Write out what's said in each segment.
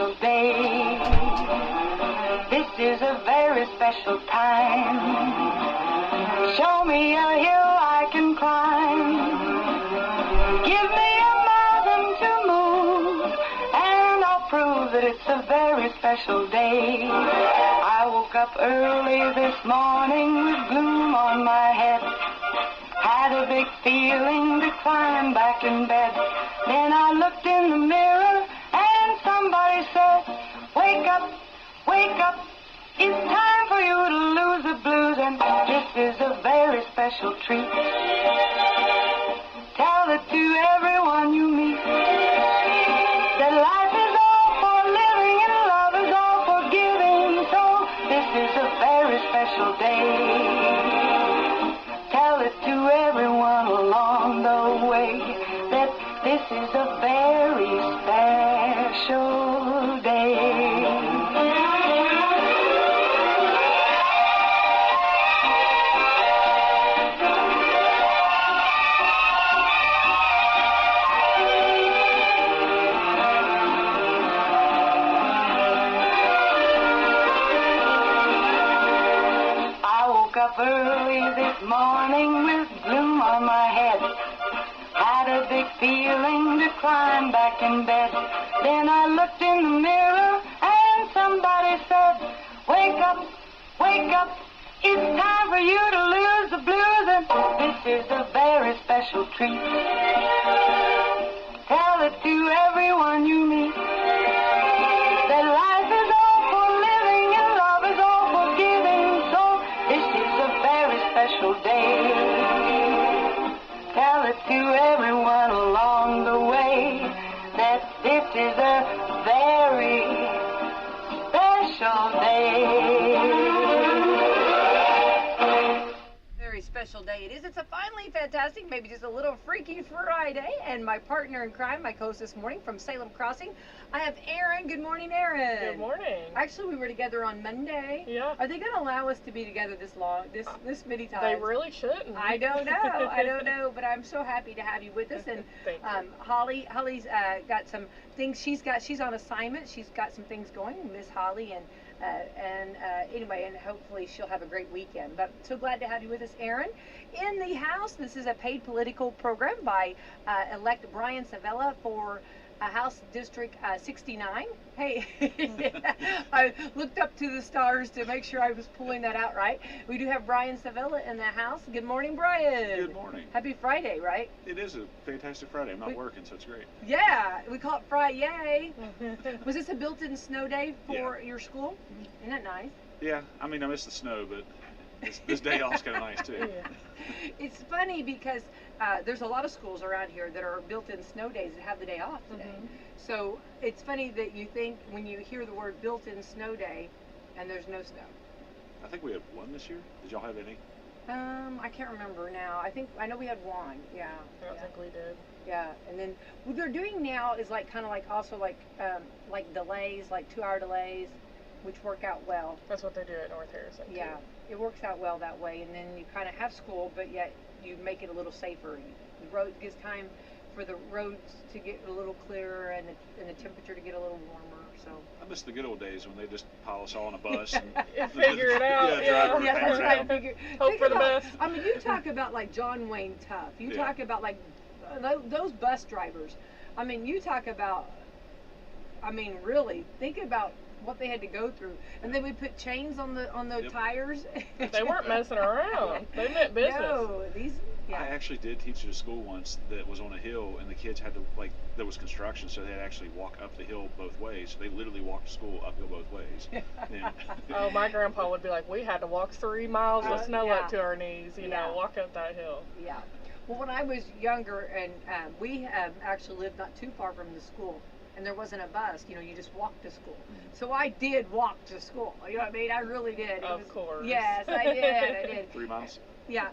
special day. This is a very special time. Show me a hill I can climb. Give me a mountain to move, and I'll prove that it's a very special day. I woke up early this morning with gloom on my head. Had a big feeling to climb back in bed. Then I looked in the mirror and somebody said, wake up, wake up. It's time for you to lose the blues, and this is a very special treat. Tell it to everyone you meet that life is all for living and love is all for giving. So this is a very special day. Tell it to everyone along the way that this is a very special day. Up early this morning with gloom on my head. Had a big feeling to climb back in bed. Then I looked in the mirror and somebody said, wake up, wake up. It's time for you to lose the blues, and this is a very special treat. Tell it to everyone you meet that life is all for living and love is all for giving. So this is a very special day. Tell it to everyone along the way that this is a very special day. Very special day it is. It's a finally fantastic, maybe just a little freaky Friday, and my partner in crime, my co-host this morning from Salem Crossing, I have Erin. Good morning, Erin. Good morning. Actually, we were together on Monday. Yeah. Are they going to allow us to be together this long, this many times? They really shouldn't. I don't know. I don't know, but I'm so happy to have you with us. And Thank you. Holly's got some things. She's on assignment. She's got some things going. Miss Holly and anyway, and hopefully she'll have a great weekend. But so glad to have you with us, Erin. In the house, this is a paid political program by elect Brian Savilla for House District 69. Hey, I looked up to the stars to make sure I was pulling that out right. We do have Brian Savilla in the house. Good morning, Brian. Good morning. Happy Friday, right? It is a fantastic Friday. I'm not working, so it's great. Yeah, we call it Friday. Was this a built-in snow day for your school? Isn't that nice? Yeah, I mean, I miss the snow, but this day off's kind of nice too. Yeah. It's funny because there's a lot of schools around here that are built-in snow days that have the day off today. Mm-hmm. So it's funny that you think when you hear the word built-in snow day and there's no snow. I think we had one this year. Did y'all have any? I can't remember now. I know we had one. Yeah. I don't think we did. Yeah, and then what they're doing now is like kind of like also like delays, like 2-hour delays, which work out well. That's what they do at North Harrison. Yeah, too. It works out well that way, and then you kind of have school, but yet you make it a little safer. The road gives time for the roads to get a little clearer and the temperature to get a little warmer. So I miss the good old days when they just pile us all on a bus and figure it out. Yeah, that's right. Hope for the best. I mean, you talk about like John Wayne Tough. You talk about like those bus drivers. I mean, you talk about. I mean, really think about what they had to go through, and then we put chains on the tires. They weren't messing around. They meant business. No, I actually did teach at a school once that was on a hill, and the kids had to there was construction, so they had to actually walk up the hill both ways. So they literally walked to school uphill both ways. Oh, my grandpa would be like, we had to walk 3 miles of snow up to our knees, you know, walk up that hill. Yeah. Well, when I was younger, and we actually lived not too far from the school, and there wasn't a bus, you know, you just walked to school. So I did walk to school, you know what I mean? I really did. Of course. Yes, I did. 3 miles? Yeah.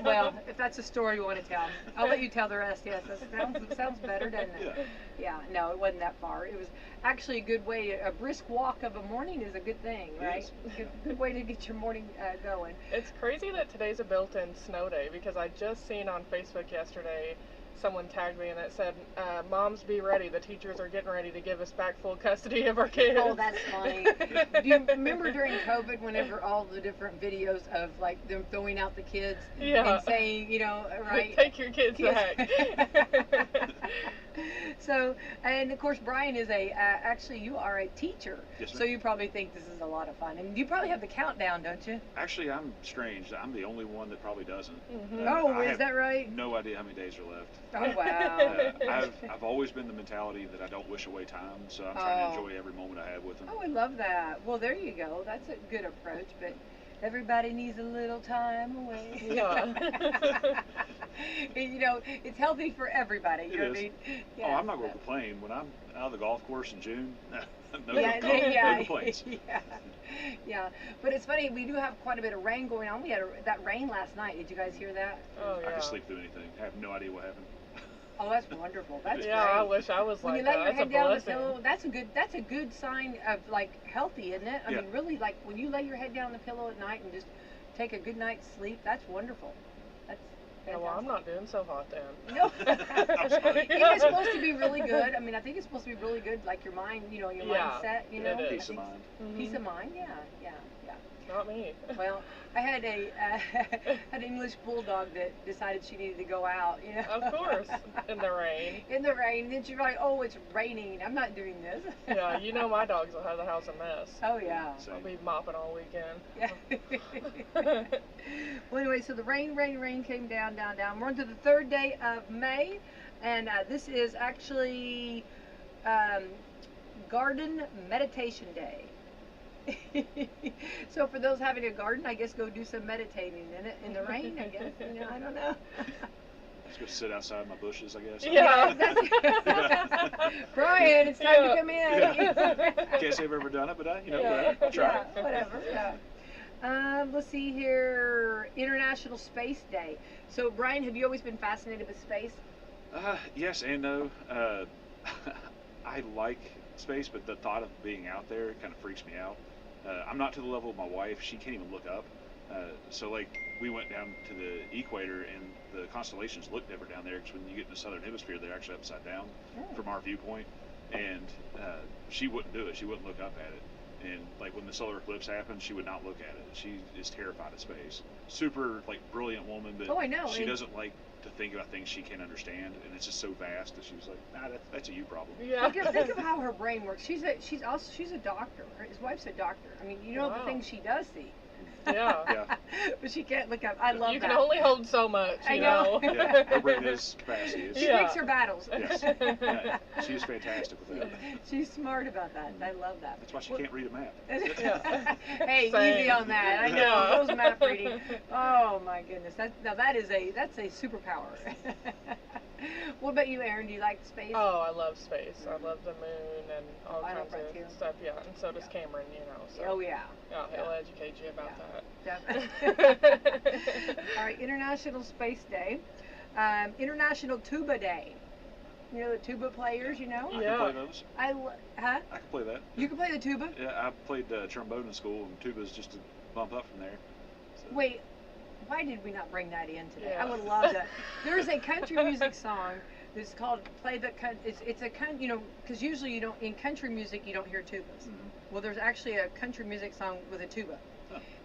Well, if that's a story you want to tell, I'll let you tell the rest. Yes, that sounds better, doesn't it? Yeah. No, it wasn't that far. It was actually a good way. A brisk walk of a morning is a good thing, right? Good way to get your morning going. It's crazy that today's a built-in snow day because I just seen on Facebook yesterday someone tagged me and it said, "Moms, be ready. The teachers are getting ready to give us back full custody of our kids." Oh, that's funny. Do you remember during COVID, whenever all the different videos of like them throwing out the kids Yeah. and saying, you know, right? Take your kids back. So, and of course, Brian is actually, you are a teacher. Yes, ma'am. So you probably think this is a lot of fun. And you probably have the countdown, don't you? Actually, I'm strange. I'm the only one that probably doesn't. Mhm. Oh, I is have that right? No idea how many days are left. Oh, wow. I've always been the mentality that I don't wish away time, so I'm trying to enjoy every moment I have with them. Oh, I love that. Well, there you go. That's a good approach, but everybody needs a little time away. Yeah. And, you know, it's healthy for everybody. You know what I mean? Oh, I'm not going to complain. When I'm out of the golf course in June, no complaints. Yeah. But it's funny, we do have quite a bit of rain going on. We had that rain last night. Did you guys hear that? Oh, yeah. I can sleep through anything. I have no idea what happened. Oh, that's wonderful. That's Yeah, great. I wish I was When like you lay that. your That's a head down on the blessing. pillow, that's a good sign of like healthy, isn't it? I mean, really, like when you lay your head down on the pillow at night and just take a good night's sleep, that's wonderful. That's Yeah, well, I'm not doing so hot then. No. It is supposed to be really good. I mean, I think it's supposed to be really good, like your mind, you know, your mindset, you know. it is. Peace of mind. Peace of mind, yeah. Not me. Well, I had had an English bulldog that decided she needed to go out, you know. Of course, in the rain. In the rain. Then she's like, oh, it's raining. I'm not doing this. Yeah, you know my dogs will have the house a mess. Oh, yeah. I'll be mopping all weekend. Yeah. Well, anyway, so the rain came down. We're on to the 3rd day of May, and this is actually Garden Meditation Day. So for those having a garden, I guess go do some meditating in it in the rain. I guess, you know, I don't know. Just go sit outside my bushes, I guess. Yeah. Brian, it's time to come in. Can't say I've ever done it, but I'll try. Yeah, whatever. Yeah. Let's see here. International Space Day. So, Brian, have you always been fascinated with space? Yes and no. I like space, but the thought of being out there kind of freaks me out. I'm not to the level of my wife. She can't even look up. So, like, we went down to the equator, and the constellations look different down there, because when you get in the southern hemisphere, they're actually upside down from our viewpoint. And she wouldn't do it. She wouldn't look up at it. And, like, when the solar eclipse happened, she would not look at it. She is terrified of space. Super, like, brilliant woman, but I know. She doesn't like to think about things she can't understand, and it's just so vast that she was like, nah, that's a you problem. Yeah. Think of how her brain works. She's a doctor. His wife's a doctor. I mean, you know the things she does see. Yeah. But she can't look up. I love that. You can only hold so much, I you know. Yeah, her brain is fast. She picks her battles. Yes. She is fantastic with that. She's smart about that. I love that. That's why she can't read a map. Hey, Same. easy on that. I know. Yeah. Those map reading. Oh my goodness. That's a superpower. What about you, Erin? Do you like space? Oh, I love space. I love the moon and all I kinds love of too. stuff. Yeah, and so does Cameron. You know. So. Oh yeah. Yeah, he'll educate you about that. All right, International Space Day, International Tuba Day. You know the tuba players, you know? I can play those. I can play that. You can play the tuba? Yeah, I played trombone in school, and tuba's just a bump up from there. So. Wait, why did we not bring that in today? Yeah. I would love that. There's a country music song that's called "Play the." It's a you know, because usually you don't in country music you don't hear tubas. Well, there's actually a country music song with a tuba.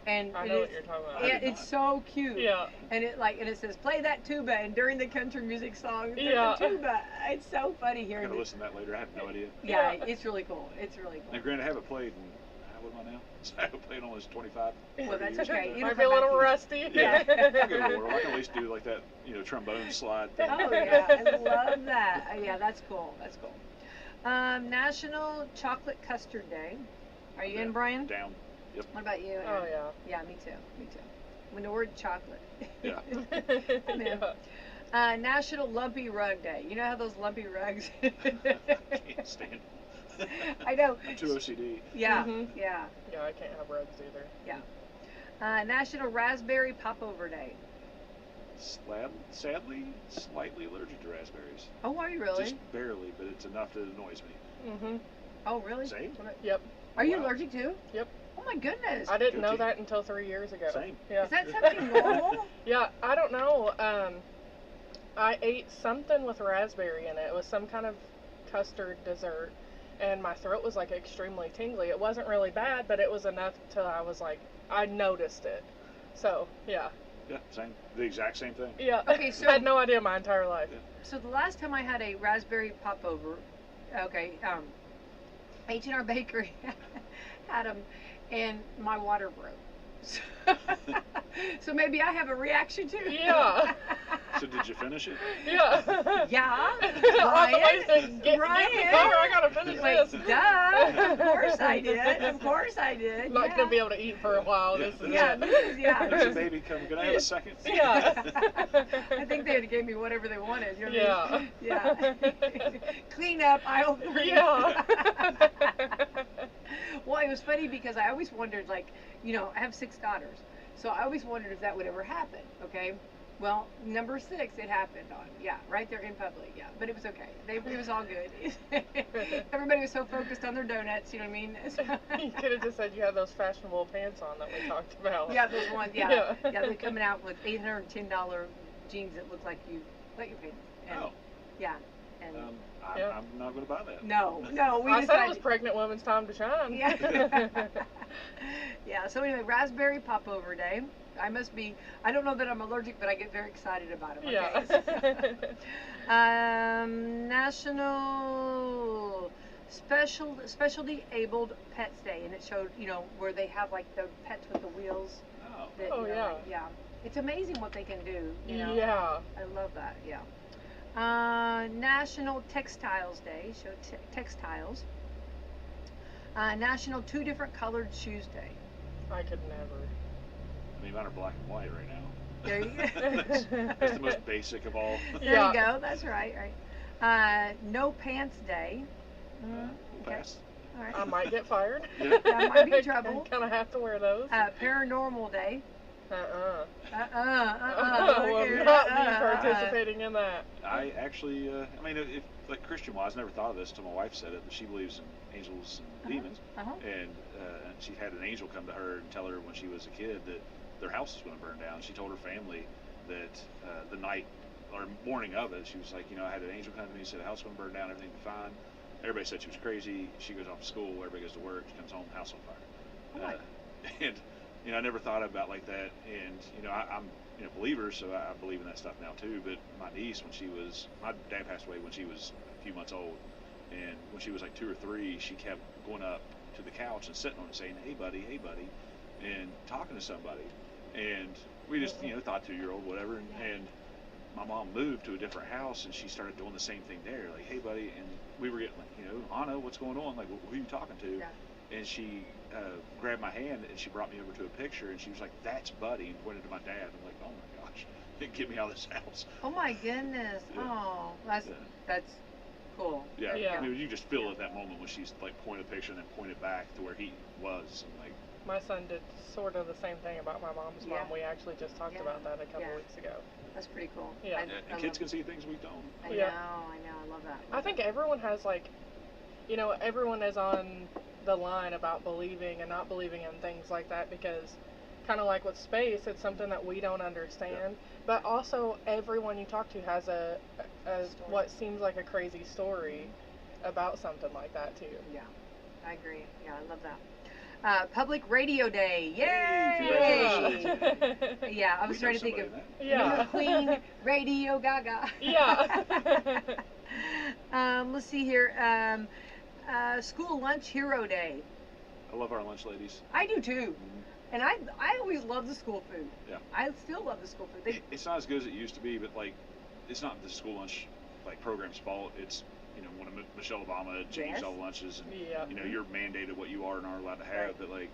And I know what you're talking about. Yeah, it's so cute. Yeah. And it says play that tuba, and during the country music song, there's Yeah. a tuba. It's so funny I'm hearing. gonna listen to that later. I have no idea. Yeah, it's really cool. It's really cool. Now, granted, I haven't played in what am I now? So I haven't played in almost 25. Well, that's years. okay. Might be a little rusty. Yeah. I'll go to war. I can at least do like that, trombone slide thing. Oh yeah, I love that. Yeah, that's cool. That's cool. National Chocolate Custard Day. Are you in, Brian? Down. Yep. What about you? Oh yeah. Yeah, me too. Me too. When the word chocolate. Yeah. Yeah. National Lumpy Rug Day. You know how those lumpy rugs? I can't stand it. I know. I'm too OCD. Yeah, Mhm. yeah, Yeah, I can't have rugs either. yeah. National Raspberry Popover Day. Sadly, slightly allergic to raspberries. Oh, are you really? Just barely, but it's enough that it annoys me. Mhm. Oh, really? Same? Yep. Are you Wow. allergic too? Yep. Oh my goodness. I didn't know Guilty. that until 3 years ago. Same. Yeah. Is that something normal? Yeah, I don't know. I ate something with raspberry in it. It was some kind of custard dessert, and my throat was like extremely tingly. It wasn't really bad, but it was enough till I was like, I noticed it. So, yeah. Yeah, same. The exact same thing. Yeah. Okay, so I had no idea my entire life. Yeah. So the last time I had a raspberry popover, okay, H&R Bakery had them, and my water broke. So maybe I have a reaction too. Yeah. So did you finish it? Yeah. Yeah. On the way to get the car, I gotta finish Wait, this. duh. Of course I did. Of course I did. Not gonna be able to eat for a while. This is Yeah, it. this is, yeah. There's a baby coming. Can I have a second? Yeah. I think they gave me whatever they wanted. You know what I mean? Yeah. Yeah. Clean up, aisle 3. Yeah. Well, it was funny because I always wondered, like, you know, I have 6 daughters, so I always wondered if that would ever happen. Okay. Well, number 6, it happened on. Yeah, right there in public. Yeah, but it was okay. It was all good. Everybody was so focused on their donuts. You know what I mean? You could have just said you had those fashionable pants on that we talked about. Yeah, those ones. Yeah, yeah. They're coming out with $810 jeans that look like you let your pants. And, Oh. Yeah. And I'm not going to buy that. no, we I said decided. it was pregnant woman's time to shine. Yeah. Yeah. So anyway, raspberry popover day. I don't know that I'm allergic, but I get very excited about it. Okay? Yeah. National Specialty Abled Pets Day, and it showed, you know, where they have like the pets with the wheels. Oh. That, Oh, you know, yeah. like, yeah. It's amazing what they can do. You know? Yeah. I love that. Yeah. National Textiles Day. Show textiles. National 2 Different Colored Shoes Day. I could never. I mean, mine are black and white right now. There you go. That's the most basic of all. There you go. That's right. Right. No Pants Day. Okay. Pass. All right. I might get fired. Yeah. Yeah, I might be in trouble. Kind of have to wear those. Paranormal Day. Will not be participating in that. I actually, I mean, if like Christian-wise, never thought of this until my wife said it, but she believes in angels and demons. And she had an angel come to her and tell her when she was a kid that their house was going to burn down. She told her family that the night or morning of it, she was like, you know, I had an angel come to me and said the house was going to burn down, everything would be fine. Everybody said she was crazy. She goes off to school, everybody goes to work, she comes home, house on fire. And you know, I never thought about it like that. And you know, I'm a believer, so I believe in that stuff now too. But my niece, my dad passed away when she was a few months old, and when she was like 2 or 3, she kept going up to the couch and sitting on it, saying, hey buddy, and talking to somebody. And we just, you know, thought 2-year-old, whatever. And my mom moved to a different house, and she started doing the same thing there, like, hey buddy. And we were getting like, you know, Anna, what's going on? Like, who are you talking to? Yeah. And she grabbed my hand and she brought me over to a picture, and she was like, that's Buddy, and pointed to my dad. I'm like, oh my gosh, get me out of this house. Oh my goodness. Yeah. Oh, that's cool. Yeah. Yeah. I mean, you just feel at that moment when she's like pointed a picture and then pointed back to where he was. And like, My son did sort of the same thing about my mom's Yeah. mom. We actually just talked about that a couple weeks ago. That's pretty cool. Yeah. and kids can see things we don't. I Yeah. know. I love that. I think everyone has, like, you know, everyone is on the line about believing and not believing in things like that, because kind of like with space, it's something that we don't understand, but also everyone you talk to has a what seems like a crazy story about something like that too. Yeah, I agree. Yeah, I love that. Public Radio Day. Yay! Yeah. Yeah, I was We trying know to think of somebody in Yeah. Queen, Radio Gaga. Yeah. Let's see here. School Lunch Hero Day. I love our lunch ladies. I do too. And I always love the school food. Yeah. I still love the school food. It's not as good as it used to be, but like, it's not the school lunch like program's fault. It's, you know, when Michelle Obama changed Yes. all the lunches, and Yeah. you know, you're mandated what you are and aren't allowed to have. Right. But like,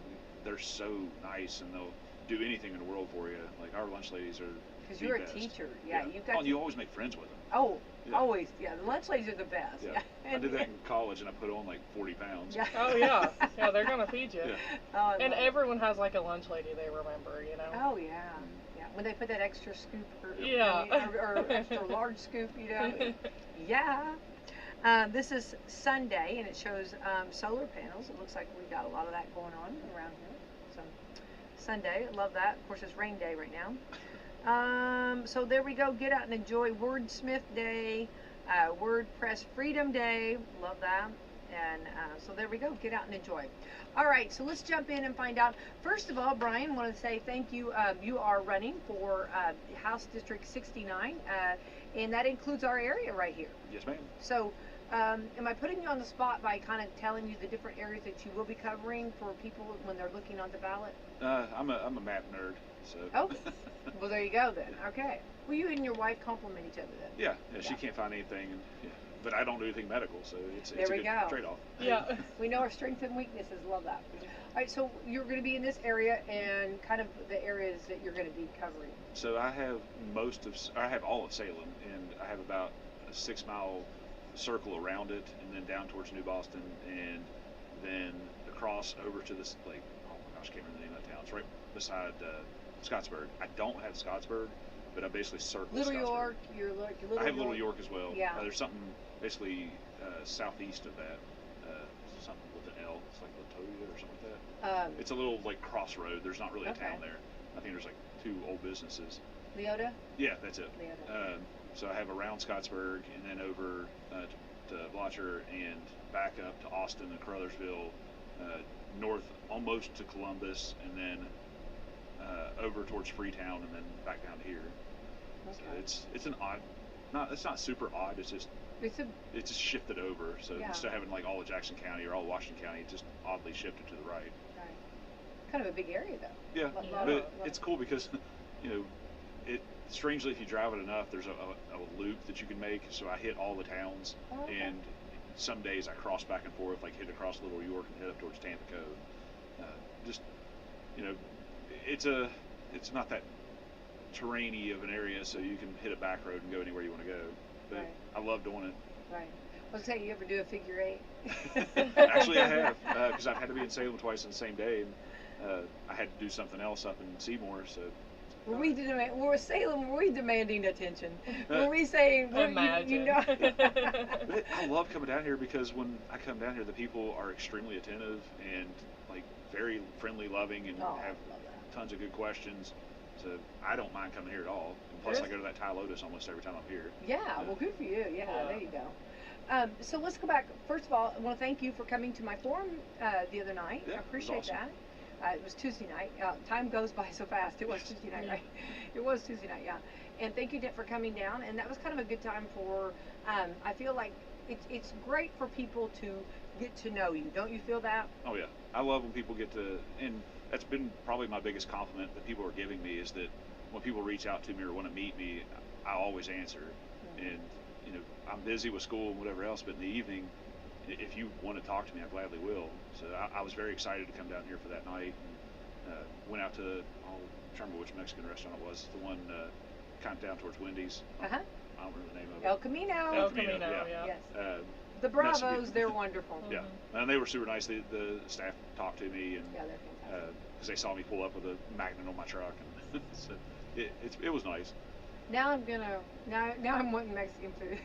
they're so nice and they'll do anything in the world for you. Like our lunch ladies are. Because the you're best. a teacher. Yeah, you've got Oh, and you always make friends with them. Oh, Yeah. always. Yeah, the lunch ladies are the best. Yeah. I did that in college, and I put on like 40 pounds. Yeah. Oh yeah. Yeah, they're gonna feed you. Yeah. Oh, I And love it. everyone has like a lunch lady they remember, you know. Oh yeah, yeah. When they put that extra scoop Yeah. or extra large scoop, you know. Yeah. This is Sunday, and it shows solar panels. It looks like we've got a lot of that going on around here. So Sunday, love that. Of course, it's rain day right now. So there we go. Get out and enjoy Wordsmith Day, WordPress Freedom Day. Love that. And so there we go. Get out and enjoy. All right. So let's jump in and find out. First of all, Brian, I want to say thank you. You are running for House District 69, and that includes our area right here. Yes, ma'am. So. Am I putting you on the spot by kind of telling you the different areas that you will be covering for people when they're looking on the ballot? I'm a map nerd, so. Oh, well, there you go then. Okay. Well, you and your wife complement each other then. Yeah. She can't find anything, but I don't do anything medical, so it's a good trade-off. Yeah. We know our strengths and weaknesses. Love that. All right, so you're going to be in this area and kind of the areas that you're going to be covering. So I have all of Salem, and I have about a 6-mile circle around it, and then down towards New Boston, and then across over to this, like, oh my gosh, I can't remember the name of that town. It's right beside Scottsburg. I don't have Scottsburg, but I basically circle Little Scottsburg. York, you're like Little I have York. Little York as well. Yeah. There's something basically southeast of that, something with an L. It's like Latoya or something like that. It's a little like crossroad. There's not really a town there. I think there's like 2 old businesses. Leota? Yeah, that's it. Leota. So I have around Scottsburg, and then over to Blocher, and back up to Austin and Caruthersville, north almost to Columbus, and then over towards Freetown, and then back down to here. Okay. So it's an odd, it's not super odd. It's just shifted over. So instead of having like all of Jackson County or all of Washington County, it just oddly shifted to the right. Right. Kind of a big area though. Yeah, but it's cool because strangely, if you drive it enough, there's a loop that you can make. So I hit all the towns, and some days I cross back and forth, like hit across Little York and head up towards Tampa Cove. It's not that terrainy of an area, so you can hit a back road and go anywhere you want to go. But I love doing it. Right. I was saying, you ever do a figure 8? Actually, I have, because I've had to be in Salem twice in the same day, and I had to do something else up in Seymour, so. We're Salem. Were we demanding attention? Were we saying? Imagine. But I love coming down here because when I come down here, the people are extremely attentive and like very friendly, loving, and have tons of good questions. So I don't mind coming here at all. And plus, I go to that Thai Lotus almost every time I'm here. Yeah. Well, good for you. Yeah. There you go. So let's go back. First of all, I want to thank you for coming to my forum the other night. Yeah, I appreciate awesome. that. It was Tuesday night. Time goes by so fast. It was Tuesday night, right? It was Tuesday night, yeah. And thank you, Dent, for coming down. And that was kind of a good time for, I feel like it's great for people to get to know you. Don't you feel that? Oh, yeah. I love when people get to, and that's been probably my biggest compliment that people are giving me is that when people reach out to me or want to meet me, I always answer. Mm-hmm. And, I'm busy with school and whatever else, but in the evening, if you want to talk to me, I gladly will. So I was very excited to come down here for that night. And, went out to, I'm trying to remember which Mexican restaurant it was. The one kind of down towards Wendy's. I don't remember the name of it. El Camino. El Camino, yeah. Yes. The Bravos, they're wonderful. Yeah, and they were super nice. The staff talked to me, and yeah, they're fantastic. Because they saw me pull up with a Magnum on my truck, and so it was nice. Now I'm wanting Mexican food.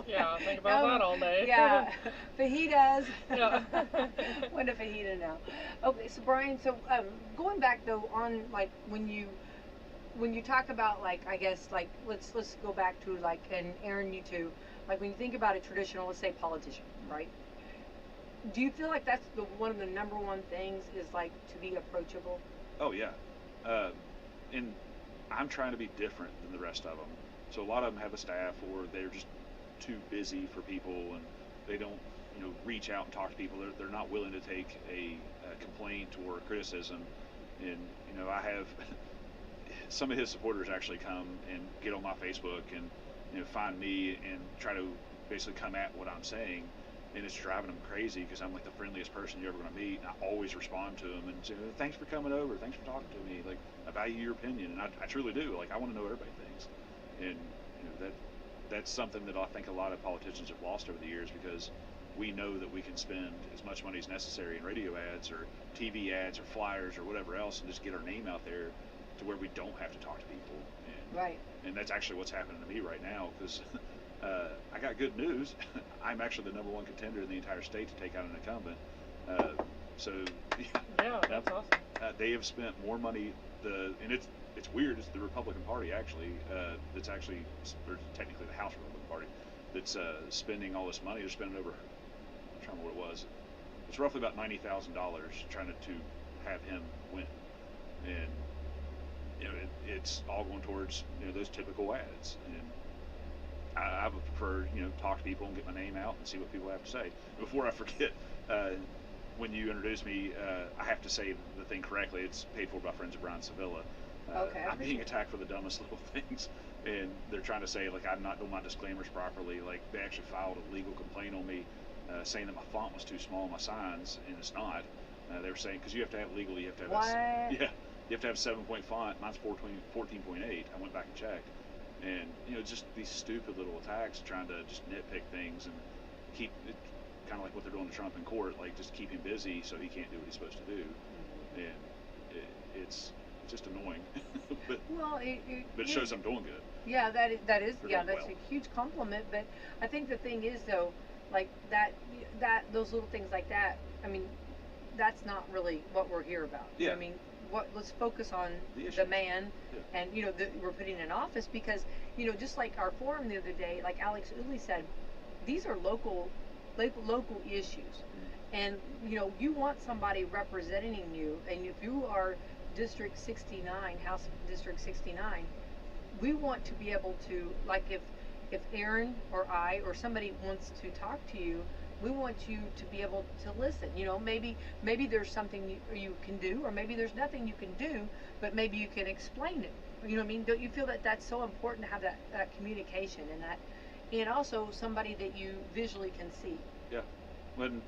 Yeah, think about that all day. Yeah, fajitas. Yeah. Want a fajita now. Okay, so Brian, going back though on like when you talk about like, I guess like let's go back to like, and Erin, you too, like when you think about a traditional, let's say politician, right? Do you feel like that's one of the number one things is like to be approachable? Oh yeah, and I'm trying to be different than the rest of them. So a lot of them have a staff, or they're just too busy for people, and they don't, reach out and talk to people. They're not willing to take a complaint or a criticism. And I have some of his supporters actually come and get on my Facebook and find me and try to basically come at what I'm saying. And it's driving them crazy because I'm like the friendliest person you're ever going to meet. And I always respond to them and say, thanks for coming over. Thanks for talking to me. Like, I value your opinion. And I truly do. Like, I want to know what everybody thinks. And, that's something that I think a lot of politicians have lost over the years because we know that we can spend as much money as necessary in radio ads or TV ads or flyers or whatever else and just get our name out there to where we don't have to talk to people. And, right. And that's actually what's happening to me right now because I got good news. I'm actually the #1 contender in the entire state to take out an incumbent. Yeah, that's awesome. They have spent more money. And it's weird. It's the Republican Party actually that's actually, or technically the House Republican Party that's spending all this money. They're spending over, I'm trying to remember what it was. It's roughly about $90,000 trying to have him win, and it's all going towards those typical ads. And I would prefer talk to people and get my name out and see what people have to say. Before I forget, when you introduce me, I have to say the thing correctly. It's paid for by friends of Brian Savilla. Okay. I'm being attacked for the dumbest little things, and they're trying to say like I'm not doing my disclaimers properly. Like they actually filed a legal complaint on me, saying that my font was too small on my signs, and it's not. They were saying because you have to have legally, you have to have What? yeah, you have to have 7-point font. Mine's 14.8. I went back and checked, and just these stupid little attacks trying to just nitpick things and keep it kind of like what they're doing to Trump in court, like just keep him busy so he can't do what he's supposed to do, and it's just annoying. but Well, it shows I'm doing good. yeah, that is They're yeah, doing that's well. a huge compliment. But I think the thing is though, like those little things like that. I mean, that's not really what we're here about. You know Yeah. what I mean, let's focus on The the issues. man, Yeah. and that we're putting in office because just like our forum the other day, like Alex Uli said, these are local issues, and you want somebody representing you, and if you are District 69, House District 69, we want to be able to, like, if Erin or I or somebody wants to talk to you, we want you to be able to listen. Maybe there's something you can do, or maybe there's nothing you can do, but maybe you can explain it. You know what I mean? Don't you feel that that's so important to have that communication and also somebody that you visually can see? Yeah. When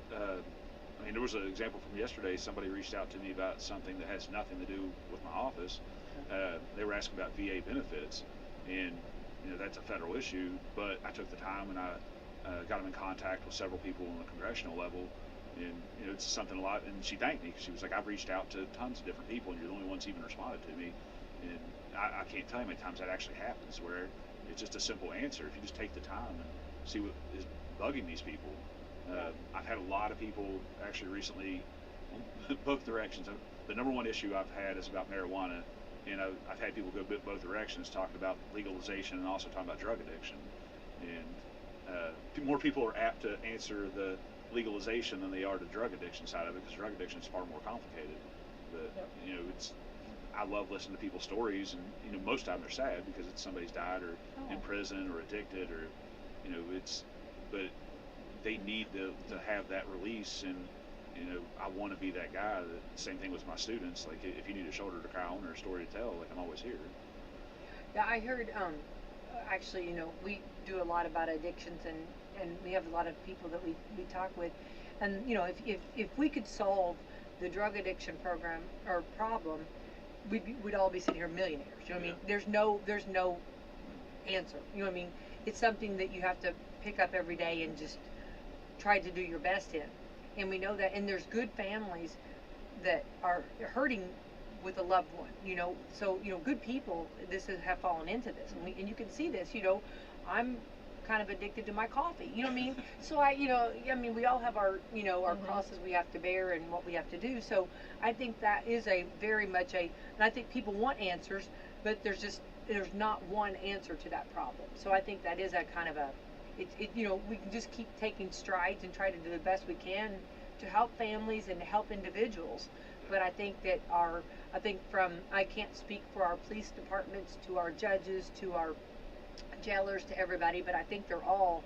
there was an example from yesterday. Somebody reached out to me about something that has nothing to do with my office. They were asking about VA benefits, and that's a federal issue. But I took the time and I got them in contact with several people on the congressional level, and it's something a lot. And she thanked me because she was like, "I've reached out to tons of different people, and you're the only ones even responded to me." And I can't tell you how many times that actually happens, where it's just a simple answer. If you just take the time and see what is bugging these people. I've had a lot of people actually recently, both directions. The number one issue I've had is about marijuana, and I've had people go both directions, talking about legalization and also talking about drug addiction. And more people are apt to answer the legalization than they are the drug addiction side of it, because drug addiction is far more complicated. But I love listening to people's stories, and most of the time they're sad because it's somebody's died or in prison or addicted, or but they need to have that release. And I want to be that guy. Same thing with my students. Like, if you need a shoulder to cry on or a story to tell, like, I'm always here. Yeah, I heard. Actually, we do a lot about addictions, and we have a lot of people that we talk with, and if we could solve the drug addiction program or problem, we'd all be sitting here millionaires. You know what I mean? There's no answer. You know what I mean? It's something that you have to pick up every day and just try to do your best in. And we know that, and there's good families that are hurting with a loved one, so good people have fallen into this, and you can see this. I'm kind of addicted to my coffee, you know what I mean? So we all have our our crosses we have to bear and what we have to do. So I think that is a very much and I think people want answers, but there's not one answer to that problem. So I think that is a kind of we can just keep taking strides and try to do the best we can to help families and to help individuals. But I think that I can't speak for our police departments, to our judges, to our jailers, to everybody, but I think they're all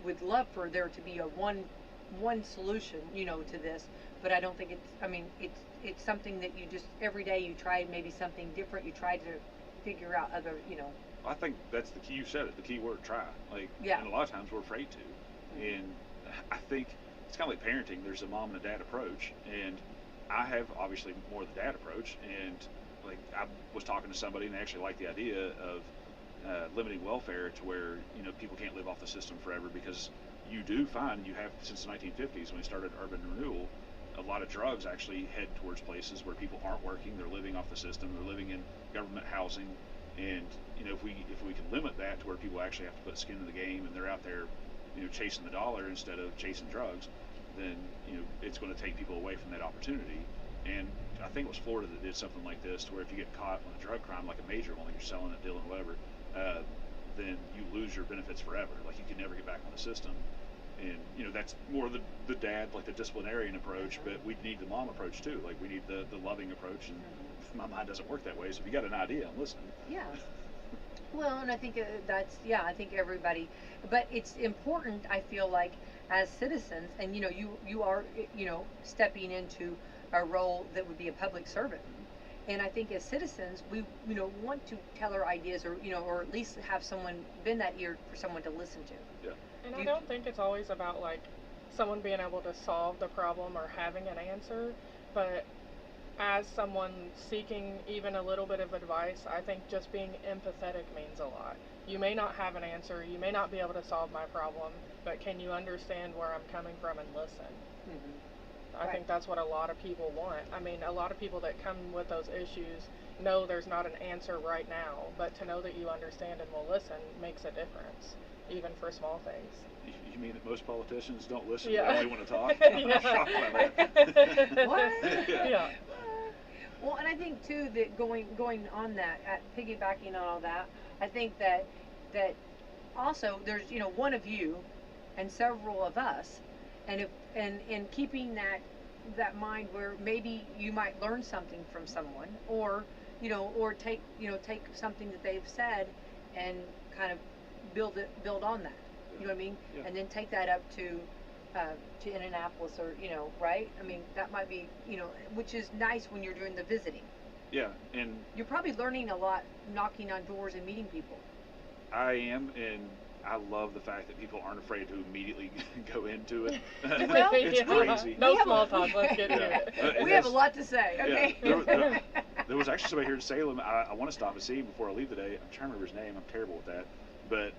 would love for there to be a one solution, to this. But I don't think it's something that you just every day you try maybe something different. You try to figure out other. I think that's the key. You said it. The key word, try. And a lot of times we're afraid to. And I think it's kind of like parenting. There's a mom and a dad approach, and I have obviously more of the dad approach. And I was talking to somebody, and they actually liked the idea of limiting welfare to where people can't live off the system forever, because you do find you have since the 1950s when we started urban renewal, a lot of drugs actually head towards places where people aren't working, they're living off the system, they're living in government housing. And if we can limit that to where people actually have to put skin in the game and they're out there chasing the dollar instead of chasing drugs, then it's going to take people away from that opportunity. And I think it was Florida that did something like this, to where if you get caught with a drug crime, like a major one, like you're selling it, dealing, whatever, then you lose your benefits forever. Like you can never get back on the system. And that's more the dad, like the disciplinarian approach, but we need the mom approach too. Like we need the loving approach, and my mind doesn't work that way. So if you got an idea, I'm listening. Yeah. Well, and I think I think everybody, but it's important, I feel like, as citizens, and you are, stepping into a role that would be a public servant. And I think as citizens, we, want to tell our ideas, or, or at least have someone bend that ear for someone to listen to. Yeah. And I don't think it's always about, like, someone being able to solve the problem or having an answer, but as someone seeking even a little bit of advice, I think just being empathetic means a lot. You may not have an answer, you may not be able to solve my problem, but can you understand where I'm coming from and listen? I think that's what a lot of people want. I mean, a lot of people that come with those issues know there's not an answer right now, but to know that you understand and will listen makes a difference, even for small things. You mean that most politicians don't listen? Yeah. They only want to talk? Yeah. I'm shocked by that. What? Yeah. Well, and I think too that going on that, piggybacking on all that, I think that also there's one of you and several of us, and keeping that mind where maybe you might learn something from someone, or take something that they've said and kind of build on that. You know what I mean? Yeah. And then take that up to Indianapolis, or right? I mean, that might be which is nice when you're doing the visiting. Yeah, and You're probably learning a lot, knocking on doors and meeting people. I am, and I love the fact that people aren't afraid to immediately go into it. Well, It's Yeah. crazy. No We have small a- talk, let's get to Yeah. it. We have a lot to say. Okay. Yeah. There was actually somebody here in Salem I want to stop and see before I leave today. I'm trying to remember his name. I'm terrible with that. But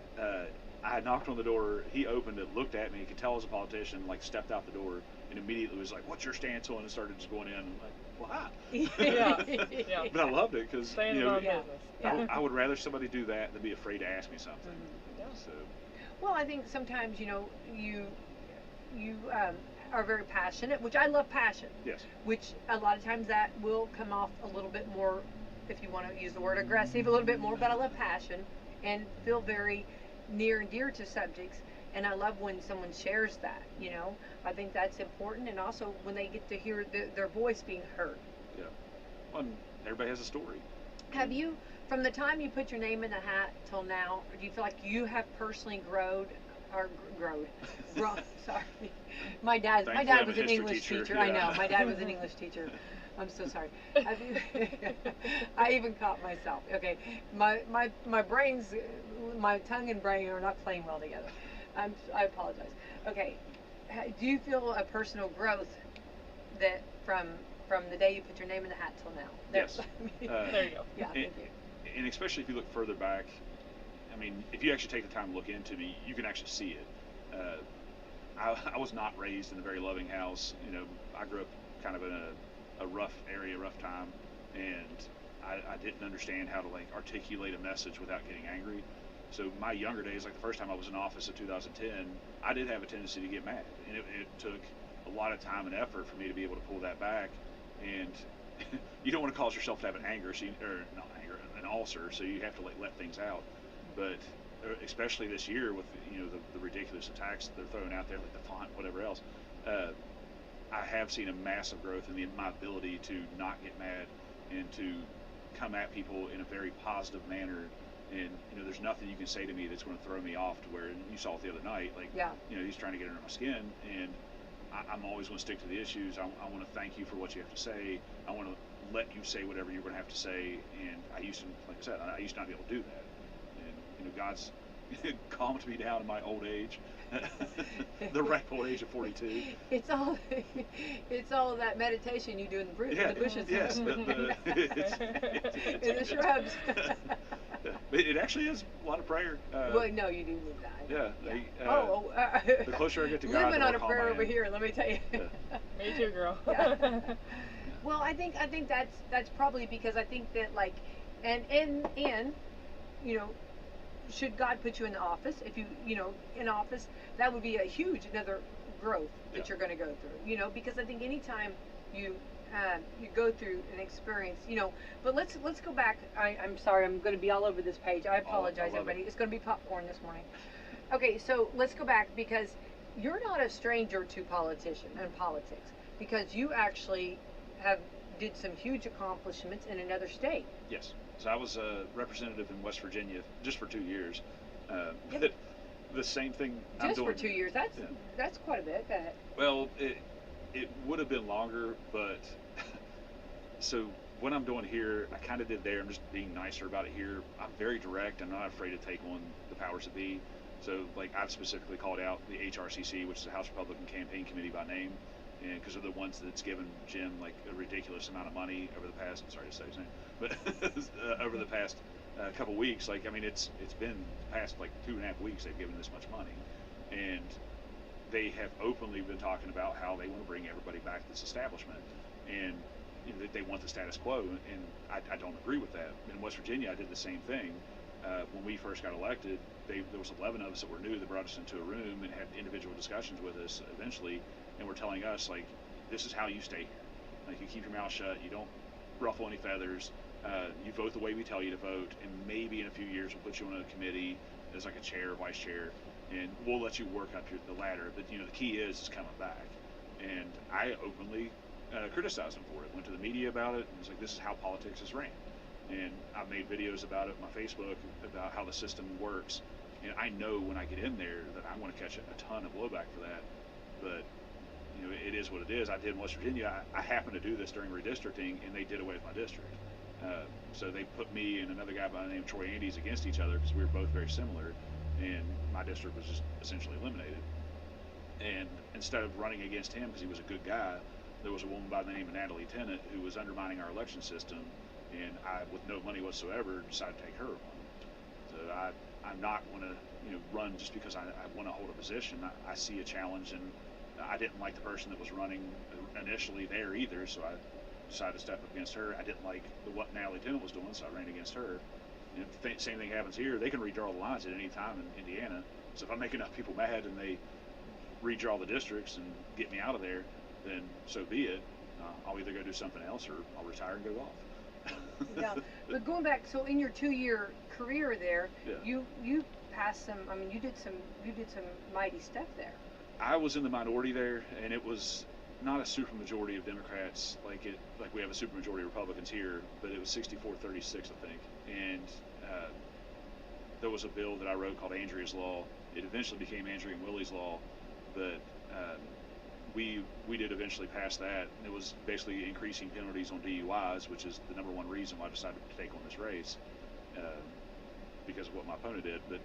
I knocked on the door. He opened it, looked at me. He could tell I was a politician, like stepped out the door, and immediately was like, "What's your stance on?" And started just going in. I'm like, "Well, hi." Yeah. Yeah. But I loved it because Staying in our Yeah. business. Yeah. I would rather somebody do that than be afraid to ask me something. Yeah. So Well, I think sometimes you are very passionate, which I love passion. yes, Which a lot of times that will come off a little bit more, if you want to use the word aggressive, a little bit more. But I love passion and feel very near and dear to subjects, and I love when someone shares that. I think that's important, and also when they get to hear their voice being heard. yeah. Well, and everybody has a story. Have you, from the time you put your name in the hat till now, do you feel like you have personally grown? Sorry, my dad Thankfully, was I'm a an history English teacher, teacher. I yeah. know, my dad was an English teacher. I'm so sorry. Have you, I even caught myself. Okay, my brains, my tongue and brain are not playing well together. I apologize. Okay, do you feel a personal growth that from the day you put your name in the hat till now? Yes. There you go. Yeah, and, thank you. and especially if you look further back, I mean, if you actually take the time to look into me, you can actually see it. I was not raised in a very loving house. I grew up kind of in a rough area, rough time, and I didn't understand how to articulate a message without getting angry. So my younger days, like the first time I was in office in 2010, I did have a tendency to get mad, and it took a lot of time and effort for me to be able to pull that back. And you don't want to cause yourself to have an anger, an ulcer, so you have to let things out. But especially this year with the ridiculous attacks that they're throwing out there, like the font, whatever else, I have seen a massive growth in my ability to not get mad and to come at people in a very positive manner. And there's nothing you can say to me that's going to throw me off to where you saw it the other night. He's trying to get under my skin, and I'm always going to stick to the issues. I want to thank you for what you have to say. I want to let you say whatever you're going to have to say. And I used to, like I said, I used to not be able to do that. And God's calmed me down in my old age, the ripe old age of 42. It's all that meditation you do in the bushes. Yes, in the shrubs. It actually is a lot of prayer. Well, no, you do live that. Yeah. The closer I get to God, living the on more a calm prayer I am. over here. Let me tell you. Yeah. Me too, girl. Yeah. Well, I think that's probably because I think that and should God put you in the office, if you in office, that would be a huge another growth that Yeah. you're going to go through. Because I think anytime you you go through an experience, but let's go back. I'm sorry, I'm going to be all over this page. I apologize, everybody. It's going to be popcorn this morning. Okay, so let's go back, because you're not a stranger to politics, because you actually did some huge accomplishments in another state. Yes. So I was a representative in West Virginia just for 2 years. Yep. The same thing I'm Just doing. for 2 years. That's quite a bit. Go ahead. Well, it would have been longer, but so what I'm doing here, I kind of did there. I'm just being nicer about it here. I'm very direct. I'm not afraid to take on the powers that be. So, like, I've specifically called out the HRCC, which is the House Republican Campaign Committee by name, and because they're the ones that's given Jim like a ridiculous amount of money over the past. Sorry to say his name, but over the past couple weeks. Like, I mean, it's been past like 2.5 weeks they've given this much money, and they have openly been talking about how they want to bring everybody back to this establishment, and they want the status quo, and I don't agree with that. In West Virginia, I did the same thing. When we first got elected, there was 11 of us that were new that brought us into a room and had individual discussions with us eventually, and were telling us, like, this is how you stay here. Like, you keep your mouth shut, you don't ruffle any feathers, you vote the way we tell you to vote, and maybe in a few years we'll put you on a committee as like a chair, vice chair, and we'll let you work up the ladder. But the key is coming back. And I openly criticized them for it. Went to the media about it, and was like, this is how politics is ran. And I've made videos about it on my Facebook about how the system works. And I know when I get in there that I'm going to catch a ton of blowback for that. But it is what it is. I did in West Virginia. I happened to do this during redistricting, and they did away with my district. So they put me and another guy by the name of Troy Andes against each other because we were both very similar, and my district was just essentially eliminated. And instead of running against him because he was a good guy, there was a woman by the name of Natalie Tennant who was undermining our election system, and I, with no money whatsoever, decided to take her on. So I'm not going to run just because I want to hold a position. I see a challenge, and I didn't like the person that was running initially there either, so I decided to step up against her. I didn't like what Natalie Tennant was doing, so I ran against her. And same thing happens here. They can redraw the lines at any time in Indiana. So if I make enough people mad and they redraw the districts and get me out of there, then so be it. I'll either go do something else or I'll retire and go off. Yeah, but going back, so in your 2-year career there, yeah. you passed some. I mean, you did some mighty stuff there. I was in the minority there, and it was not a supermajority of Democrats like we have a supermajority of Republicans here, but it was 64-36, I think. And there was a bill that I wrote called Andrea's Law. It eventually became Andrea and Willie's Law, but we did eventually pass that. And it was basically increasing penalties on DUIs, which is the number one reason why I decided to take on this race, because of what my opponent did. But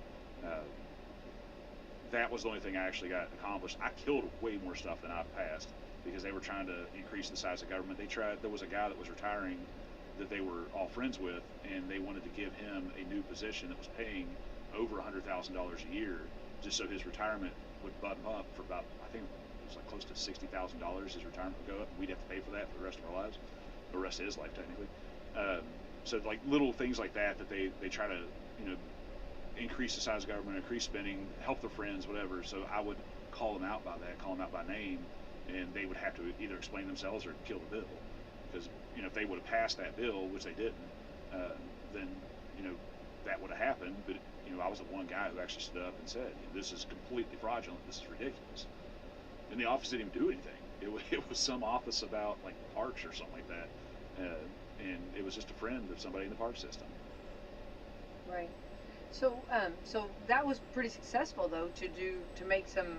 that was the only thing I actually got accomplished. I killed way more stuff than I've passed because they were trying to increase the size of government. There was a guy that was retiring that they were all friends with, and they wanted to give him a new position that was paying over $100,000 a year, just so his retirement would button up for about, I think it was like close to $60,000. His retirement would go up, and we'd have to pay for that for the rest of our lives, the rest of his life technically. So like little things like that they try to increase the size of government, increase spending, help their friends, whatever. So I would call them out by that, call them out by name, and they would have to either explain themselves or kill the bill. Because if they would have passed that bill, which they didn't, then that would have happened. But I was the one guy who actually stood up and said, "This is completely fraudulent. This is ridiculous." And the office didn't even do anything. It was some office about like parks or something like that, and it was just a friend of somebody in the park system. Right. So that was pretty successful though to make some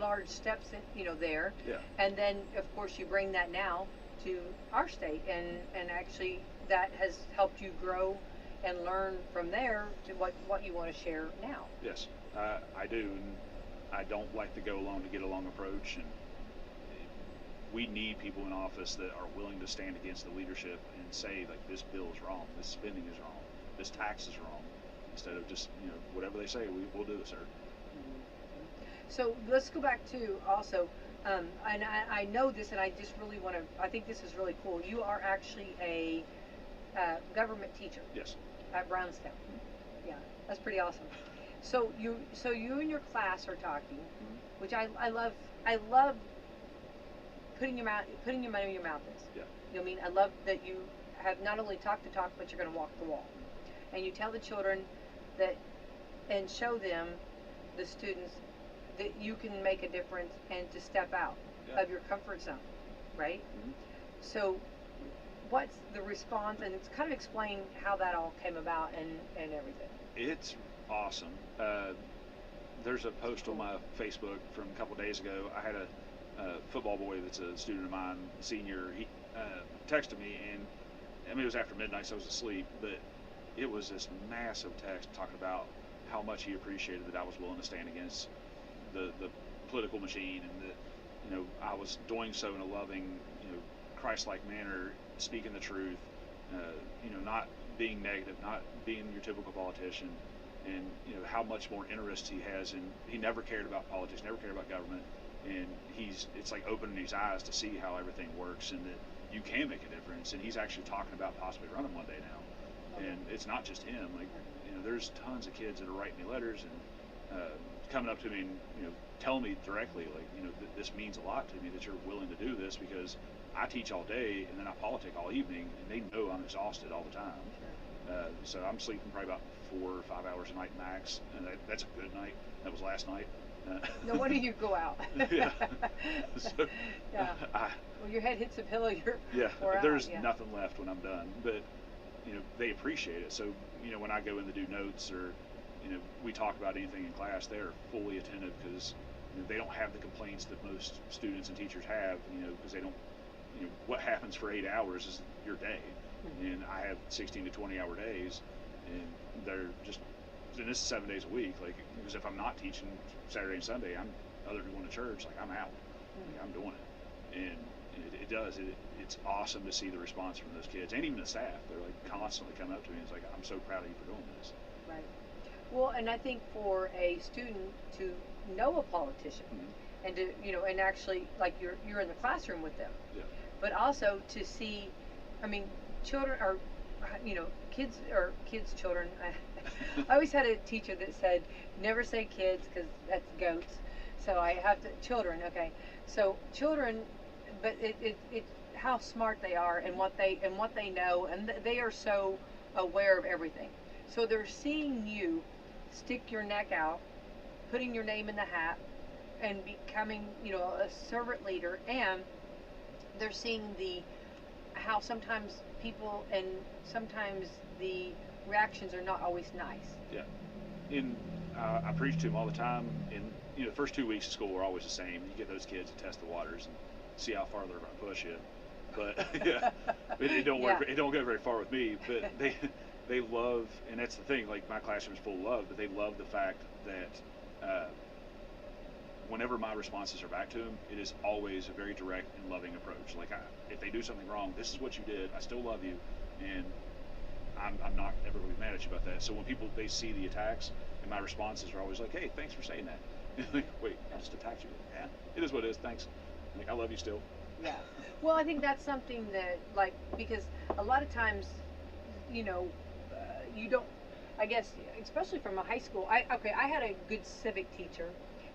large steps there. Yeah. And then of course you bring that now to our state, and actually that has helped you grow and learn from there to what you want to share now. Yes, I do, and I don't like the go along to get along approach, and we need people in office that are willing to stand against the leadership and say, like, this bill is wrong, this spending is wrong, this tax is wrong, instead of just whatever they say, we'll do it, sir. So let's go back to also, and I know this, and I just really want to. I think this is really cool. You are actually a government teacher. Yes. At Brownstown. Yeah, that's pretty awesome. So you and your class are talking, which I love putting your money where your mouth is. Yeah. You know what I mean? I love that you have not only talked the talk, but you're going to walk the walk. And you tell the children that, and show them, the students, that you can make a difference and to step out Yeah. of your comfort zone, right? Mhm. So what's the response, and it's kind of explain how that all came about and everything. It's awesome. There's a post on my Facebook from a couple days ago. I had a football boy that's a student of mine, senior. He texted me, and I mean, it was after midnight, so I was asleep, but it was this massive text talking about how much he appreciated that I was willing to stand against the political machine, and that, you know, I was doing so in a loving, you know, Christ-like manner, speaking the truth, you know, not being negative, not being your typical politician, and, you know, how much more interest he has in, he never cared about politics, never cared about government, and it's like opening his eyes to see how everything works and that you can make a difference, and he's actually talking about possibly running one day now. And it's not just him, like, you know, there's tons of kids that are writing me letters and coming up to me and, you know, telling me directly, like, you know, this means a lot to me that you're willing to do this, because I teach all day and then I politic all evening, and they know I'm exhausted all the time. So I'm sleeping probably about 4 or 5 hours a night max, and that's a good night. That was last night. No wonder you go out. Yeah. So, yeah. When your head hits the pillow, you're there's out, yeah. nothing left when I'm done. But, you know, they appreciate it. So, you know, when I go in to do notes, or, you know, we talk about anything in class, they're fully attentive, because, you know, they don't have the complaints that most students and teachers have, you know, because they don't, you know, what happens for 8 hours is your day. And I have 16 to 20 hour days, and they're just, and this is 7 days a week, like, because if I'm not teaching Saturday and Sunday, other than going to church, like, I'm out, like, I'm doing it. And it's awesome to see the response from those kids, and even the staff. They're like constantly coming up to me, and it's like, I'm so proud of you for doing this. Right. Well, and I think for a student to know a politician, and to, you know, and actually, like, you're in the classroom with them, Yeah. but also to see, I mean, children are, you know, children. I always had a teacher that said, never say kids, because that's goats. So I have to, children, okay. So children, but it how smart they are, and what they know, and they are so aware of everything. So they're seeing you stick your neck out, putting your name in the hat, and becoming, you know, a servant leader, and they're seeing how sometimes people, and sometimes the reactions are not always nice. Yeah. I preach to them all the time, and, you know, the first 2 weeks of school are always the same. You get those kids to test the waters and see how far they're going to push you. But yeah, it don't work. It don't go very far with me. But they love, and that's the thing. Like, my classroom's full of love, but they love the fact that whenever my responses are back to them, it is always a very direct and loving approach. Like, if they do something wrong, this is what you did. I still love you, and I'm not ever going to be mad at you about that. So when they see the attacks, and my responses are always like, hey, thanks for saying that. And like, wait, I just attacked you. Yeah, it is what it is. Thanks. Like, I love you still. Yeah. Well, I think that's something that, like, because a lot of times, you know, you don't, I guess, especially from a high school, I had a good civic teacher,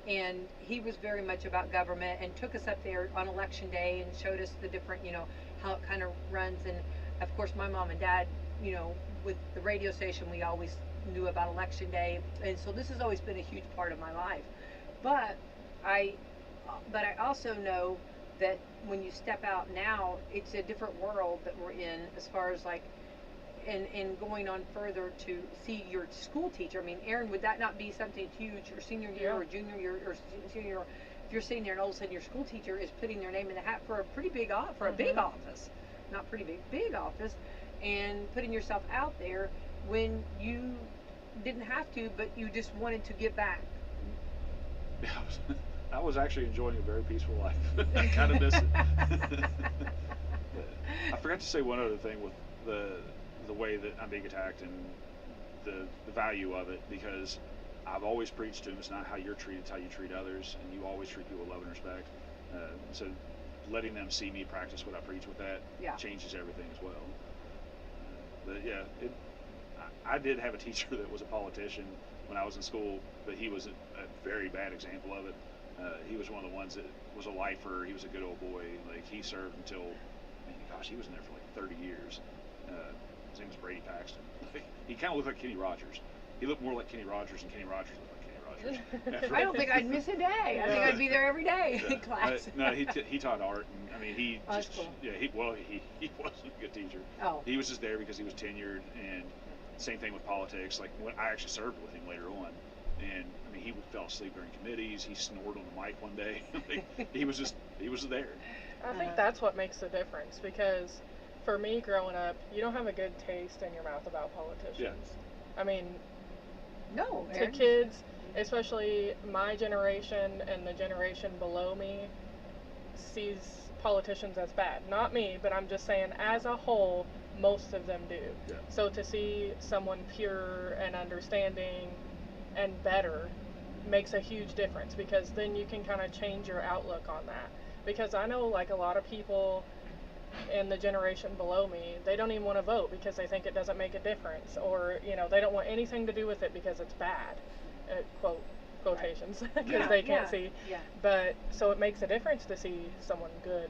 and he was very much about government, and took us up there on election day and showed us the different, you know, how it kind of runs. And of course, my mom and dad, you know, with the radio station, we always knew about election day, and so this has always been a huge part of my life. But I also know that when you step out now, it's a different world that we're in, as far as, like, and going on further to see your school teacher. I mean, Erin, would that not be something huge, your senior year or junior year or senior year, if you're sitting there and all of a sudden your school teacher is putting their name in the hat for a pretty big big office, not pretty big office, and putting yourself out there when you didn't have to, but you just wanted to give back. Yeah, I was actually enjoying a very peaceful life. I kind of miss it. I forgot to say one other thing with the way that I'm being attacked, and the value of it, because I've always preached to them, it's not how you're treated, it's how you treat others, and you always treat people with love and respect. So letting them see me practice what I preach with that changes everything as well. But yeah, I did have a teacher that was a politician when I was in school, but he was a very bad example of it. He was one of the ones that was a lifer. He was a good old boy. Like, he served until, man, gosh, he was in there for like 30 years. His name was Brady Paxton. He kind of looked like Kenny Rogers. He looked more like Kenny Rogers than Kenny Rogers looked like Kenny Rogers. I don't think I'd miss a day. I think I'd be there every day in class. No, he taught art, and I mean, he Oh, just, that's cool. yeah, he wasn't a good teacher. Oh. He was just there because he was tenured, and same thing with politics. Like, when I actually served with him later on, and I mean, he fell asleep during committees. He snored on the mic one day. He was there. I think that's what makes the difference, because for me growing up, you don't have a good taste in your mouth about politicians. Yeah. I mean, No, to Erin. kids, especially my generation and the generation below me, sees politicians as bad. Not me, but I'm just saying as a whole, most of them do. Yeah. So to see someone pure and understanding and better makes a huge difference, because then you can kind of change your outlook on that. Because I know, like, a lot of people in the generation below me, they don't even want to vote because they think it doesn't make a difference, or, you know, they don't want anything to do with it because it's bad, quotations, because Yeah, they can't yeah, see. yeah. But so it makes a difference to see someone good.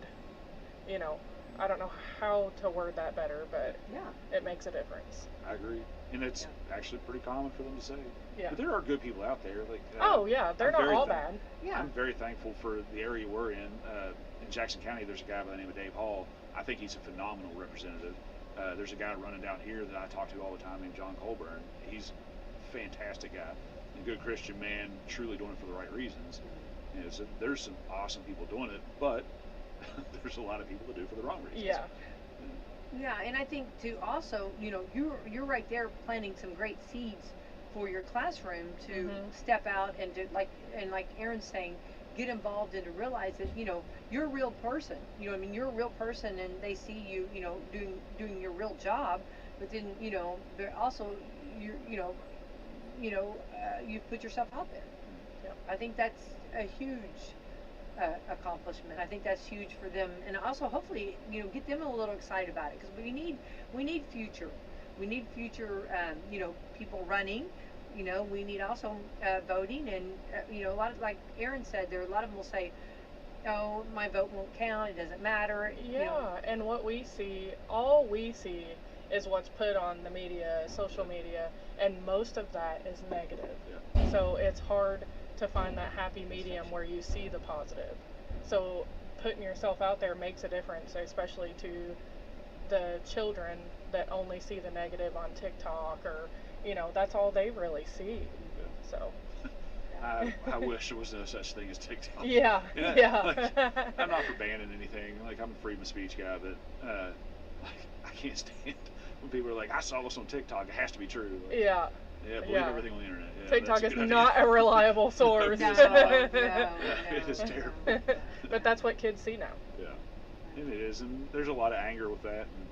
You know, I don't know how to word that better, but Yeah. it makes a difference. I agree, and it's actually pretty common for them to say. Yeah. But there are good people out there. Like, Oh yeah, they're I'm not very all thank- bad. Yeah. I'm very thankful for the area we're in. In Jackson County, there's a guy by the name of Dave Hall. I think he's a phenomenal representative. There's a guy running down here that I talk to all the time named John Colburn. He's a fantastic guy, a good Christian man, truly doing it for the right reasons. You know, so there's some awesome people doing it, but there's a lot of people that do it for the wrong reasons. Yeah. Yeah, and I think too also, you know, you're right there planting some great seeds for your classroom to Mhm. step out and to like Erin's saying, get involved and to realize that, you know, you're a real person. You know, I mean, you're a real person, and they see you, you know, doing your real job. But then, you know, they're also you put yourself out there. Yeah. I think that's a huge accomplishment. I think that's huge for them, and also hopefully, you know, get them a little excited about it, because we need future. We need future, you know, people running. You know, we need also voting, and you know, a lot of, like Erin said, there are a lot of them will say, "Oh, my vote won't count. It doesn't matter." Yeah, You know. and all we see is what's put on the media, social media, and most of that is negative. Yeah. So it's hard to find that happy medium where you see the positive. So putting yourself out there makes a difference, especially to the children that only see the negative on TikTok, or, you know, that's all they really see. So I wish there was no such thing as TikTok. yeah. Like, I'm not for banning anything. Like, I'm a freedom of speech guy, but like, I can't stand when people are like, "I saw this on TikTok. It has to be true." Like, Yeah. yeah, believe Yeah. everything on the internet. Yeah, TikTok that's is a good not idea. a reliable source. No, It is terrible. But that's what kids see now. Yeah, and it is, and there's a lot of anger with that, and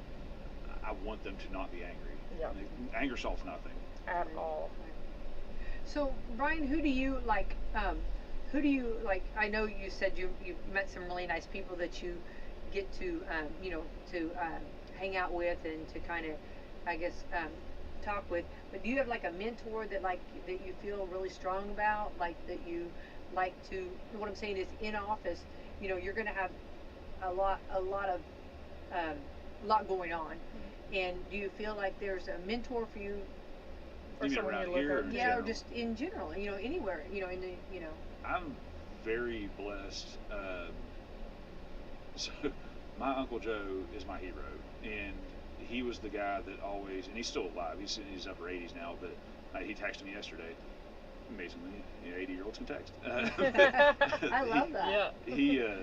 I want them to not be angry. Yeah. Like, anger solves nothing. At all. So, Brian, who do you like? I know you said you met some really nice people that you get to you know, to hang out with and to kind of, I guess, talk with. But do you have like a mentor that you feel really strong about, like that you like to? What I'm saying is, in office, you know, you're going to have a lot going on, and do you feel like there's a mentor for you? For You mean someone around you look here up or to. Yeah, or general? just in general, you know, anywhere, you know, in the, you know. I'm very blessed. So my Uncle Joe is my hero, and he was the guy that always, and he's still alive. He's in his upper 80s now, but he texted me yesterday. Amazingly, you know, 80-year-olds can text. I love that. Yeah.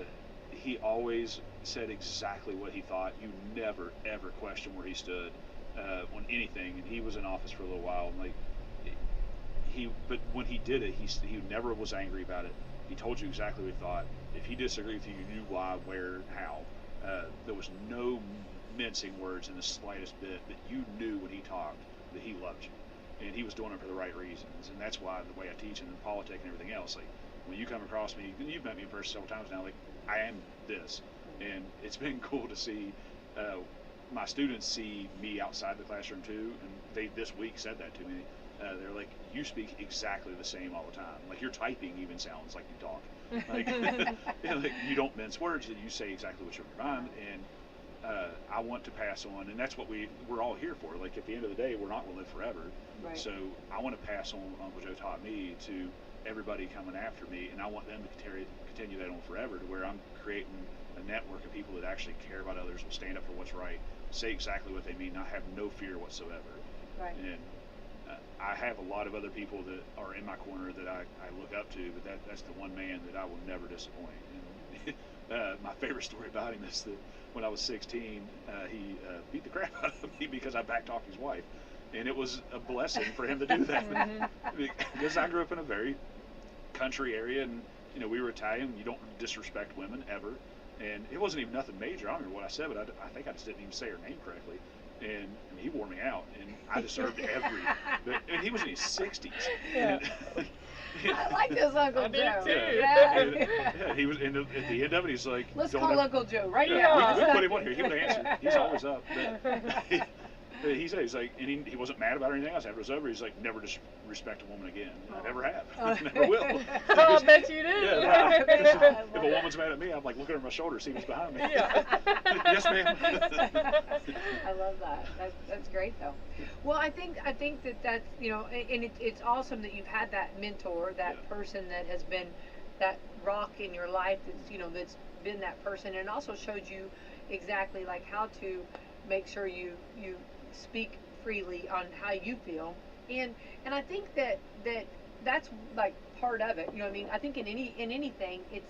He always said exactly what he thought. You never ever question where he stood on anything, and he was in office for a little while. And like but when he did it, he never was angry about it. He told you exactly what he thought. If he disagreed with you, you knew why, where, how. There was no mincing words in the slightest bit. That you knew when he talked that he loved you, and he was doing it for the right reasons. And that's why the way I teach and in politics and everything else, like when you come across me, you've met me in person several times now. Like, I am this, and it's been cool to see my students see me outside the classroom too. And they this week said that to me. they're like, you speak exactly the same all the time. Like your typing even sounds like you talk. Like, like you don't mince words. That you say exactly what's in your mind. And I want to pass on, and that's what we're all here for. Like at the end of the day, we're not going to live forever. Right. So I want to pass on Uncle Joe taught me to everybody coming after me, and I want them to continue that on forever, to where I'm creating a network of people that actually care about others, will stand up for what's right, say exactly what they mean, not have no fear whatsoever. Right. And I have a lot of other people that are in my corner that I look up to, but that's the one man that I will never disappoint. And my favorite story about him is that when I was 16, he beat the crap out of me because I backtalked his wife. And it was a blessing for him to do that. Because I grew up in a very country area, and we were Italian. You don't disrespect women ever. And it wasn't even nothing major. I don't remember what I said, but I think I just didn't even say her name correctly. And he wore me out, and I deserved and he was in his 60s. Yeah. I like this Uncle I do Joe. too. Yeah, he was, and at the end of it, he's like, Let's don't call ever, Uncle Joe right yeah, now. we put him on here. He would answer. He's always up. But he said, he's like, and he wasn't mad about anything else. After it was over, he's like, never disrespect a woman again. And I never have. Never will. I bet you do. Yeah, if a woman's mad at me, I'm like, look over my shoulder, see what's behind me. Yeah. Yes, ma'am. I love that. That's great though. Well, I think that's and it's awesome that you've had that mentor, that person that has been that rock in your life that's been that person, and also showed you exactly like how to make sure you speak freely on how you feel, and I think that's like part of it. I mean, I think in anything, it's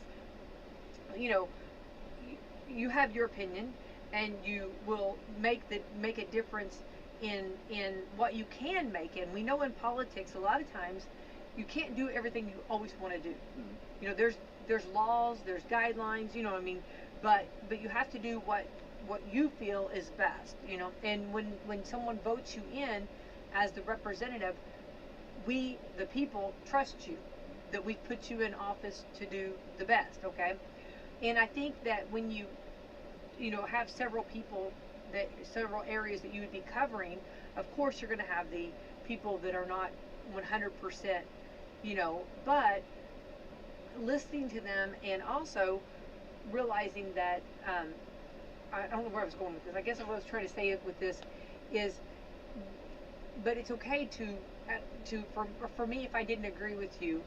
you have your opinion, and you will make a difference in what you can make. And we know in politics a lot of times you can't do everything you always want to do. There's laws, there's guidelines, I mean, but you have to do what you feel is best, and when someone votes you in as the representative, we the people trust you, that we put you in office to do the best. Okay. And I think that when you have several areas that you would be covering, of course you're going to have the people that are not 100%, but listening to them, and also realizing that I don't know where I was going with this. I guess what I was trying to say with this is, but it's okay for me, if I didn't agree with you,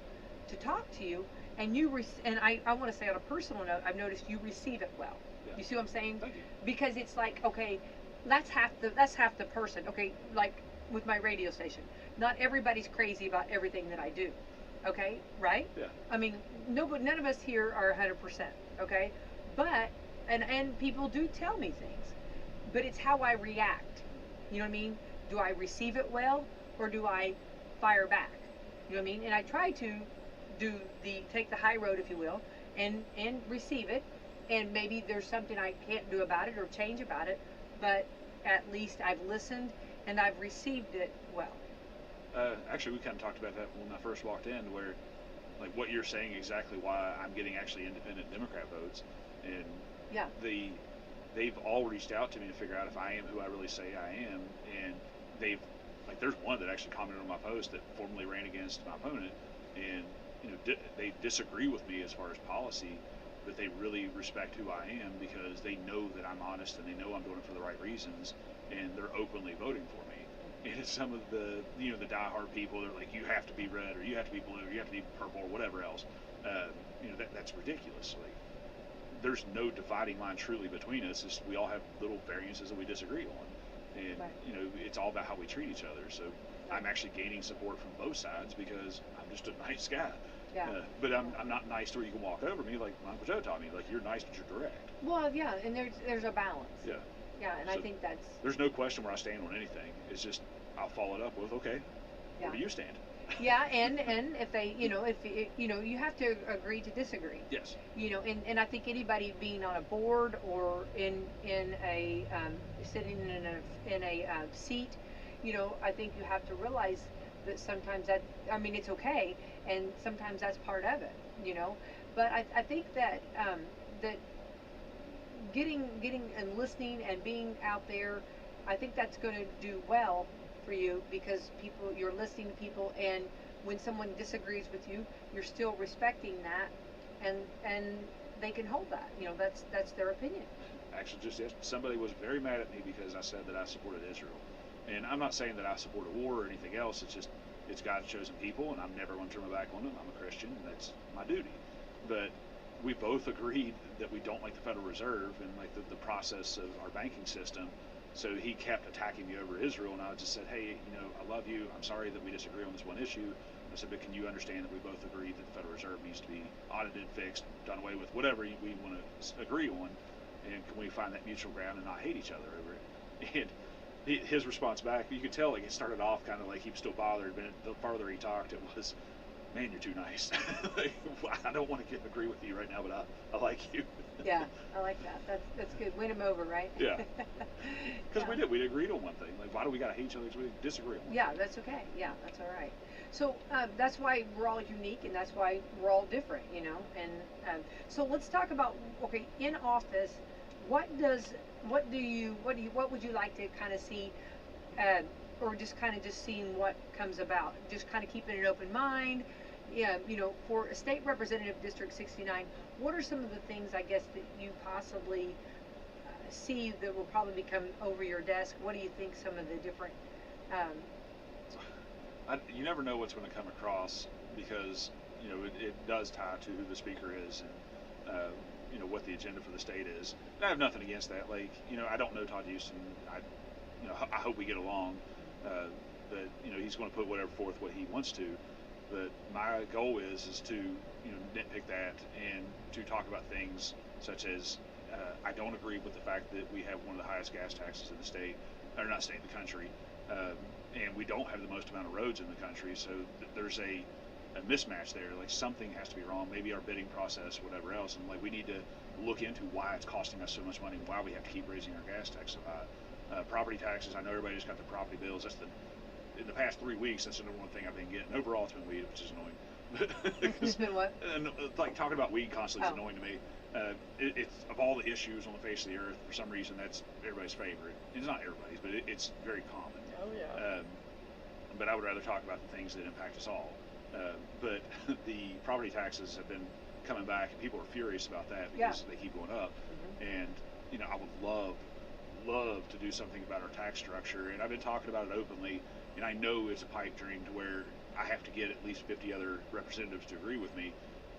to talk to you, and and I want to say on a personal note, I've noticed you receive it well. Yeah. You see what I'm saying? Thank you. Because it's like, okay, that's half the person. Okay, like with my radio station, not everybody's crazy about everything that I do. Okay, right? Yeah. I mean, none of us here are 100%. Okay, but and people do tell me things, but it's how I react. You know what I mean? Do I receive it well, or do I fire back? You know what I mean? And I try to take the high road, if you will, and receive it, and maybe there's something I can't do about it or change about it, but at least I've listened and I've received it well. Actually, we kind of talked about that when I first walked in, where like what you're saying, exactly why I'm getting actually independent Democrat votes, and yeah, they've all reached out to me to figure out if I am who I really say I am, and there's one that actually commented on my post that formally ran against my opponent, and they disagree with me as far as policy, but they really respect who I am because they know that I'm honest and they know I'm doing it for the right reasons, and they're openly voting for me. And it's some of the the diehard people. They're like, you have to be red, or you have to be blue, or you have to be purple, or whatever else. That's ridiculous. Like, there's no dividing line truly between us. It's, we all have little variances that we disagree on, and right. It's all about how we treat each other. So I'm actually gaining support from both sides because I'm just a nice guy. Yeah. But I'm not nice to where you can walk over me like Uncle Joe taught me. Like, you're nice, but you're direct. Well, yeah, and there's a balance. Yeah. Yeah, and so I think that's. There's no question where I stand on anything. It's just I'll follow it up with, okay, where do you stand? Yeah, and if they, you have to agree to disagree. Yes. And I think anybody being on a board or in a sitting in a seat, I think you have to realize that sometimes it's okay, and sometimes that's part of it, But I think that that getting and listening and being out there, I think that's going to do well for you because you're listening to people, and when someone disagrees with you, you're still respecting that, and they can hold that. That's their opinion. Actually, just yesterday, somebody was very mad at me because I said that I supported Israel. And I'm not saying that I support a war or anything else. It's just, it's God's chosen people, and I'm never going to turn my back on them. I'm a Christian, and that's my duty. But we both agreed that we don't like the Federal Reserve and like the process of our banking system. So he kept attacking me over Israel, and I just said, hey, I love you. I'm sorry that we disagree on this one issue. I said, but can you understand that we both agree that the Federal Reserve needs to be audited, fixed, done away with, whatever we want to agree on, and can we find that mutual ground and not hate each other over it? And his response back, you could tell like it started off kind of like he was still bothered, but the farther he talked, it was, man, you're too nice. Like, I don't want to agree with you right now, but I like you. Yeah, I like that. That's good. Win him over, right? Yeah. Because we agreed on one thing. Like, why do we got to hate each other because we disagree on one Yeah, thing? that's okay. Yeah, that's all right. So that's why we're all unique, and that's why we're all different, And so let's talk about, okay, in office, what would you like to kind of see, or just kind of seeing what comes about, just kind of keeping an open mind. Yeah, for a state representative, District 69, what are some of the things, I guess, that you possibly see that will probably become over your desk? What do you think some of the different You never know what's going to come across because it does tie to who the speaker is and what the agenda for the state is. And I have nothing against that. Like I don't know Todd Houston. I hope we get along. But he's going to put whatever forth what he wants to. But my goal is to nitpick that and to talk about things such as I don't agree with the fact that we have one of the highest gas taxes in the state, or not state, in the country. And we don't have the most amount of roads in the country, so there's a mismatch there. Like something has to be wrong, maybe our bidding process, whatever else, and like we need to look into why it's costing us so much money and why we have to keep raising our gas tax so high. Property taxes, I know everybody just got the property bills. In the past 3 weeks, that's the number one thing I've been getting. Overall, it's been weed, which is annoying. It's been what? And like talking about weed constantly is annoying to me. It's of all the issues on the face of the earth, for some reason that's everybody's favorite. It's not everybody's, but it's very common. Oh yeah. But I would rather talk about the things that impact us all. But the property taxes have been coming back, and people are furious about that because they keep going up. Mm-hmm. And I would love to do something about our tax structure, and I've been talking about it openly. And I know it's a pipe dream to where I have to get at least 50 other representatives to agree with me.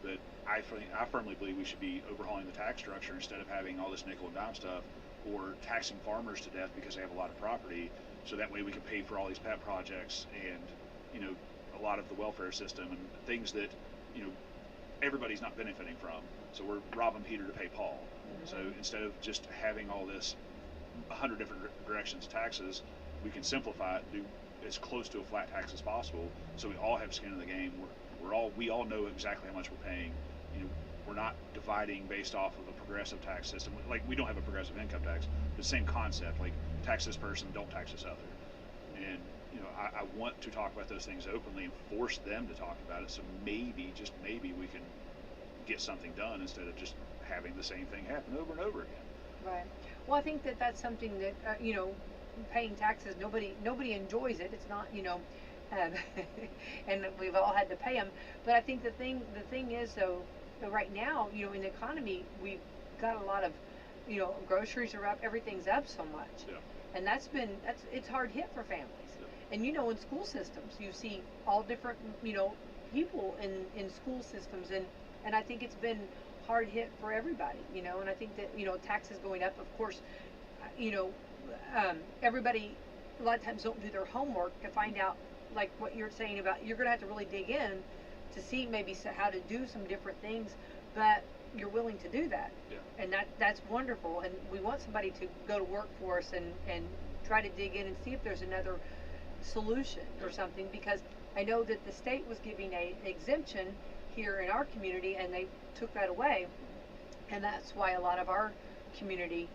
But I firmly believe we should be overhauling the tax structure instead of having all this nickel and dime stuff, or taxing farmers to death because they have a lot of property. So that way we can pay for all these pet projects and a lot of the welfare system and things that everybody's not benefiting from. So we're robbing Peter to pay Paul. Mm-hmm. So instead of just having all this 100 different directions taxes, we can simplify it, do as close to a flat tax as possible, so we all have skin in the game. We all know exactly how much we're paying. We're not dividing based off of a progressive tax system. Like we don't have a progressive income tax. The same concept, like tax this person, don't tax this other. And I want to talk about those things openly and force them to talk about it. So maybe, just maybe, we can get something done instead of just having the same thing happen over and over again. Right. Well, I think that that's something that paying taxes, nobody enjoys it. It's not and we've all had to pay them. But I think the thing is though, right now in the economy we've got a lot of groceries are up, everything's up so much. Yeah. And it's hard hit for families. Yeah. And in school systems you see all different people in school systems, and I think it's been hard hit for everybody, and I think that taxes going up, of course, everybody a lot of times don't do their homework to find out, like what you're saying about, you're going to have to really dig in to see maybe how to do some different things, but you're willing to do that. Yeah. And that's wonderful, and we want somebody to go to work for us and try to dig in and see if there's another solution or something, because I know that the state was giving an exemption here in our community and they took that away, and that's why a lot of our community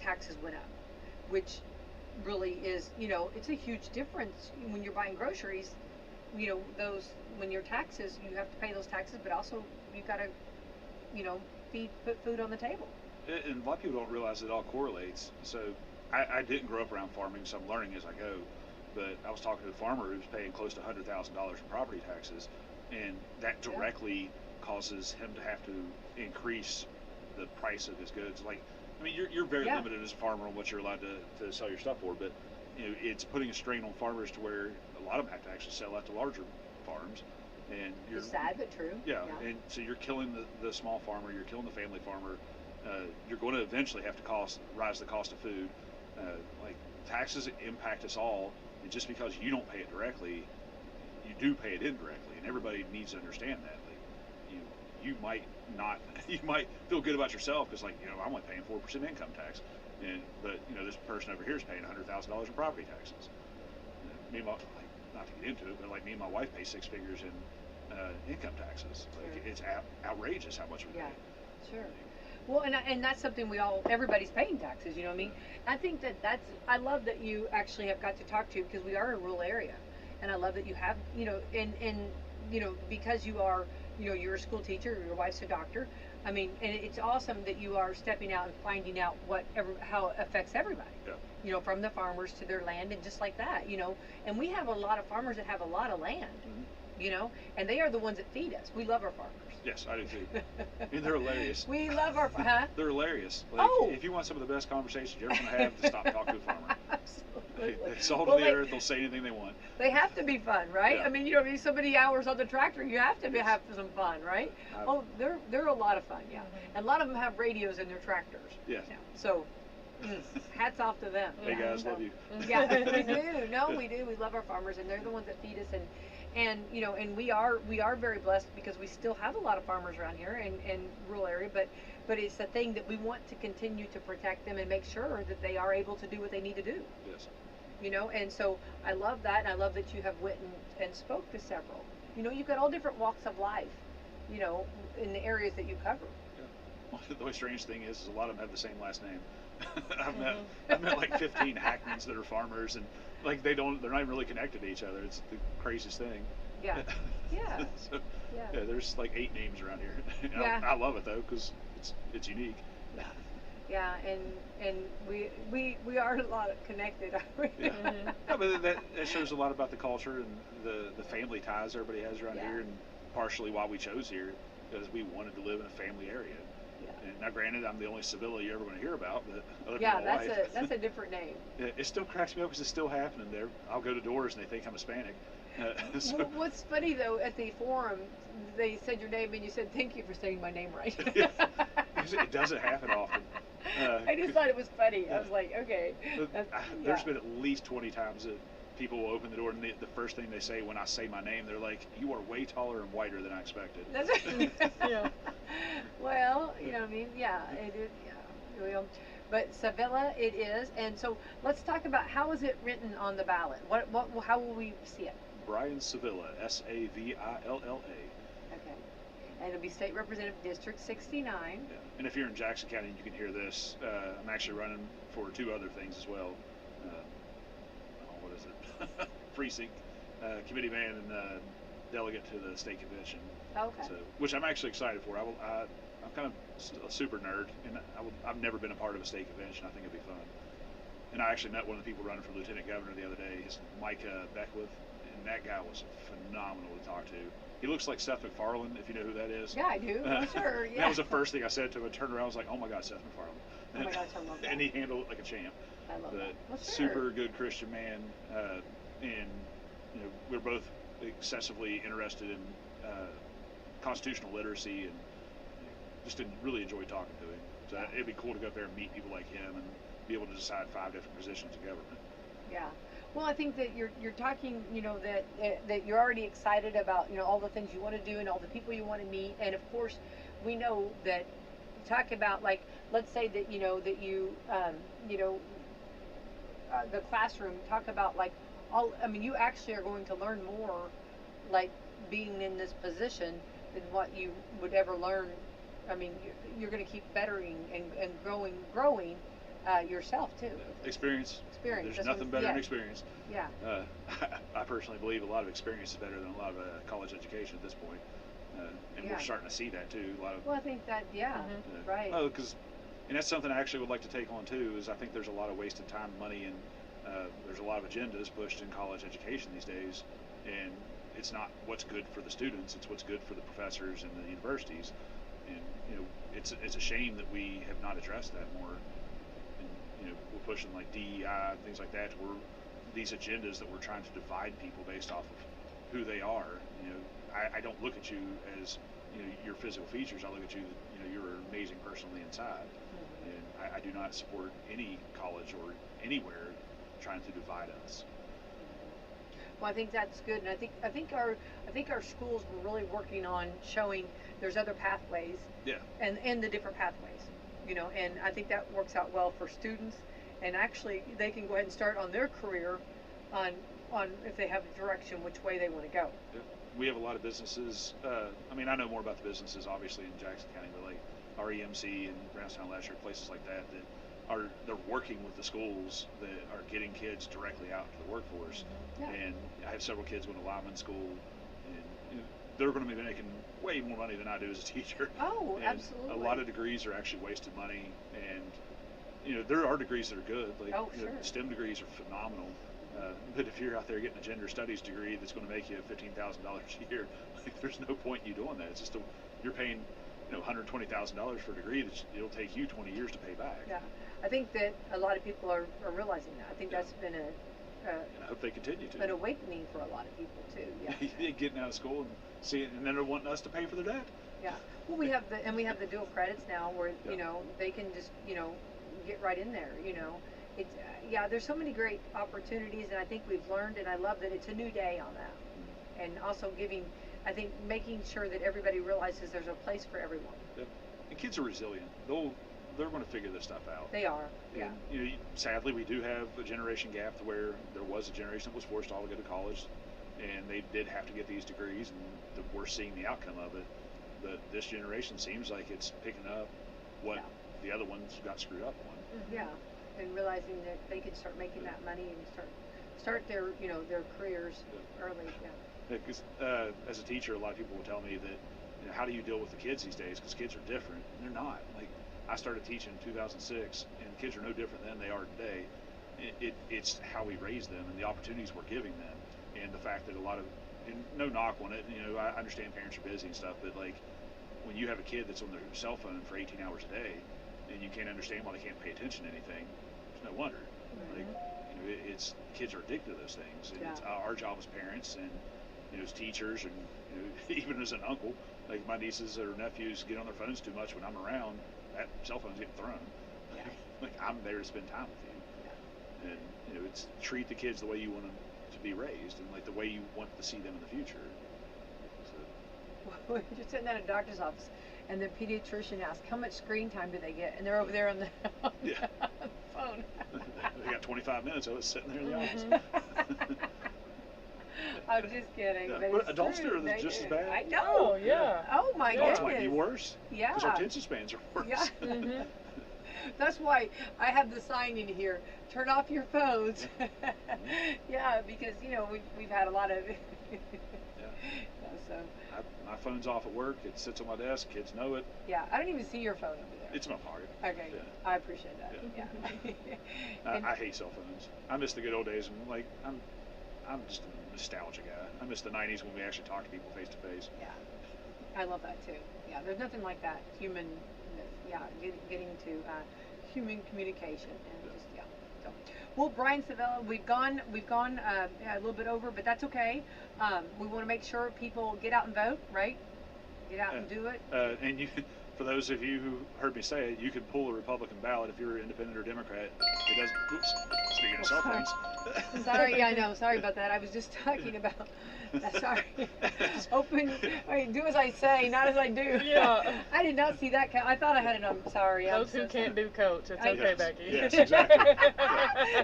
taxes went up, which really is it's a huge difference when you're buying groceries. Those, when your taxes, you have to pay those taxes, but also you've got to put food on the table. And a lot of people don't realize it all correlates. So I didn't grow up around farming, so I'm learning as I go. but I was talking to a farmer who's paying close to $100,000 in property taxes, and that directly causes him to have to increase the price of his goods. Like, I mean, you're very limited as a farmer on what you're allowed to sell your stuff for, but it's putting a strain on farmers to where a lot of them have to actually sell out to larger farms. And you're It's sad but true. Yeah, and so you're killing the small farmer, you're killing the family farmer. You're going to eventually have to rise the cost of food. Like, taxes impact us all, and just because you don't pay it directly, you do pay it indirectly, and everybody needs to understand that. Like, you might not, you might feel good about yourself because, like, I'm only paying 4% income tax, but this person over here is paying $100,000 in property taxes. Me and my, like, not to get into it, but like me and my wife pay 6 figures in income taxes. Like, it's outrageous how much we pay. Sure. Well, and that's something everybody's paying taxes, you know what I mean? I think I love that you actually have got to talk to, because we are in a rural area, and I love that you have, because you are, you're a school teacher, your wife's a doctor. I mean, and it's awesome that you are stepping out and finding out how it affects everybody. Yeah. From the farmers to their land and just like that, and we have a lot of farmers that have a lot of land, and they are the ones that feed us. We love our farmers. Yes, I do too. And they're hilarious. We love our They're hilarious. Like, if you want some of the best conversations you're ever going to have, to stop talking to a farmer. Absolutely. They salt of the earth. They'll say anything they want. They have to be fun, right? Yeah. I mean, so many hours on the tractor, you have to have some fun, right? They're a lot of fun, yeah. And a lot of them have radios in their tractors. Yes. Yeah. So, hats off to them. Hey guys, love you. Yeah, we do. No, we do. We love our farmers, and they're the ones that feed us, and we are very blessed because we still have a lot of farmers around here in rural area, but it's a thing that we want to continue to protect them and make sure that they are able to do what they need to do. Yes. And so I love that, and I love that you have went and spoke to several. You've got all different walks of life, in the areas that you cover. Yeah. Well, the only strange thing is a lot of them have the same last name. I've met like 15 Hackmans that are farmers, and like they're not even really connected to each other. It's the craziest thing. Yeah. Yeah. So, yeah, there's like 8 names around here. Yeah. I love it though, because it's unique. Yeah. Yeah, and we are a lot connected. Yeah. Yeah, but that shows a lot about the culture and the family ties everybody has around here, and partially why we chose here, because we wanted to live in a family area. And now, granted, I'm the only Savilla you're ever going to hear about, but other than my wife, that's a different name. It still cracks me up because it's still happening there. I'll go to doors and they think I'm Hispanic. So. What's funny though, at the forum, they said your name and you said thank you for saying my name right. It doesn't happen often. I just thought it was funny. I was like, okay. There's been at least 20 times that people will open the door and the first thing they say when I say my name, they're like, "You are way taller and whiter than I expected." That's yeah. Well, you know what I mean? Yeah, it is. Yeah. But Savilla, it is. And so let's talk about how is it written on the ballot? How will we see it? Brian Savilla, Savilla. Okay. And it'll be State Representative District 69. Yeah. And if you're in Jackson County, you can hear this. I'm actually running for 2 other things as well. What is it? Precinct committee man and delegate to the state convention. Okay. So, which I'm actually excited for. I'm kind of a super nerd, and I've never been a part of a state convention. I think it'd be fun. And I actually met one of the people running for lieutenant governor the other day. His Micah Beckwith, and that guy was phenomenal to talk to. He looks like Seth MacFarlane, if you know who that is. Yeah, I do. Sure. Yeah. That was the first thing I said to him. I turned around, I was like, "Oh my God, Seth MacFarlane!" Oh my gosh, I love that. And he handled it like a champ. I love that. Well, sure. Super good Christian man, and we're both excessively interested in constitutional literacy, and just really enjoyed talking to him. So it'd be cool to go up there and meet people like him and be able to decide 5 different positions in government. Yeah. Well, I think that you're talking, that you're already excited about, all the things you want to do and all the people you want to meet. And of course, we know that talk about, like, let's say that, the classroom, talk about like you actually are going to learn more, like being in this position than what you would ever learn. I mean, you're going to keep bettering and growing yourself too. Experience. There's nothing better than experience. Yeah. I personally believe a lot of experience is better than a lot of college education at this point, and we're starting to see that too. Well, I think that right. And that's something I actually would like to take on too. Is I think there's a lot of wasted time, money, and There's a lot of agendas pushed in college education these days, and it's not what's good for the students, it's what's good for the professors and the universities. And it's a shame that we have not addressed that more. And we're pushing like DEI and things like that, where these agendas that we're trying to divide people based off of who they are. I don't look at you as your physical features. I look at you, you're an amazing person on the inside. And I do not support any college or anywhere trying to divide us. Well, I think that's good, and I think our schools were really working on showing there's other pathways. Yeah. And the different pathways, and I think that works out well for students, and actually they can go ahead and start on their career, on if they have a direction which way they want to go. Yeah. We have a lot of businesses. I know more about the businesses obviously in Jackson County, but like our EMC and Brownstown Lasher, places like that they're working with the schools that are getting kids directly out into the workforce. Yeah. And I have several kids going to lineman school, and they're going to be making way more money than I do as a teacher. Oh, and absolutely. A lot of degrees are actually wasted money, and there are degrees that are good. Like sure. STEM degrees are phenomenal. But if you're out there getting a gender studies degree that's going to make you $15,000 a year, like, there's no point in you doing that. It's just you're paying $120,000 for a degree that it'll take you 20 years to pay back. Yeah, I think that a lot of people are realizing that. I think that's been and I hope they continue to. an awakening for a lot of people too. Yeah. Getting out of school and seeing, and then they're wanting us to pay for their debt. Yeah. Well, we have the dual credits now, where they can just get right in there. It's there's so many great opportunities, and I think we've learned, and I love that it's a new day on that, and also making sure that everybody realizes there's a place for everyone. Yep. And kids are resilient. They're going to figure this stuff out. They are. Yeah. And, sadly, we do have a generation gap to where there was a generation that was forced all to go to college, and they did have to get these degrees, and we're seeing the outcome of it. But this generation seems like it's picking up what the other ones got screwed up on. Yeah. And realizing that they can start making that money and start their their careers early. Yeah. Because as a teacher, a lot of people will tell me that how do you deal with the kids these days? Because kids are different, and they're not. Like, I started teaching in 2006, and kids are no different than they are today. It's how we raise them and the opportunities we're giving them, and the fact that a lot of, and no knock on it. I understand parents are busy and stuff, but like when you have a kid that's on their cell phone for 18 hours a day, and you can't understand why they can't pay attention to anything, there's no wonder. Like, it's kids are addicted to those things, and it's our job as parents and as teachers, and even as an uncle. Like, my nieces or nephews get on their phones too much when I'm around. That cell phone's getting thrown. Yeah. Like, I'm there to spend time with you. And it's treat the kids the way you want them to be raised, and like the way you want to see them in the future. So. Well, you're sitting at a doctor's office, and the pediatrician asks, "How much screen time do they get?" And they're over there on the phone. They got 25 minutes of it sitting there in the office. I'm just kidding. Yeah. But adults true. do just as bad. I know. Oh, yeah. Oh my Adults goodness. might be worse. Yeah. Because our attention spans are worse. Yeah. That's why I have the sign in here. Turn off your phones. Yeah, because we've had a lot of. So. My phone's off at work. It sits on my desk. Kids know it. Yeah, I don't even see your phone over there. It's in my pocket. Okay, Yeah. I appreciate that. Yeah. And I hate cell phones. I miss the good old days, and like I'm just a nostalgia guy. I miss the 90s when we actually talked to people face to face. Yeah, I love that too. Yeah, there's nothing like that human. Yeah, getting to human communication and just So, well, Brian Savilla, we've gone a little bit over, but that's okay. We want to make sure people get out and vote, right? Get out and do it. And you, for those of you who heard me say it, you could pull a Republican ballot if you're independent or Democrat. It doesn't. Oops. Speaking of cell phones. Sorry, I know. Sorry about that. I was just talking about. Sorry. Do as I say, not as I do. Yeah. I did not see that. I thought I had it on. Sorry. Those who can't do coach. It's okay, Yes. Becky. Yes, exactly.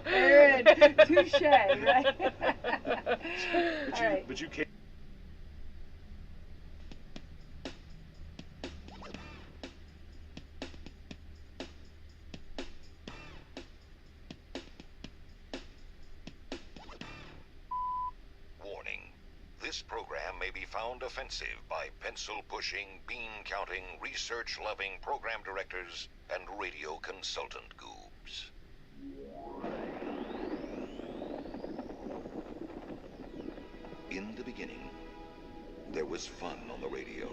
Erin, touche, right? All right. But you can't. This program may be found offensive by pencil-pushing, bean-counting, research-loving program directors and radio consultant goobs. there was fun on the radio.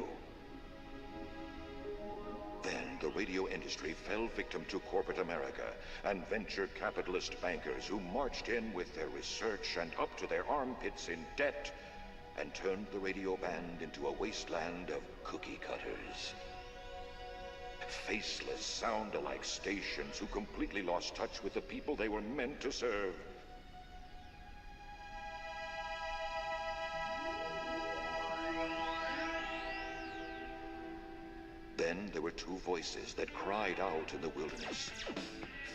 Then the radio industry fell victim to corporate America and venture capitalist bankers who marched in with their research and up to their armpits in debt and turned the radio band into a wasteland of cookie cutters. Faceless, sound-alike stations who completely lost touch with the people they were meant to serve. Then there were two voices that cried out in the wilderness.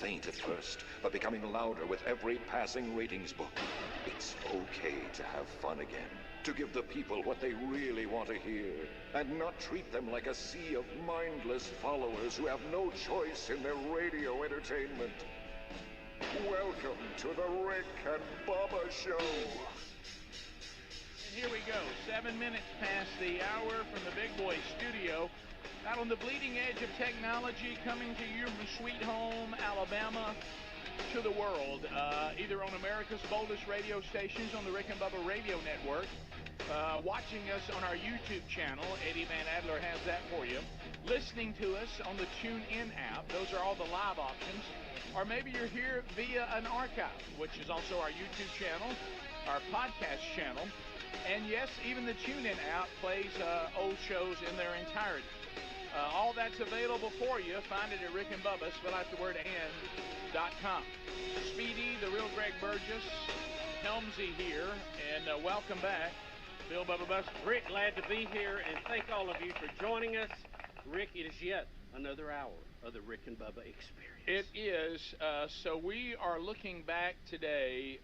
Faint at first, but becoming louder with every passing ratings book. It's okay to have fun again. To give the people what they really want to hear. And not treat them like a sea of mindless followers who have no choice in their radio entertainment. Welcome to the Rick and Bubba Show. And here we go, 7 minutes past the hour from the Big Boy Studio. Out on the bleeding edge of technology, coming to you from sweet home, Alabama, to the world, either on America's boldest radio stations on the Rick and Bubba Radio Network, watching us on our YouTube channel, Eddie Van Adler has that for you, listening to us on the TuneIn app, those are all the live options, or maybe you're here via an archive, which is also our YouTube channel, our podcast channel, and yes, even the TuneIn app plays old shows in their entirety. All that's available for you. Find it at Rick and Bubba, spell out the word and.com. Speedy, the real Greg Burgess, Helmsy here, and welcome back. Bill Bubba Buster. Rick, glad to be here, and thank all of you for joining us. Rick, it is yet another hour of the Rick and Bubba experience. It is. So we are looking back today.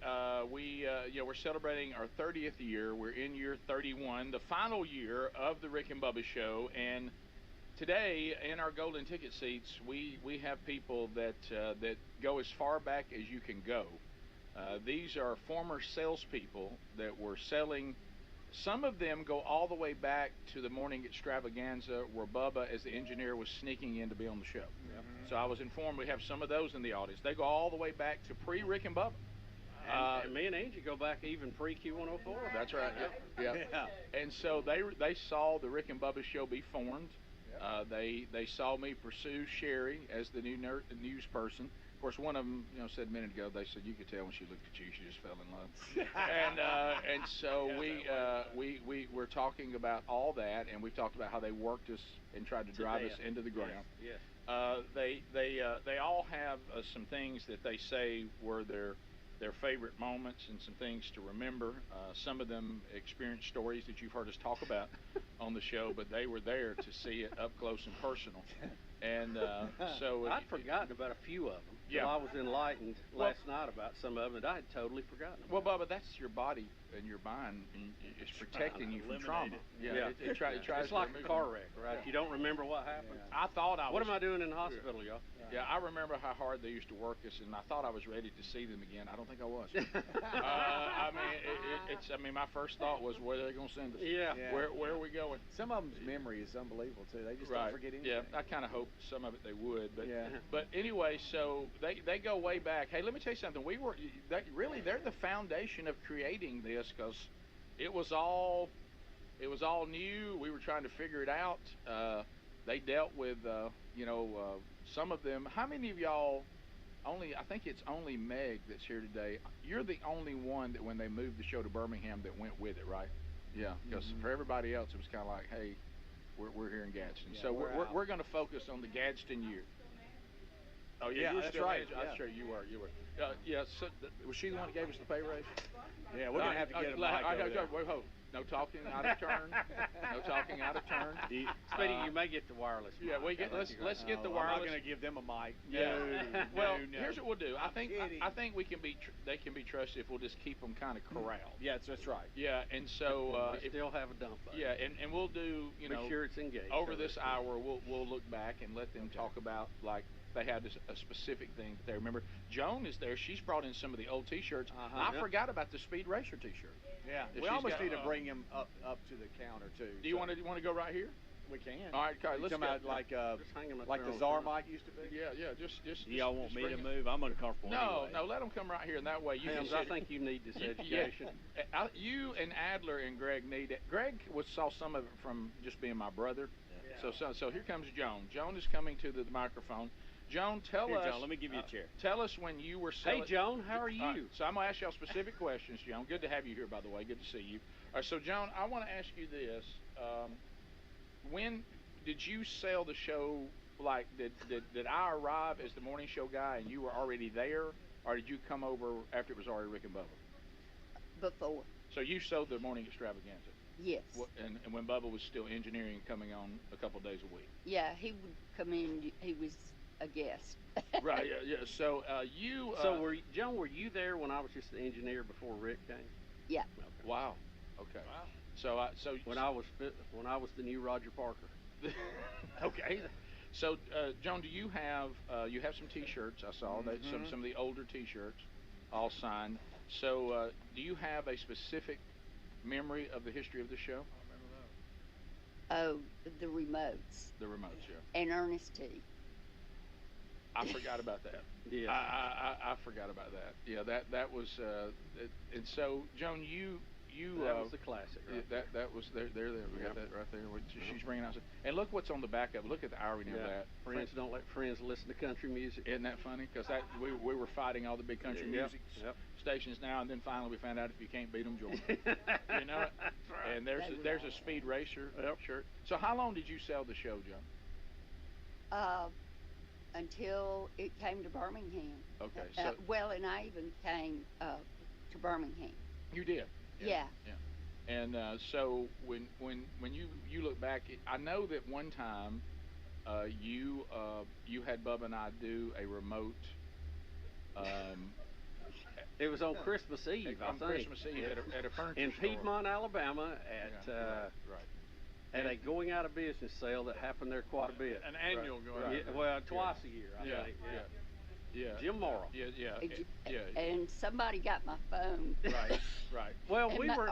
We're celebrating our 30th year. We're in year 31, the final year of the Rick and Bubba Show, and today, in our golden ticket seats, we have people that go as far back as you can go. These are former salespeople that were selling. Some of them go all the way back to the morning extravaganza where Bubba, as the engineer, was sneaking in to be on the show. Mm-hmm. So I was informed we have some of those in the audience. They go all the way back to pre-Rick and Bubba. And me and Angie go back even pre-Q104. That's right. Yeah. And so they saw the Rick and Bubba Show be formed. They saw me pursue Sherry as the new news person. Of course, one of them, said a minute ago, they said you could tell when she looked at you, she just fell in love. and so we were talking about all that, and we talked about how they worked us and tried to drive us into the ground. Yes. They all have some things that they say were their favorite moments and some things to remember. Some of them experienced stories that you've heard us talk about on the show, but they were there to see it up close and personal. And so I'd forgotten about a few of them. Yeah. I was enlightened last night about some of them that I had totally forgotten about. Well, Bubba, that's your body and your mind. It's protecting you from trauma. It tries it's like a car wreck, right? You don't remember what happened. I thought I was. What am I doing in the hospital, y'all? Yeah, I remember how hard they used to work us, and I thought I was ready to see them again. I don't think I was. My first thought was, where are they going to send us? Yeah. Where are we going? Some of them's memory is unbelievable too. They just don't forget anything. Yeah, I kind of hoped some of it they would, but anyway, so they go way back. Hey, let me tell you something. They're the foundation of creating this, because it was all new. We were trying to figure it out. They dealt with some of them. How many of y'all? I think it's only Meg that's here today. You're the only one that when they moved the show to Birmingham that went with it, right? Yeah, because for everybody else it was kind of like, hey, we're here in Gadsden. So we're going to focus on the Gadsden year. Oh yeah, that's right. I'm sure you were. So was she the one that gave us the pay raise? Yeah, we're gonna have to get a mic. No talking out of turn. No talking out of turn. Speedy, you may get the wireless mic. Yeah, let's get the wireless. I'm not gonna give them a mic. Yeah. Well, here's what we'll do. I think we can be. They can be trusted if we'll just keep them kind of corralled. Yeah, that's right. Yeah, and so still have a dump. Yeah, and we'll do. Make sure it's engaged. Over this hour, we'll look back and let them talk about like. They had a specific thing that they remember. Joan is there. She's brought in some of the old T-shirts. I forgot about the Speed Racer T-shirt. Yeah, we almost need to bring him up to the counter too. Do you want to go right here? We can. All right, let's come go. out like Just hang 'em up like there the on czar front. mic used to be. Yeah, just. Y'all want me to bring move? I'm uncomfortable. No, anyway. no, let them come right here, and that way you can Hams, sit. I think you need this Yeah, education. you and Adler and Greg need it. Greg saw some of it from just being my brother. Yeah. So here comes Joan. Joan is coming to the microphone. Joan, tell Here, us. Joan, let me give you a chair. Tell us when you were selling. Hey, Joan, how are you? So I'm gonna ask y'all specific questions, Joan. Good to have you here, by the way. Good to see you. All right, so Joan, I want to ask you this: when did you sell the show? Like, did I arrive as the morning show guy and you were already there, or did you come over after it was already Rick and Bubba? Before. So you sold the morning extravaganza. Yes. And when Bubba was still engineering, coming on a couple of days a week. Yeah, he would come in. He was a guest. Right. Yeah. So you. So Joan, were you there when I was just the engineer before Rick came? Yeah. Okay. Wow. Okay. Wow. So when I was the new Roger Parker. Okay. So Joan, do you have some T-shirts? I saw that some of the older T-shirts, all signed. So do you have a specific memory of the history of the show? Oh, the remotes. The remotes, yeah. And Ernest T. I forgot about that. Yeah. I forgot about that. Yeah, that was and so Joan, you that was the classic. Right? That was there. We got that right there. She's bringing out. And look what's on the back of it. Look at the irony of that. Friends don't let friends listen to country music. Isn't that funny? Because we were fighting all the big country music stations now, and then finally we found out if you can't beat them, join them. You know it? Right. And there's a Speed Racer shirt. So how long did you sell the show, Joan? Until it came to Birmingham. Okay. So and I even came to Birmingham. You did. Yeah. And so when you look back, I know that one time you had Bubba and I do a remote. It was on Christmas Eve, I think. Christmas Eve at a furniture in store. Piedmont, Alabama, at a going out of business sale that happened there quite a bit. An annual going out. Yeah, well, twice a year, I think. Yeah. Jim Morrow. Yeah. And somebody got my phone. Right. Well, and we my were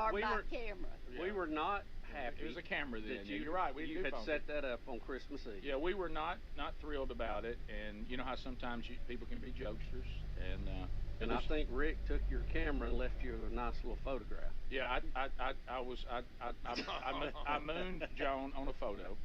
camera. We were not happy. It was a camera then. You're right. You had set that up on Christmas Eve. Yeah, we were not thrilled about it, and you know how sometimes people can be jokesters, and I think Rick took your camera and left you a nice little photograph. Yeah, I mooned Joan on a photo,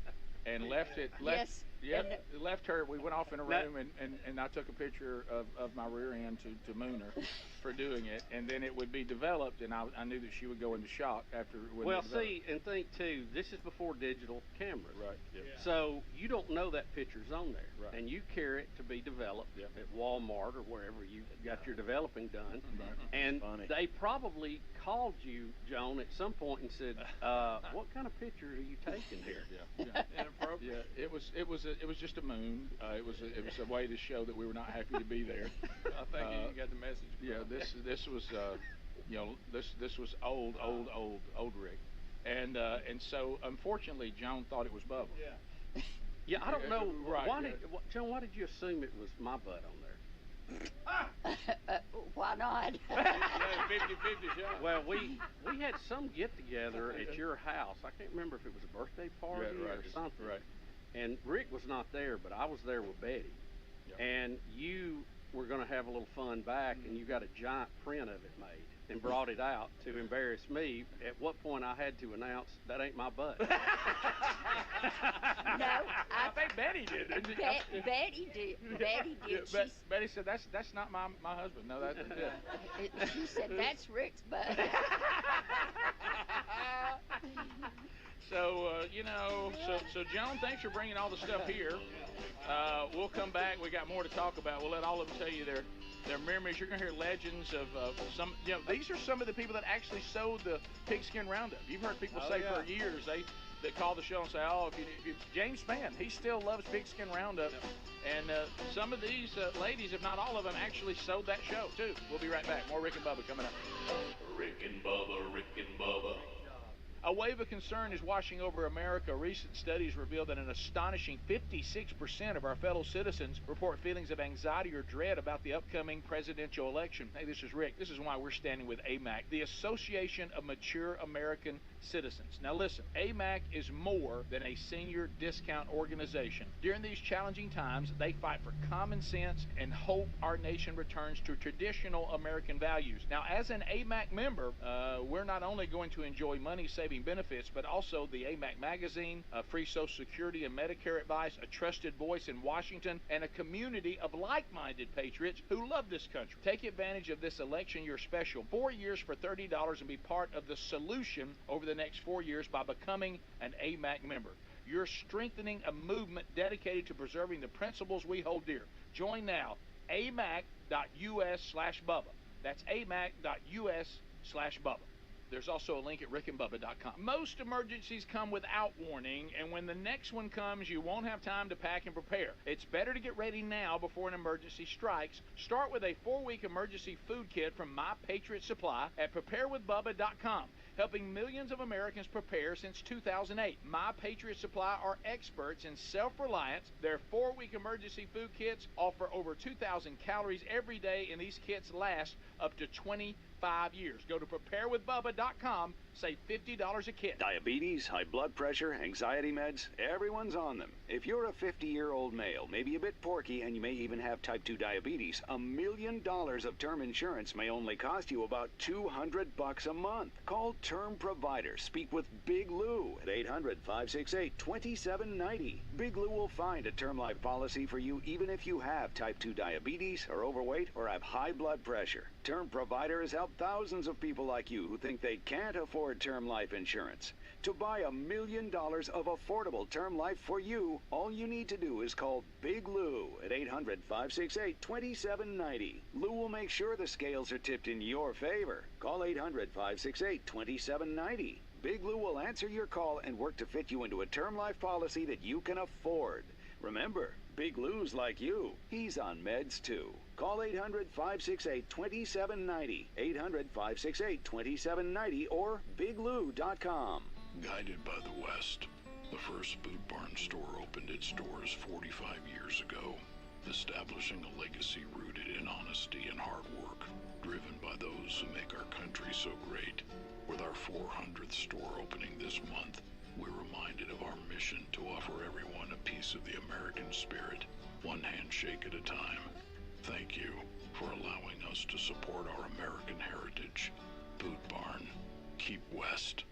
and left it. Yes. Yep, left her. We went off in a room, and I took a picture of my rear end to moon her for doing it, and then it would be developed, and I knew that she would go into shock after it would. Well, see, and think too, this is before digital cameras. Right. Yep. Yeah. So you don't know that picture's on there, right. And you carry it to be developed at Walmart or wherever you got your developing done, right. And they probably called you, Joan, at some point and said, "What kind of picture are you taking here?" Yeah. Inappropriate. Yeah. It was just a moon. It was a way to show that we were not happy to be there. I think you got the message. Yeah, this was this was old Rick, and so unfortunately Joan thought it was Bubba. Yeah. Yeah, I don't know. Right. Joan, why did you assume it was my butt on there? Why not? 50-50 shot. Well, we had some get together at your house. I can't remember if it was a birthday party or something. Right. And Rick was not there, but I was there with Betty. Yep. And you were going to have a little fun back, and you got a giant print of it made and brought it out to embarrass me. At what point I had to announce, that ain't my butt. No, I think Betty did. Betty did. Betty did. Betty said that's not my husband. No, that's She said that's Rick's butt. So so Joan, thanks for bringing all the stuff here. We'll come back. We got more to talk about. We'll let all of them tell you their memories. You're gonna hear legends of some. These are some of the people that actually sowed the pigskin roundup. You've heard people say for years that call the show and say, oh, if you James Spann, he still loves pigskin roundup, and some of these ladies, if not all of them, actually sowed that show too. We'll be right back. More Rick and Bubba coming up. Rick and Bubba. A wave of concern is washing over America. Recent studies reveal that an astonishing 56% of our fellow citizens report feelings of anxiety or dread about the upcoming presidential election. Hey, this is Rick. This is why we're standing with AMAC, the Association of Mature American citizens. Now listen, AMAC is more than a senior discount organization. During these challenging times, they fight for common sense and hope our nation returns to traditional American values. Now, as an AMAC member, we're not only going to enjoy money-saving benefits, but also the AMAC magazine, free Social Security and Medicare advice, a trusted voice in Washington, and a community of like-minded patriots who love this country. Take advantage of this election year special, 4 years for $30, and be part of the solution over the next 4 years by becoming an AMAC member. You're strengthening a movement dedicated to preserving the principles we hold dear. Join now, amac.us/Bubba. That's amac.us/Bubba. There's also a link at rickandbubba.com. Most emergencies come without warning, and when the next one comes, you won't have time to pack and prepare. It's better to get ready now before an emergency strikes. Start with a 4-week emergency food kit from My Patriot Supply at preparewithbubba.com. Helping millions of Americans prepare since 2008. My Patriot Supply are experts in self-reliance. Their 4-week emergency food kits offer over 2,000 calories every day, and these kits last up to 25 years. Go to preparewithbubba.com, save $50 a kit. Diabetes, high blood pressure, anxiety meds, everyone's on them. If you're a 50-year-old male, maybe a bit porky, and you may even have type 2 diabetes, $1 million of term insurance may only cost you about $200 a month. Call Term Provider. Speak with Big Lou at 800-568-2790. Big Lou will find a term life policy for you even if you have type 2 diabetes, are overweight, or have high blood pressure. Term Provider has helped thousands of people like you who think they can't afford term life insurance. To buy $1 million of affordable term life for you, all you need to do is call Big Lou at 800-568-2790. Lou will make sure the scales are tipped in your favor. Call 800-568-2790. Big Lou will answer your call and work to fit you into a term life policy that you can afford. Remember, Big Lou's like you. He's on meds too. Call 800-568-2790, 800-568-2790, or biglou.com. Guided by the West, the first Boot Barn store opened its doors 45 years ago, establishing a legacy rooted in honesty and hard work, driven by those who make our country so great. With our 400th store opening this month, we're reminded of our mission to offer everyone a piece of the American spirit, one handshake at a time. Thank you for allowing us to support our American heritage. Boot Barn, keep West.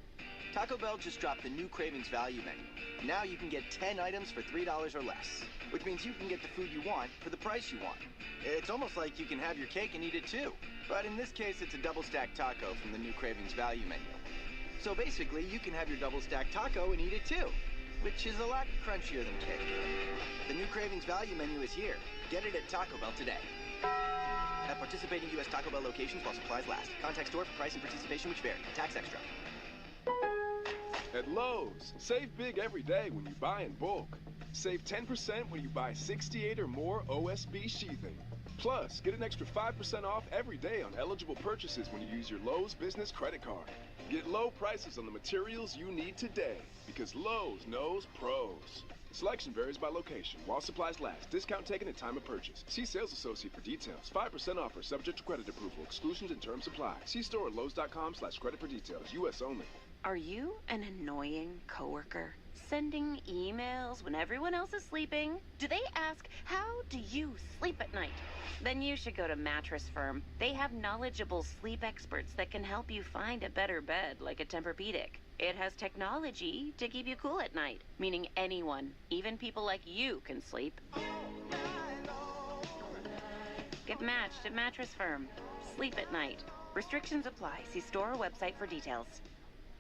Taco Bell just dropped the new Cravings Value Menu. Now you can get 10 items for $3 or less, which means you can get the food you want for the price you want. It's almost like you can have your cake and eat it too. But in this case, it's a double-stacked taco from the new Cravings Value Menu. So basically, you can have your double-stacked taco and eat it too, which is a lot crunchier than cake. The new Cravings Value Menu is here. Get it at Taco Bell today. At participating U.S. Taco Bell locations while supplies last. Contact store for price and participation which vary. Tax extra. At Lowe's, save big every day when you buy in bulk. Save 10% when you buy 68 or more OSB sheathing. Plus, get an extra 5% off every day on eligible purchases when you use your Lowe's business credit card. Get low prices on the materials you need today, because Lowe's knows pros. Selection varies by location. While supplies last. Discount taken at time of purchase. See sales associate for details. 5% offer subject to credit approval. Exclusions and terms apply. See store at lowes.com/credit for details. U.S. only. Are you an annoying coworker? Sending emails when everyone else is sleeping? Do they ask, how do you sleep at night? Then you should go to Mattress Firm. They have knowledgeable sleep experts that can help you find a better bed, like a Tempur-Pedic. It has technology to keep you cool at night, meaning anyone, even people like you, can sleep. Get matched at Mattress Firm. Sleep at night. Restrictions apply. See store or website for details.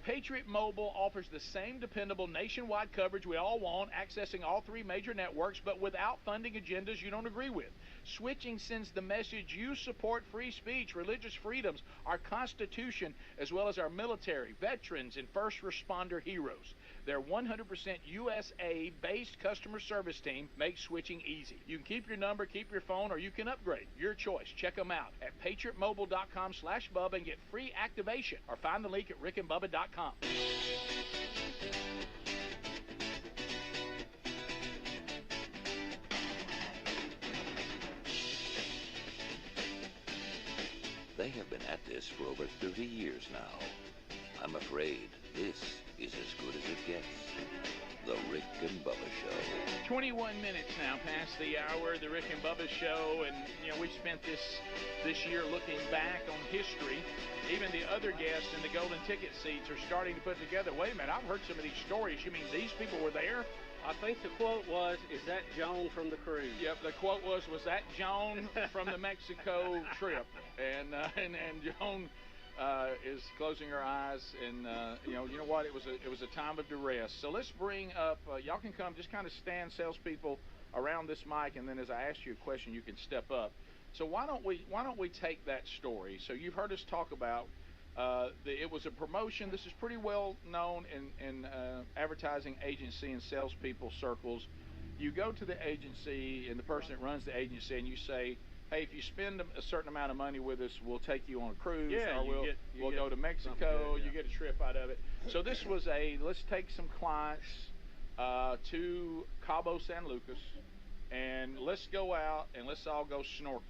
Patriot Mobile offers the same dependable nationwide coverage we all want, accessing all 3 major networks, but without funding agendas you don't agree with. Switching sends the message you support free speech, religious freedoms, our Constitution, as well as our military, veterans, and first responder heroes. Their 100% USA-based customer service team makes switching easy. You can keep your number, keep your phone, or you can upgrade. Your choice. Check them out at patriotmobile.com/Bubba and get free activation, or find the link at rickandbubba.com. They have been at this for over 30 years now. I'm afraid This is as good as it gets. The Rick and Bubba Show. 21 minutes now past the hour, the Rick and Bubba Show, and we've spent this year looking back on history. Even the other guests in the golden ticket seats are starting to put together, wait a minute, I've heard some of these stories. You mean these people were there? I think the quote was, "Is that Joan from the cruise?" Yep, the quote was that Joan from the Mexico trip? And Joan is closing her eyes, and you know what? It was a time of duress. So let's bring up. Y'all can come. Just kind of stand, salespeople, around this mic, and then as I ask you a question, you can step up. So why don't we take that story? So you've heard us talk about. It was a promotion. This is pretty well known in advertising agency and salespeople circles. You go to the agency and the person that runs the agency, and you say, "Hey, if you spend a certain amount of money with us, we'll take you on a cruise, or we'll go to Mexico. You get a trip out of it." So this was let's take some clients to Cabo San Lucas, and let's go out and let's all go snorkeling.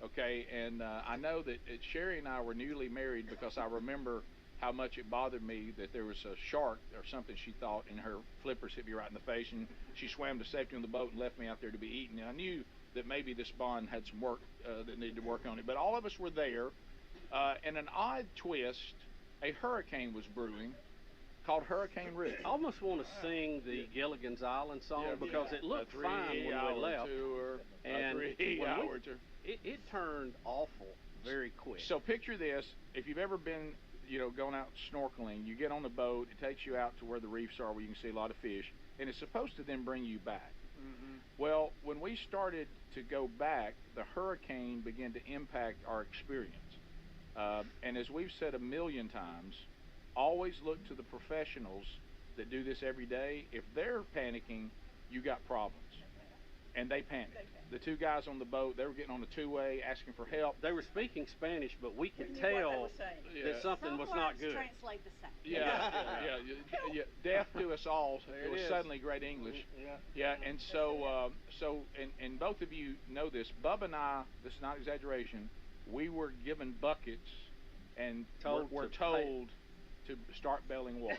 Okay, and I know that Sherry and I were newly married because I remember how much it bothered me that there was a shark or something she thought in her flippers hit me right in the face, and she swam to safety on the boat and left me out there to be eaten. And I knew that maybe this bond had some work that needed to work on it. But all of us were there, and an odd twist, a hurricane was brewing called Hurricane Rick. I almost want to sing the Gilligan's Island song because it looked fine when we left. And it turned awful very quick. So picture this: if you've ever been, going out snorkeling, you get on the boat. It takes you out to where the reefs are, where you can see a lot of fish, and it's supposed to then bring you back. Mm-hmm. Well, when we started to go back, the hurricane began to impact our experience. And as we've said a million times, always look to the professionals that do this every day. If they're panicking, you got problems. And they panicked. The two guys on the boat, they were getting on a two-way, asking for help. They were speaking Spanish, but we could tell that something was not good. Translate the same. Yeah. Deaf to us all. It was suddenly great English. Yeah. And so, and both of you know this. Bubba and I, this is not exaggeration, we were given buckets and were told to start bailing water.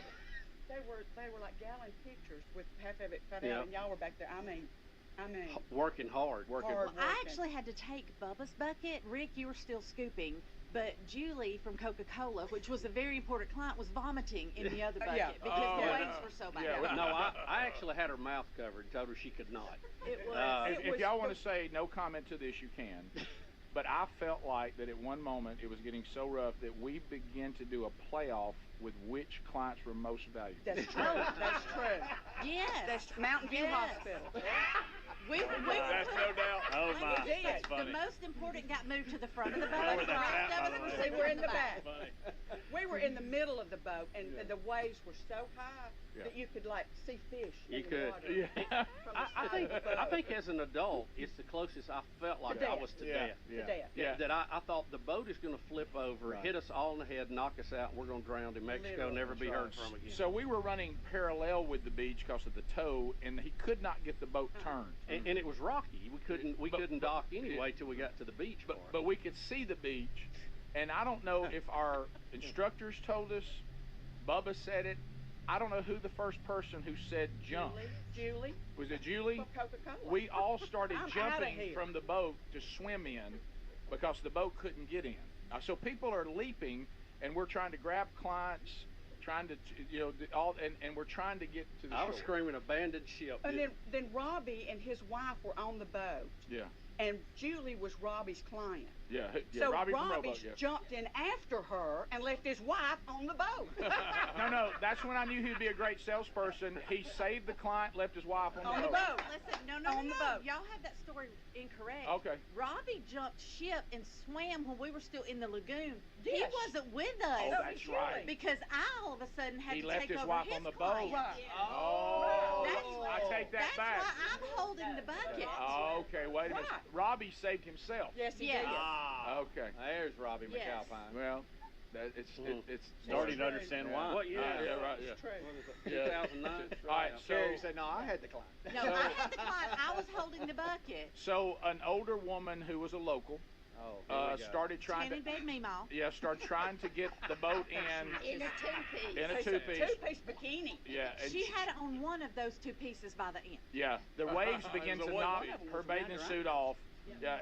They were like gallon pitchers with half of it cut out, and y'all were back there. I mean, working hard. Well, I actually had to take Bubba's bucket. Rick, you were still scooping, but Julie from Coca-Cola, which was a very important client, was vomiting in the other bucket because the waves were so bad. Yeah, no, I actually had her mouth covered and told her she could not. It was. If y'all want to say no comment to this, you can. But I felt like that at one moment it was getting so rough that we began to do a playoff with which clients were most valuable. That's true. That's true. Yes. That's Mountain View Hospital. That's no doubt. Oh my, that's funny. The most important got moved to the front of the boat. See, we're in the back. We were in the middle of the boat, and the waves were so high that you could see fish in the water. Yeah. I think as an adult, it's the closest I felt like I was to death. Yeah. That I thought the boat is going to flip over, hit us all in the head, knock us out, and we're going to drown in Mexico, never be heard from again. So we were running parallel with the beach because of the tow, and he could not get the boat turned. And it was rocky. We couldn't dock anyway till we got to the beach. But we could see the beach, and I don't know if our instructors told us, Bubba said it. I don't know who the first person who said jump. Julie. Was it Julie? From Coca-Cola. We all started jumping from the boat to swim in because the boat couldn't get in. So people are leaping, and we're trying to grab clients, trying to, and we're trying to get to the shore. I was screaming, abandoned ship. And then Robbie and his wife were on the boat. Yeah. And Julie was Robbie's client. Yeah. So Robbie jumped in after her and left his wife on the boat. No, that's when I knew he'd be a great salesperson. He saved the client, left his wife on the boat. Listen, no. Y'all had that story incorrect. Okay. Robbie jumped ship and swam when we were still in the lagoon. Yes. He wasn't with us. Oh, that's right. Because I all of a sudden had to left take his over wife his on the client. boat. Yeah. Oh, I take that back. That's why I'm holding the bucket. Oh, okay, wait a minute. Robbie saved himself. Yes, he did. Okay. There's Robbie McAlpine. Well, it's starting to understand why. Well, right. It's true. 2009. All right, so Sherry said, "No, I had the client." No, I had the client. I was holding the bucket. So an older woman who was a local started trying Tanning to. bed Meemaw. Yeah, started trying to get the boat In a two-piece. in a two-piece. Two-piece bikini. Yeah, and She had it on one of those two pieces by the end. yeah, the waves began It was to a one knock piece. her bathing suit off. Yeah,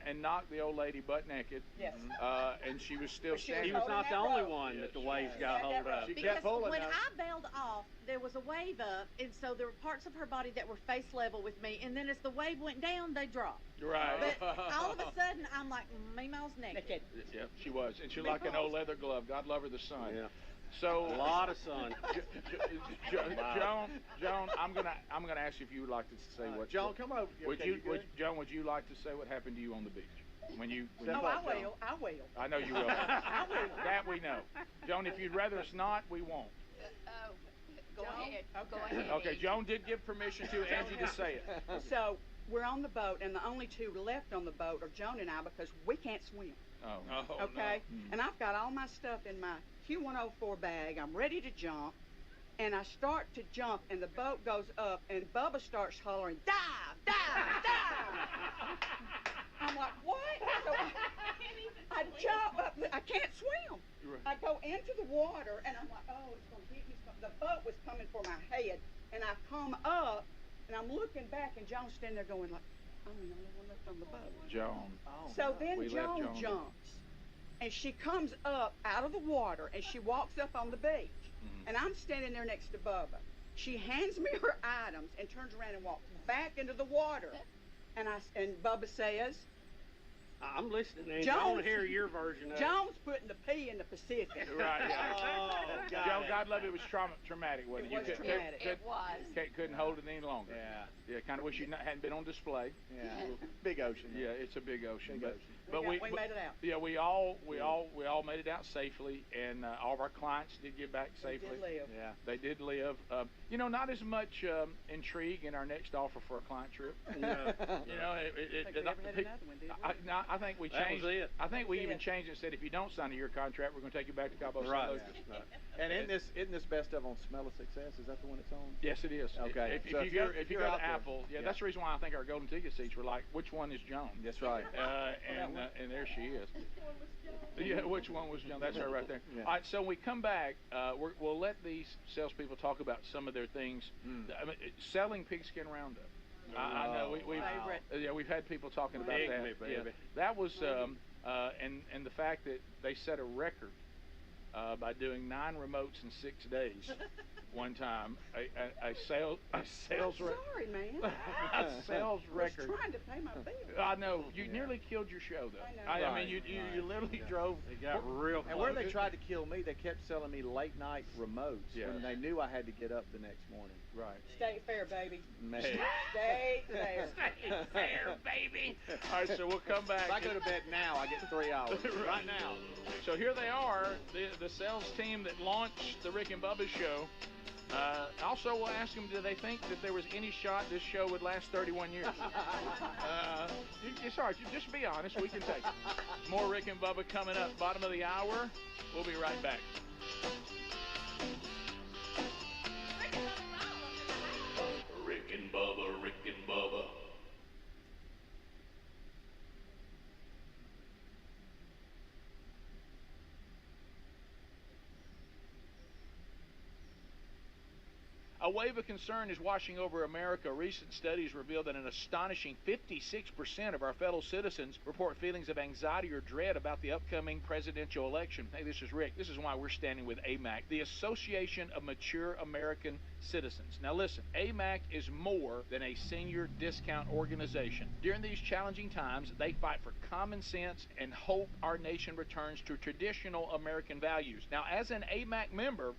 and knocked the old lady butt naked. Yes. And she was still But she was standing. He was holding not that the only rope. one that the waves Yes. got Yeah, hold that of. rope. She Because kept pulling when though. I bailed off, there was a wave up, and so there were parts of her body that were face level with me, and then as the wave went down, they dropped. Right. But all of a sudden, I'm like, Meemaw's naked. Yeah, she was, and she like an old leather glove. God love her, the sun. Yeah. So A lot of sun. Joan, I'm gonna ask you if you would like to say what. Joan, come over. Would Okay, you, good? Joan? Would you like to say what happened to you on the beach when you? Step Oh, up, I Joan. will. I will. I know you will. I will. That we know. Joan, if you'd rather us not, we won't. Go ahead. Okay. Go ahead. Okay, Joan did give permission to Angie to say it. So we're on the boat, and the only two left on the boat are Joan and I because we can't swim. Oh. Okay? no. And I've got all my stuff in my Q104 bag. I'm ready to jump. And I start to jump, and the boat goes up, and Bubba starts hollering, dive, dive, dive. I'm like, what? So I jump up. I can't swim. I go into the water, and I'm like, oh, it's going to hit me. The boat was coming for my head, and I come up, and I'm looking back, and Joan's standing there going like, I'm the only one left on the boat. Joan. So then We left Joan Joan. jumps, and she comes up out of the water, and she walks up on the beach, and I'm standing there next to Bubba. She hands me her items and turns around and walks back into the water, and Bubba says, I'm listening, Angie. Jones- I want to hear your version of it. Joan's putting the P in the Pacific. Right. Yeah. Oh, got Joan, it. God love it, was traumatic, wasn't it? It was traumatic. It was. Couldn't hold it any longer. Yeah. Yeah, kind of wish you hadn't been on display. Yeah. Big ocean. Yeah, it's a big ocean. Big but ocean. but we made it out. Yeah, we all made it out safely, and all of our clients did get back safely. They did live. Yeah. They did live. Not as much intrigue in our next offer for a client trip. No. I think we never had another one, did we? I think we That changed. was it. I think we That was even it. changed it and said if you don't sign a year contract, we're going to take you back to Cabo San Right. Lucas. Right. And isn't this best of on Smell of Success? Is that the one it's on? Yes, it is. Okay. If So you go you're to out there- Apple, yeah. that's the reason why I think our golden ticket seats were like, which one is Joan? That's right. And there she is. Yeah, which one was Joan? That's her right there. Yeah. All right, so when we come back, we'll let these salespeople talk about some of their things. I mean, selling pigskin roundup. I know we've had people talking about Big that. me, baby. Yeah. That was and the fact that they set a record by doing 9 remotes in 6 days. One time, a sales record. Sorry, man. A sales record. I was trying to pay my bill. I know you nearly killed your show though. I know. I mean, you literally drove. It got real close. And where they tried to kill me, they kept selling me late night remotes Yeah. when they knew I had to get up the next morning. Right. State fair, baby. Man. State fair. Fair, baby. All right, so we'll come back. If I go to bed now, I get 3 hours. Right now. So here they are, the sales team that launched the Rick and Bubba show. Also, we'll ask them, do they think that there was any shot this show would last 31 years? It's all right. Just be honest. We can take it. More Rick and Bubba coming up. Bottom of the hour. We'll be right back. Rick and Bubba, Rick and Bubba. A wave of concern is washing over America. Recent studies reveal that an astonishing 56% of our fellow citizens report feelings of anxiety or dread about the upcoming presidential election. Hey, this is Rick. This is why we're standing with AMAC, the Association of Mature American Citizens. Now listen, AMAC is more than a senior discount organization. During these challenging times, they fight for common sense and hope our nation returns to traditional American values. Now, as an AMAC member,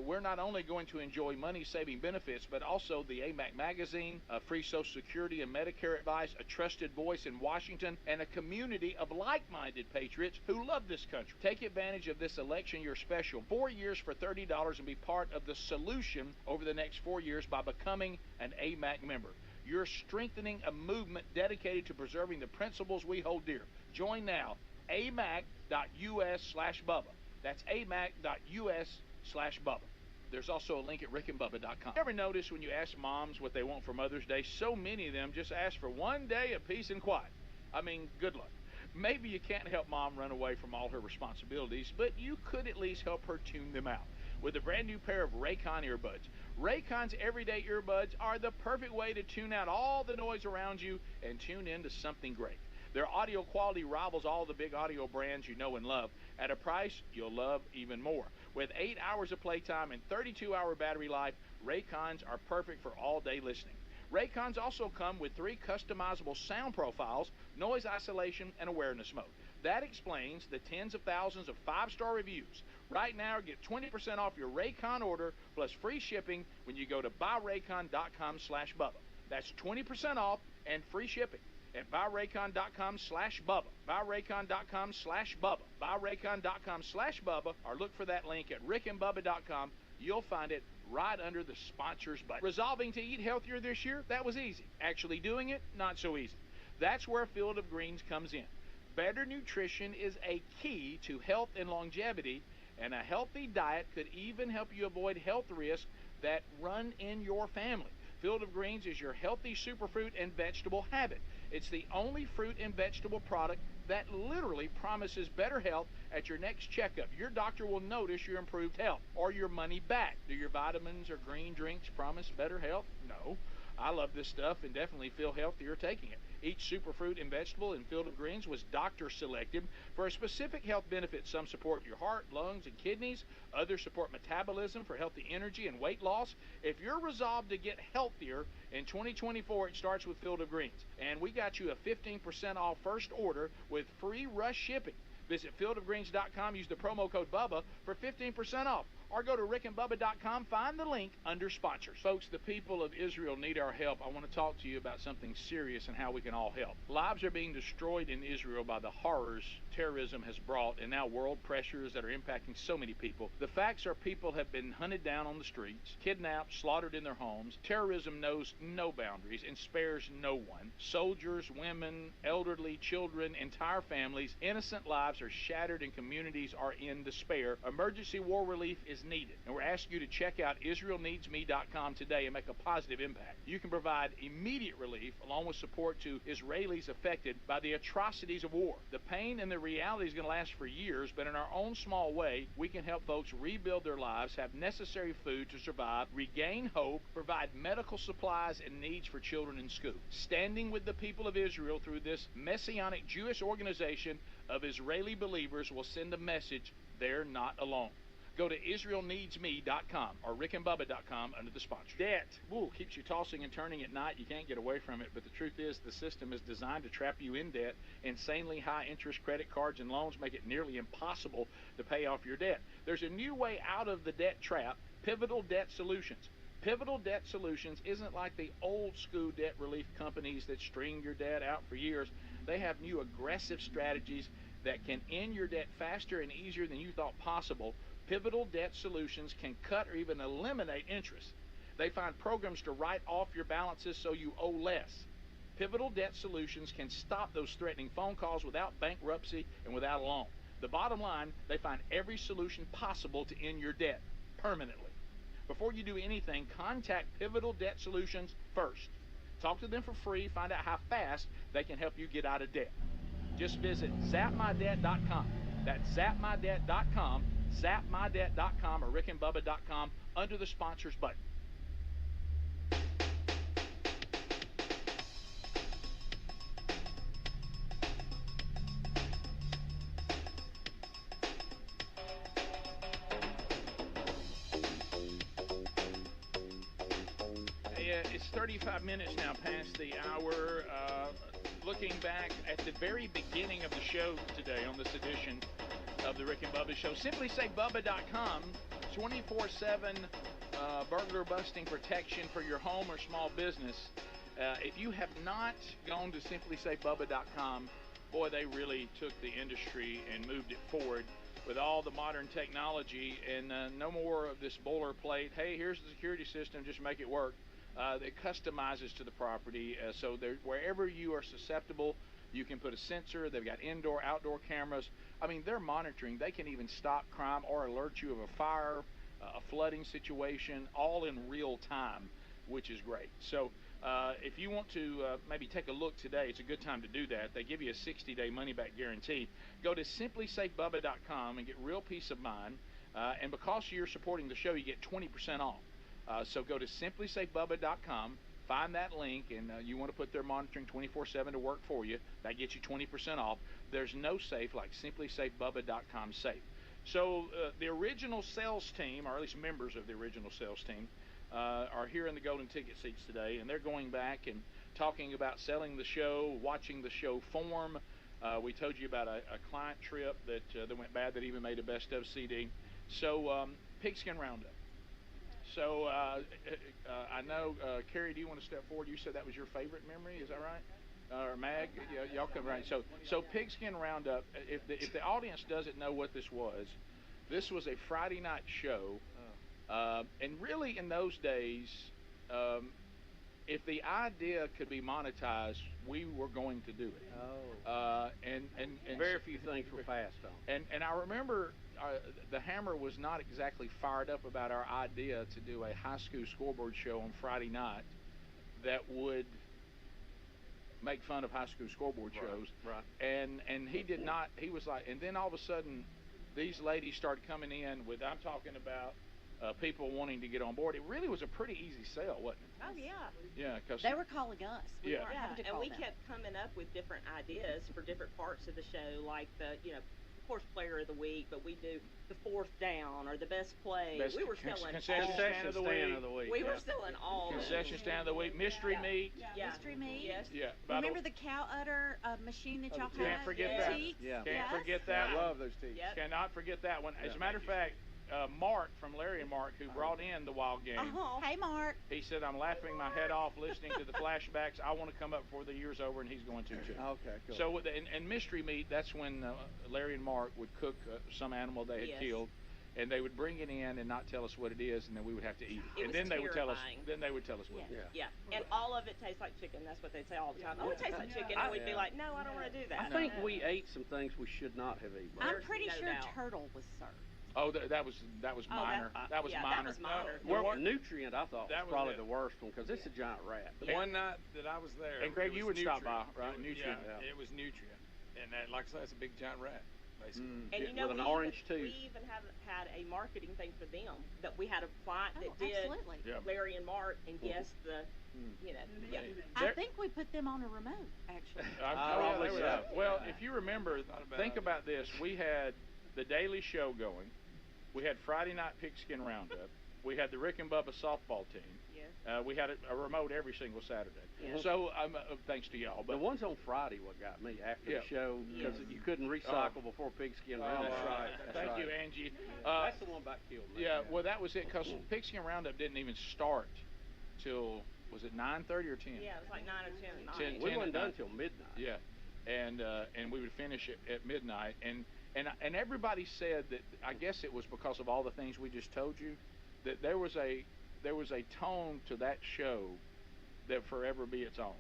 we're not only going to enjoy money-saving benefits, but also the AMAC magazine, free Social Security and Medicare advice, a trusted voice in Washington, and a community of like-minded patriots who love this country. Take advantage of this election year special. 4 years for $30 and be part of the solution over the next 4 years by becoming an AMAC member. You're strengthening a movement dedicated to preserving the principles we hold dear. Join now, amac.us/Bubba. That's amac.us/Bubba. There's also a link at rickandbubba.com. Ever notice when you ask moms what they want for Mother's Day, so many of them just ask for one day of peace and quiet? I mean, good luck. Maybe you can't help Mom run away from all her responsibilities, but you could at least help her tune them out with a brand new pair of Raycon earbuds. Raycon's everyday earbuds are the perfect way to tune out all the noise around you and tune into something great. Their audio quality rivals all the big audio brands you know and love at a price you'll love even more. With 8 hours of playtime and 32-hour battery life, Raycons are perfect for all-day listening. Raycons also come with 3 customizable sound profiles, noise isolation, and awareness mode. That explains the tens of thousands of 5-star reviews. Right now, get 20% off your Raycon order plus free shipping when you go to buyraycon.com/Bubba. That's 20% off and free shipping at buyraycon.com/Bubba. Buyraycon.com/Bubba. Buyraycon.com/Bubba, or look for that link at rickandbubba.com. You'll find it right under the sponsors button. Resolving to eat healthier this year? That was easy. Actually doing it? Not so easy. That's where Field of Greens comes in. Better nutrition is a key to health and longevity, and a healthy diet could even help you avoid health risks that run in your family. Field of Greens is your healthy superfruit and vegetable habit. It's the only fruit and vegetable product that literally promises better health at your next checkup. Your doctor will notice your improved health or your money back. Do your vitamins or green drinks promise better health? No. I love this stuff and definitely feel healthier taking it. Each superfruit and vegetable in Field of Greens was doctor selected for a specific health benefit. Some support your heart, lungs, and kidneys. Others support metabolism for healthy energy and weight loss. If you're resolved to get healthier in 2024, it starts with Field of Greens. And we got you a 15% off first order with free rush shipping. Visit fieldofgreens.com, use the promo code BUBBA for 15% off. Or go to rickandbubba.com, find the link under sponsors. Folks, the people of Israel need our help. I want to talk to you about something serious and how we can all help. Lives are being destroyed in Israel by the horrors terrorism has brought, and now world pressures that are impacting so many people. The facts are people have been hunted down on the streets, kidnapped, slaughtered in their homes. Terrorism knows no boundaries and spares no one. Soldiers, women, elderly, children, entire families, innocent lives are shattered and communities are in despair. Emergency war relief is needed, and we're asking you to check out IsraelNeedsMe.com today and make a positive impact. You can provide immediate relief along with support to Israelis affected by the atrocities of war. The pain and the reality is going to last for years, but in our own small way, we can help folks rebuild their lives, have necessary food to survive, regain hope, provide medical supplies and needs for children in school. Standing with the people of Israel through this messianic Jewish organization of Israeli believers will send a message they're not alone. Go to IsraelNeedsMe.com or RickandBubba.com under the sponsor. Debt keeps you tossing and turning at night. You can't get away from it, but the truth is the system is designed to trap you in debt. Insanely high interest credit cards and loans make it nearly impossible to pay off your debt. There's a new way out of the debt trap, Pivotal Debt Solutions. Pivotal Debt Solutions isn't like the old school debt relief companies that string your debt out for years. They have new aggressive strategies that can end your debt faster and easier than you thought possible. Pivotal Debt Solutions can cut or even eliminate interest. They find programs to write off your balances so you owe less. Pivotal Debt Solutions can stop those threatening phone calls without bankruptcy and without a loan. The bottom line, they find every solution possible to end your debt permanently. Before you do anything, contact Pivotal Debt Solutions first. Talk to them for free. Find out how fast they can help you get out of debt. Just visit zapmydebt.com. That's zapmydebt.com. zapmydebt.com or rickandbubba.com under the sponsors button. It's 35 minutes now past the hour. Looking back at the very beginning of the show today on this edition of the Rick and Bubba Show, SimplySayBubba.com, 24/7 burglar busting protection for your home or small business. If you have not gone to SimplySayBubba.com, boy, they really took the industry and moved it forward with all the modern technology, and no more of this boilerplate, hey, here's the security system, just make it work. It customizes to the property, so wherever you are susceptible, you can put a sensor. They've got indoor, outdoor cameras. I mean, they're monitoring. They can even stop crime or alert you of a fire, a flooding situation, all in real time. which is great. So if you want to maybe take a look today, it's a good time to do that. They give you a 60-day money-back guarantee. Go to simplysafebubba.com and get real peace of mind. And because you're supporting the show, you get 20% off. So go to simplysafebubba.com, find that link, and you want to put their monitoring 24/7 to work for you. That gets you 20% off. There's no safe like simplysafebubba.com safe. So the original sales team, or at least members of the original sales team, are here in the golden ticket seats today, and they're going back and talking about selling the show, watching the show form. We told you about a client trip that went bad that even made a best of CD. So Pigskin Roundup. So I know, Carrie, do you want to step forward? You said that was your favorite memory, is that right? Or Mag, y'all come right. So Pigskin Roundup. If the audience doesn't know what this was a Friday night show, and really in those days, if the idea could be monetized, we were going to do it. And very few things were passed on. And I remember the Hammer was not exactly fired up about our idea to do a high school scoreboard show on Friday night that would make fun of high school scoreboard shows. Right. And he did not. He was like, and then all of a sudden, these ladies started coming in with, I'm talking about people wanting to get on board. It really was a pretty easy sell, wasn't it? Oh, yeah. Yeah, because they were calling us. We weren't having to and call we them. kept coming up with different ideas for different parts of the show, like the, of course, player of the week, but we do the fourth down or the best play. We were selling concession stand of the week. We were selling all concession stand of the week. Mystery meat. Yeah. Mystery meat. Yes. Yeah. Remember the cow udder machine that y'all had? Can't forget that. Yeah. Can't forget that. I love those teeth. Yep. Cannot forget that one. As a matter of fact, Mark from Larry and Mark, who brought in the Wild Game. Hey, Mark. He said, I'm laughing my head off listening to the flashbacks. I want to come up before the year's over, and he's going to too. Okay, cool. So, and Mystery Meat, that's when Larry and Mark would cook some animal they had killed, and they would bring it in and not tell us what it is, and then we would have to eat it. It And was then they would tell us. terrifying. Then they would tell us what it is. Yeah, and all of it tastes like chicken. That's what they'd say all the time. Oh, it tastes like chicken. And we'd be like, no, I don't want to do that. I think we ate some things we should not have eaten. I'm pretty no sure doubt. turtle was served. Oh, that was minor. That was minor. That was minor. Well, nutrient, I thought, That was was probably it. the worst one because it's a giant rat. The one night that I was there, And Greg, it you was would stop by, Nutrient. right? Nutrient. Yeah, it was Nutrient, and that, like I said, it's a big giant rat, basically. And you know, with an orange tooth. we even had a marketing thing for them that we had a client that did absolutely. Larry and Mark and guessed the, I think we put them on a remote, actually. Probably so. so. Well, if you remember, think about this. We had the Daily Show going. We had Friday Night Pigskin Roundup. We had the Rick and Bubba softball team. We had a remote every single Saturday. So thanks to y'all. But the ones on Friday what got me after the show because you couldn't recycle before Pigskin Roundup. That's right. Thank you, Angie. That's the one about killed me. Yeah, well, that was it because Pigskin Roundup didn't even start till, was it 9:30 or 10? Yeah, it was like 9 or 10 at night. 10 We at weren't done night. till midnight. Yeah, and we would finish at midnight, and everybody said that, I guess it was because of all the things we just told you, that there was a tone to that show that forever be its own.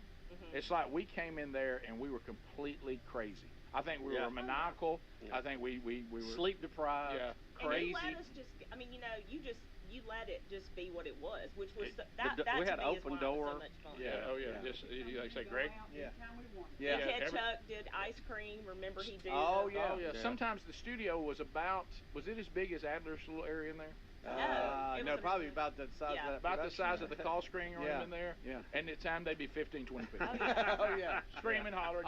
It's like we came in there and we were completely crazy. I think we were maniacal. I think we were sleep deprived. Yeah, And crazy. you let us just, I mean, you let it just be what it was, which was we had to me open is why door. it was so much fun. Yeah, oh yeah. Just like I say, Greg. Yeah. Ted Chuck did ice cream. Remember he did? Oh yeah. Sometimes the studio was it as big as Adler's little area in there? No, probably about the size of that. About the size of the call screen room in there. Yeah. And at the time they'd be 15, 20 people. Oh yeah. Screaming, hollering,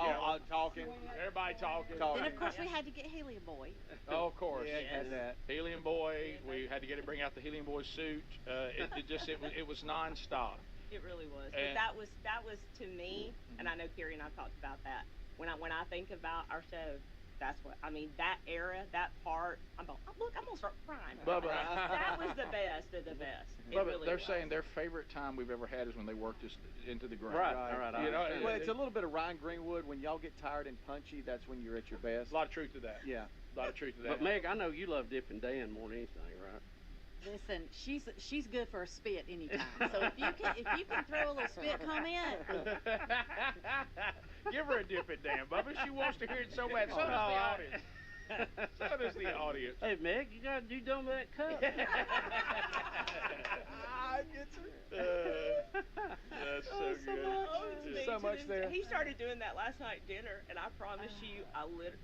talking. Everybody talking. And of course we had to get Helium Boy. Oh, of course. Yeah, had that. Helium Boy. We had to get it, bring out the Helium Boy suit. It was nonstop. It really was. And- But that was to me, and I know Carrie and I talked about that. When I think about our show, that's what I mean. That era, that part. I'm gonna start crying. Bubba. That was the best of the best. It Bubba, really they're was. saying their favorite time we've ever had is when they worked us into the ground. Right. You know, Well, it's a little bit of Ryan Greenwood. When y'all get tired and punchy, that's when you're at your best. A lot of truth to that. Yeah. A lot of truth to that. But Meg, I know you love dipping Dan more than anything, right? Listen, she's good for a spit anytime. So if you can throw a little spit comment, give her a dip it, Dan, Bubba. She wants to hear it so bad. So does the audience. So does the audience. Hey Meg, you gotta do done with that cup. I get her. so much there. He started doing that last night at dinner, and I promise you,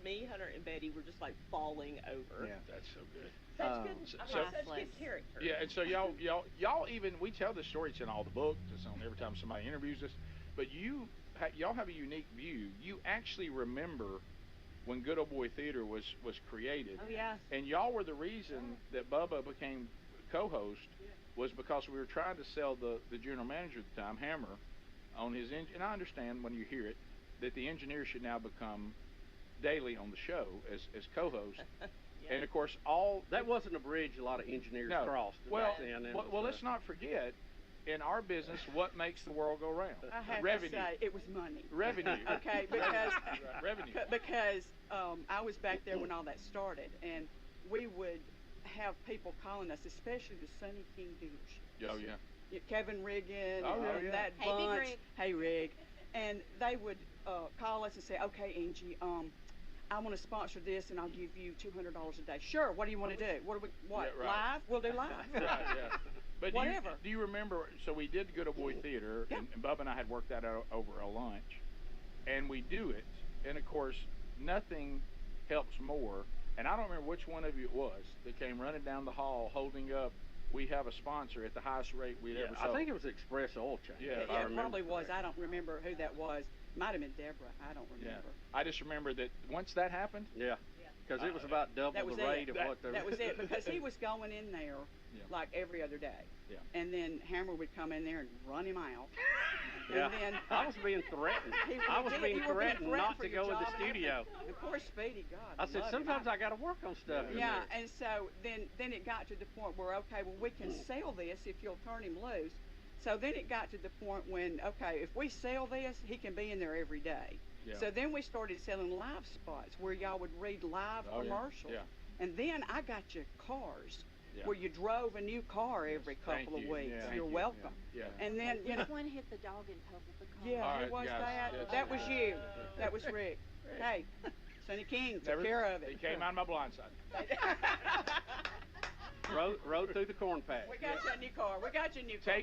me, Hunter, and Betty were just like falling over. Yeah, that's so good. Such good, such good character. Yeah, and so y'all even, we tell this story, it's in all the books, it's on every time somebody interviews us, but y'all have a unique view. You actually remember when Good Old Boy Theater was created. Oh, yeah. And y'all were the reason that Bubba became co-host, was because we were trying to sell the general manager at the time, Hammer, on his engine. And I understand when you hear it, that the engineer should now become daily on the show as co-host. Yeah. And of course, that wasn't a bridge a lot of engineers crossed back then. Well, let's not forget, in our business, what makes the world go round? I have Revenue. to say, it was money. Revenue. Okay, because revenue. Because I was back there when all that started, and we would have people calling us, especially the Sonny King dealership. Oh yeah. Kevin Riggin, that Hey, bunch. Big Rig. Hey Rig, and they would call us and say, "Okay, Angie, I want to sponsor this, and I'll give you $200 a day." Sure. What do you want to do? What Yeah, right. live? We'll do live. Right, yeah. But whatever. Do you remember? So we did Good Old Boy Theater, and Bubba and I had worked that out over a lunch, and we do it, and of course, nothing helps more. And I don't remember which one of you it was that came running down the hall holding up, "We have a sponsor at the highest rate we'd ever sold." I think it was Express Oil Change. Yeah, it probably was. I don't remember who that was. Might have been Deborah. I don't remember. Yeah. I just remember that once that happened. Yeah. Because it was about double the rate of what they That was it, because he was going in there like every other day. Yeah. And then Hammer would come in there and run him out. Yeah. And then I was being threatened. I was being threatened not to go in the studio. And poor Speedy, God. I said, sometimes I got to work on stuff. Yeah, and so then it got to the point where, okay, well, we can sell this if you'll turn him loose. So then it got to the point when, okay, if we sell this, he can be in there every day. Yeah. So then we started selling live spots where y'all would read live commercials. Yeah. And then I got you cars Yeah. where you drove a new car every couple of weeks. Yeah. You're welcome. Yeah. And then, you know. Which one hit the dog in public? Yeah, All who right, was guys, that? that's- That was you. That was Rick. Hey, Sonny King took care of it. He came out of my blind side. Rode through the corn patch. We got you a new car. We got you a new car.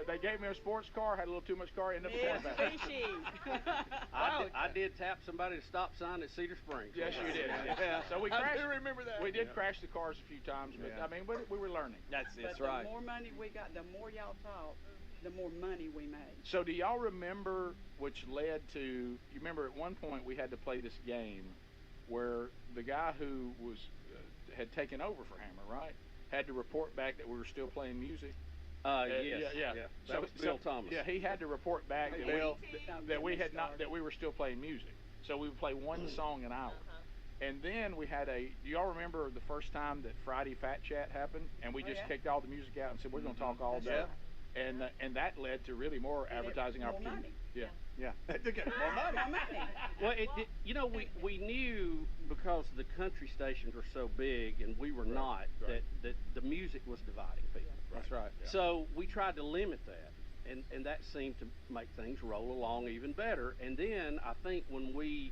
They gave me a sports car, had a little too much car, ended up a corn patch. I did tap somebody to stop sign at Cedar Springs. Yes, you did. Yeah. So we I crashed. do remember that. We did crash the cars a few times, but I mean, we were learning. That's But right. the more money we got, the more y'all talk, the more money we made. So do y'all remember, which led to, you remember at one point we had to play this game where the guy who was had taken over for Hammer, right, had to report back that we were still playing music. Yes. Yeah. That was Bill Thomas. Yeah, he had to report back that we were still playing music. So we would play one song an hour. And then we had do y'all remember the first time that Friday Fat Chat happened, and we just kicked all the music out and said we're going to talk all day. And that led to really more advertising opportunities. Money. Yeah. To get more money. More money. Well, we knew because the country stations were so big and we were not, that the music was dividing people. That's right. Yeah. So we tried to limit that, and that seemed to make things roll along even better. And then I think when we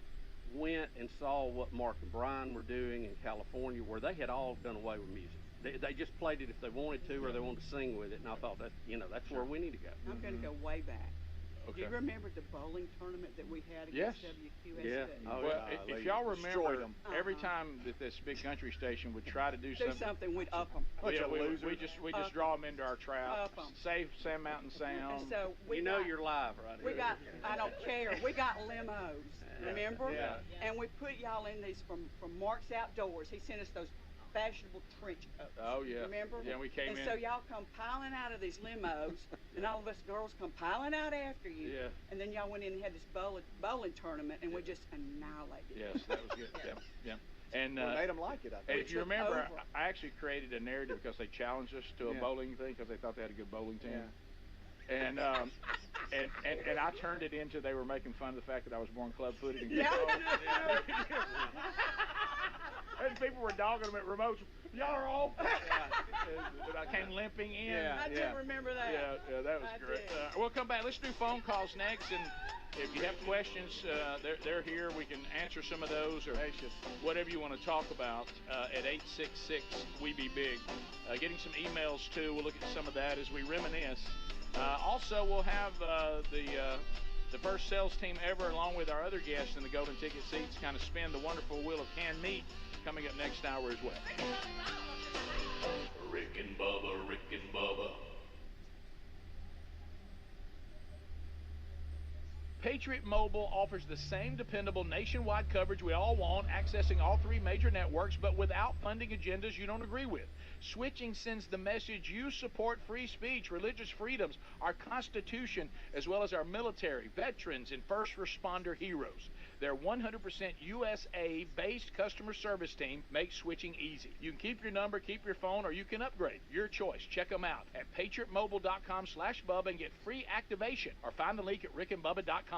went and saw what Mark and Brian were doing in California, where they had all done away with music. They just played it if they wanted to, or they wanted to sing with it. And I thought that's where we need to go. I'm going to go way back. Okay. Do you remember the bowling tournament that we had Yes. against WQSD? Yeah. Well, if y'all remember, every time that this big country station would try to do something, we'd up them. we just draw them into our trap. Up 'em. Save Sand Mountain Sound. And so you're live right here. We got, I don't care, we got limos, remember? Yeah. And we put y'all in these from Mark's Outdoors. He sent us those fashionable trench coats. Oh, yeah. Remember? Yeah, we came and in. so y'all come piling out of these limos, and all of us girls come piling out after you. Yeah. And then y'all went in and had this bowling tournament, and we just annihilated. Yes, that was good. Yeah. And We made them like it, I think. and if you took remember, over. I actually created a narrative because they challenged us to a bowling thing because they thought they had a good bowling team. Yeah. And and I turned it into they were making fun of the fact that I was born club-footed and and people were dogging them at remotes. Y'all are all. I came limping in. I do remember that. Yeah, that was great. We'll come back. Let's do phone calls next, and if you have questions, they're here. We can answer some of those or whatever you want to talk about at 866-WE-BE-BIG. Getting some emails too. We'll look at some of that as we reminisce. Also, we'll have the The first sales team ever, along with our other guests in the golden ticket seats, kind of spin the wonderful wheel of canned meat coming up next hour as well. Rick and Bubba, Rick and Bubba. Patriot Mobile offers the same dependable nationwide coverage we all want, accessing all 3 major networks, but without funding agendas you don't agree with. Switching sends the message you support free speech, religious freedoms, our Constitution, as well as our military, veterans, and first responder heroes. Their 100% USA-based customer service team makes switching easy. You can keep your number, keep your phone, or you can upgrade. Your choice. Check them out at patriotmobile.com/Bubba and get free activation, or find the link at rickandbubba.com.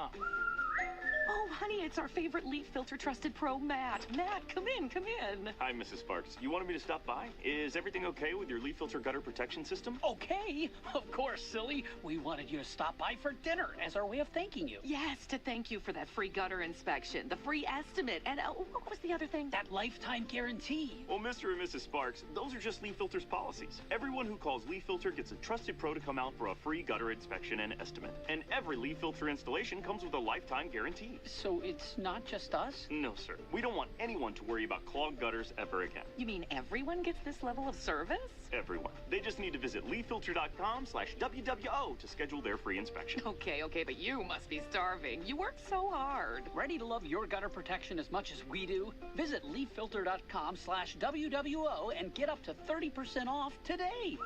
Oh, honey, it's our favorite leaf filter trusted pro, Matt. Matt, come in, come in. Hi, Mrs. Sparks. You wanted me to stop by? Is everything okay with your leaf filter gutter protection system? Okay. Of course, silly. We wanted you to stop by for dinner as our way of thanking you. Yes, to thank you for that free gutter inspection, the free estimate, and what was the other thing? That lifetime guarantee. Well, Mr. and Mrs. Sparks, those are just Leaf Filter's policies. Everyone who calls Leaf Filter gets a trusted pro to come out for a free gutter inspection and estimate. And every Leaf Filter installation comes with a lifetime guarantee. So it's not just us? No, sir. We don't want anyone to worry about clogged gutters ever again. You mean everyone gets this level of service? Everyone. They just need to visit leaffilter.com/WWO to schedule their free inspection. Okay, but you must be starving. You work so hard. Ready to love your gutter protection as much as we do? Visit leaffilter.com/WWO and get up to 30% off today.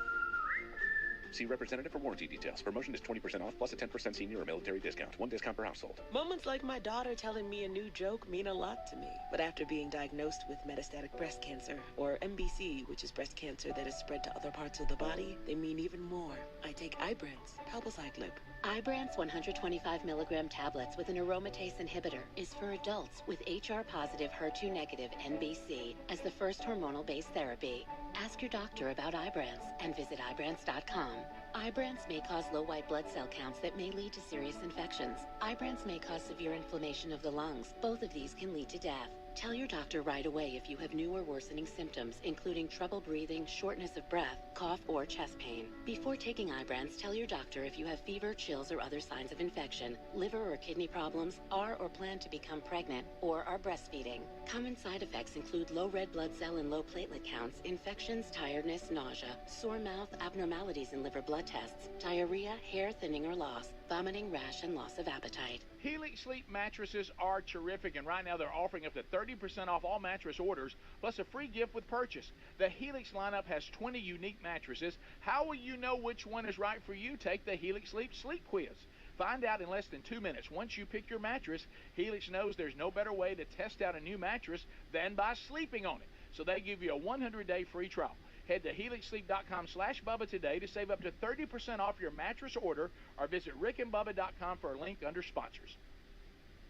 See representative for warranty details. Promotion is 20% off plus a 10% senior or military discount. 1 discount per household. Moments like my daughter telling me a new joke mean a lot to me. But after being diagnosed with metastatic breast cancer, or MBC, which is breast cancer that is spread to other parts of the body, they mean even more. I take Ibrance, palbociclib. Ibrance 125 milligram tablets with an aromatase inhibitor is for adults with HR-positive, HER2-negative MBC as the first hormonal-based therapy. Ask your doctor about Ibrance and visit Ibrance.com. Ibrance may cause low white blood cell counts that may lead to serious infections. Ibrance may cause severe inflammation of the lungs. Both of these can lead to death. Tell your doctor right away if you have new or worsening symptoms, including trouble breathing, shortness of breath, cough, or chest pain. Before taking Ibrance, tell your doctor if you have fever, chills, or other signs of infection, liver or kidney problems, are or plan to become pregnant, or are breastfeeding. Common side effects include low red blood cell and low platelet counts, infections, tiredness, nausea, sore mouth, abnormalities in liver blood tests, diarrhea, hair thinning or loss, vomiting, rash, and loss of appetite. Helix Sleep mattresses are terrific, and right now they're offering up to 30% off all mattress orders, plus a free gift with purchase. The Helix lineup has 20 unique mattresses. How will you know which one is right for you? Take the Helix Sleep Sleep Quiz. Find out in less than 2 minutes. Once you pick your mattress, Helix knows there's no better way to test out a new mattress than by sleeping on it. So they give you a 100-day free trial. Head to helixsleep.com/Bubba today to save up to 30% off your mattress order, or visit rickandbubba.com for a link under sponsors.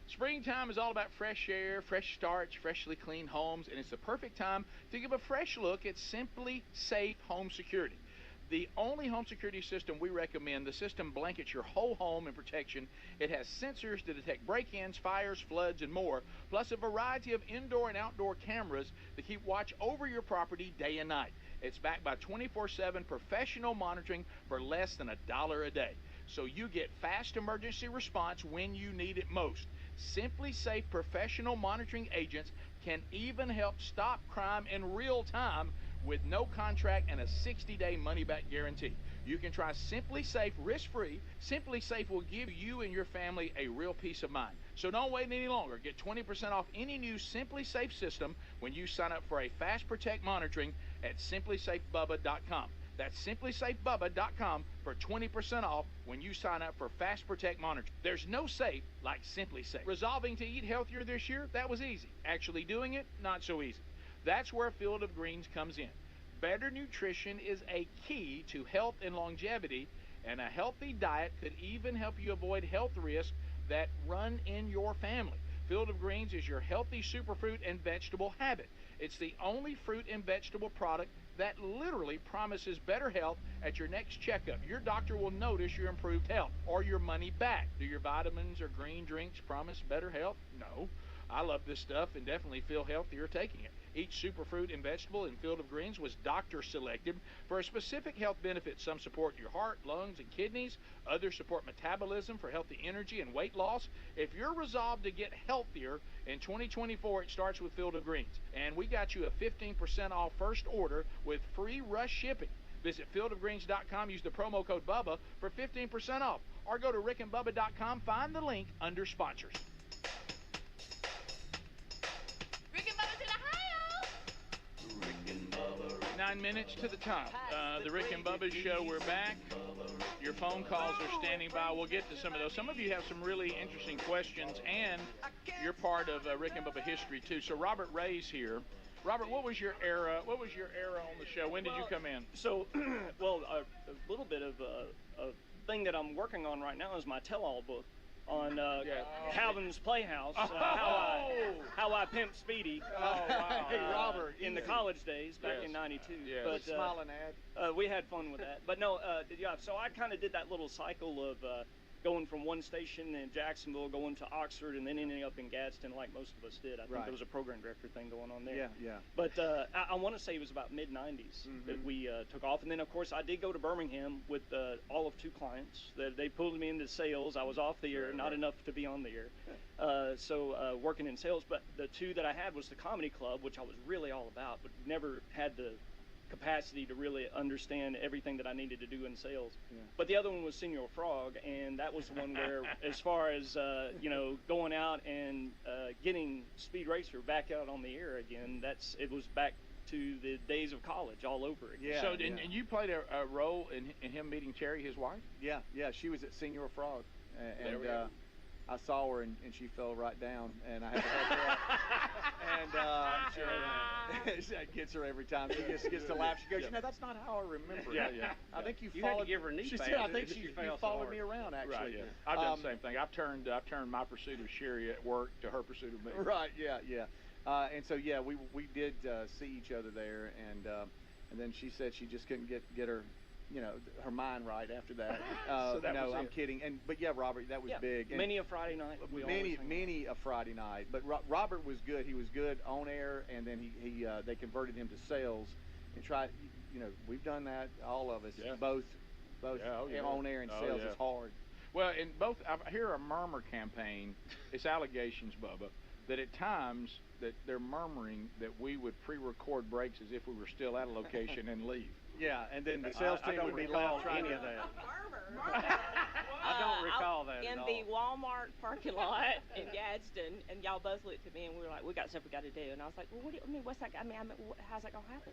Springtime is all about fresh air, fresh starts, freshly cleaned homes, and it's the perfect time to give a fresh look at Simply Safe Home Security. The only home security system we recommend. The system blankets your whole home in protection. It has sensors to detect break-ins, fires, floods, and more, plus a variety of indoor and outdoor cameras to keep watch over your property day and night. It's backed by 24/7 professional monitoring for less than $1 a day. So you get fast emergency response when you need it most. Simply Safe professional monitoring agents can even help stop crime in real time with no contract and a 60-day money-back guarantee. You can try Simply Safe risk-free. Simply Safe will give you and your family a real peace of mind. So don't wait any longer. Get 20% off any new Simply Safe system when you sign up for a Fast Protect monitoring at simplysafebubba.com. That's simplysafebubba.com for 20% off when you sign up for Fast Protect monitoring. There's no safe like Simply Safe. Resolving to eat healthier this year? That was easy. Actually doing it? Not so easy. That's where Field of Greens comes in. Better nutrition is a key to health and longevity, and a healthy diet could even help you avoid health risks that run in your family. Field of Greens is your healthy superfruit and vegetable habit. It's the only fruit and vegetable product that literally promises better health at your next checkup. Your doctor will notice your improved health or your money back. Do your vitamins or green drinks promise better health? No. I love this stuff and definitely feel healthier taking it. Each superfruit and vegetable in Field of Greens was doctor selected for a specific health benefit. Some support your heart, lungs, and kidneys. Others support metabolism for healthy energy and weight loss. If you're resolved to get healthier in 2024, it starts with Field of Greens. And we got you a 15% off first order with free rush shipping. Visit fieldofgreens.com, use the promo code BUBBA for 15% off. Or go to rickandbubba.com, find the link under sponsors. Rick and Bubba's in Ohio! Rick and Bubba. 9 minutes to the top. The Rick and Bubba Show, we're back. Your phone calls are standing by. We'll get to some of those. Some of you have some really interesting questions, and you're part of Rick and Bubba history, too. So Robert Ray's here. Robert, what was your era? What was your era on the show? When did you come in? So, well, a little bit of a thing that I'm working on right now is my tell-all book on Calvin's Playhouse, how I pimped Speedy. Oh, wow. Hey, Robert. In the college days back in '92. Yes. But Smiling ad. we had fun with that. But no, so I kind of did that little cycle of going from one station in Jacksonville, going to Oxford, and then ending up in Gadsden like most of us did. I think there was a program director thing going on there. Yeah, yeah. But I want to say it was about mid-'90s that we took off. And then, of course, I did go to Birmingham with all of 2 clients. They pulled me into sales. I was off the air, not enough to be on the air. So working in sales. But the 2 that I had was the Comedy Club, which I was really all about, but never had the capacity to really understand everything that I needed to do in sales. But the other one was Senior Frog, and that was the one where, as far as going out and getting Speed Racer back out on the air again, it was back to the days of college all over again. Yeah. So and you played a role in him meeting Terry, his wife? Yeah, she was at Senior Frog, and I saw her and she fell right down, and I had to help her up. And that gets her every time. She gets to laugh. She goes, that's not how I remember it. Yeah. I think you had to followed. give her knee She pads said, I think if you fell so followed hard. me around, actually. Right, yeah. I've done the same thing. I've turned my pursuit of Sherry at work to her pursuit of me. Right, yeah. And so, we did see each other there, and then she said she just couldn't get her, her mind right after that. So that no, was I'm it. kidding. But Robert, that was big. And many a Friday night. Many a Friday night. But Robert was good. He was good on air, and then they converted him to sales and tried. We've done that, all of us. Yeah. Both on air and sales is hard. Well, in both, I hear a murmur campaign. It's allegations, Bubba, that at times that they're murmuring that we would pre-record breaks as if we were still at a location and leave. Yeah, and then the sales team would be loud trying to. I don't recall that in at all. the Walmart parking lot in Gadsden, and y'all both looked at me and we were like, "We got stuff we got to do." And I was like, "Well, what do you I mean? What's that? How's that gonna happen?"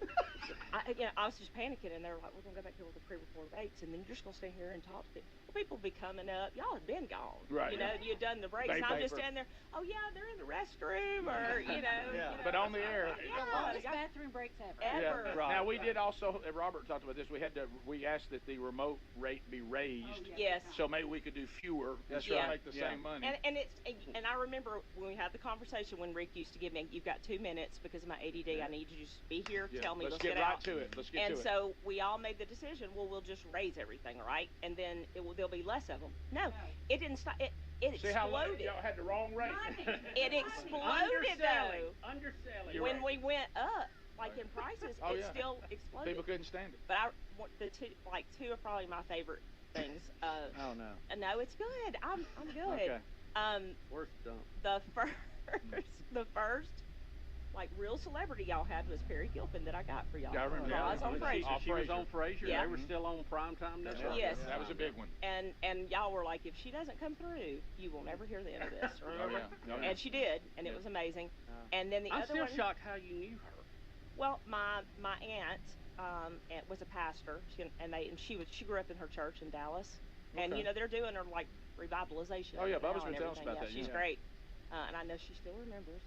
I was just panicking, and they were like, "We're gonna go back here with the pre-record breaks, and then you're just gonna stay here and talk to people." Well, people be coming up. Y'all have been gone. Right. You'd done the breaks, and I'm just standing there. Oh yeah, they're in the restroom, or But on the air. The longest bathroom breaks ever. Ever. Yeah. Now we did also. Robert talked about this. We asked that the remote rate be raised. Yes. So maybe we could do fewer and still make the same money. And I remember when we had the conversation when Rick used to give me, "You've got 2 minutes because of my ADD. I need you to just be here. Tell me. Let's get get right out." to it. Let's get to it. And so we all made the decision. Well, we'll just raise everything, right? And then there'll be less of them. No, it didn't stop. It See how exploded. y'all had the wrong rate. It exploded though. Underselling. When we went up, like in prices, it still exploded. People couldn't stand it. But the two are probably my favorite things. Oh no. No, it's good. I'm good. Okay. Worst dump. The first like real celebrity y'all had was Perry Gilpin that I got for y'all. I remember. I was on Frasier. She was on Frasier. Yeah. They were still on primetime network. Yes. That was a big one. And y'all were like, if she doesn't come through, you will never hear the end of this. Remember? And she did, and it was amazing. And then I'm other still one. shocked how you knew her. Well, my aunt was a pastor, she grew up in her church in Dallas, and they're doing her like revitalization. Oh yeah, now Bubba's been and telling us about that. She's great, and I know she still remembers.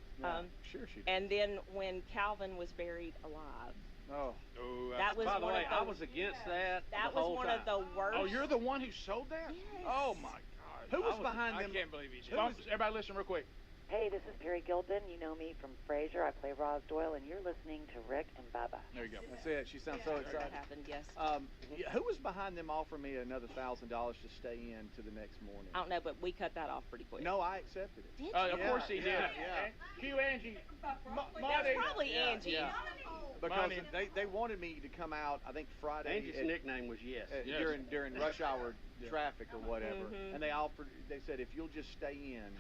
Sure she does. And then when Calvin was buried alive. Oh, that was by the one way, of the, I was against that. That the was whole one time. of the worst. Oh, you're the one who sold that? Yes. Oh my God. Who was behind them? I can't believe he did. Everybody listen real quick. Hey, this is Perry Gilpin. You know me from Frasier. I play Roz Doyle, and you're listening to Rick and Bubba. There you go. That's it. She sounds so excited. That happened, yes. Who was behind them offering me another $1,000 to stay in to the next morning? I don't know, but we cut that off pretty quick. No, I accepted it. Did Of course he did. Yeah. Cue Angie. That's probably Angie. Yeah. Because they wanted me to come out, I think Friday. Angie's nickname was Yes. During rush hour traffic or whatever. And they said, if you'll just stay in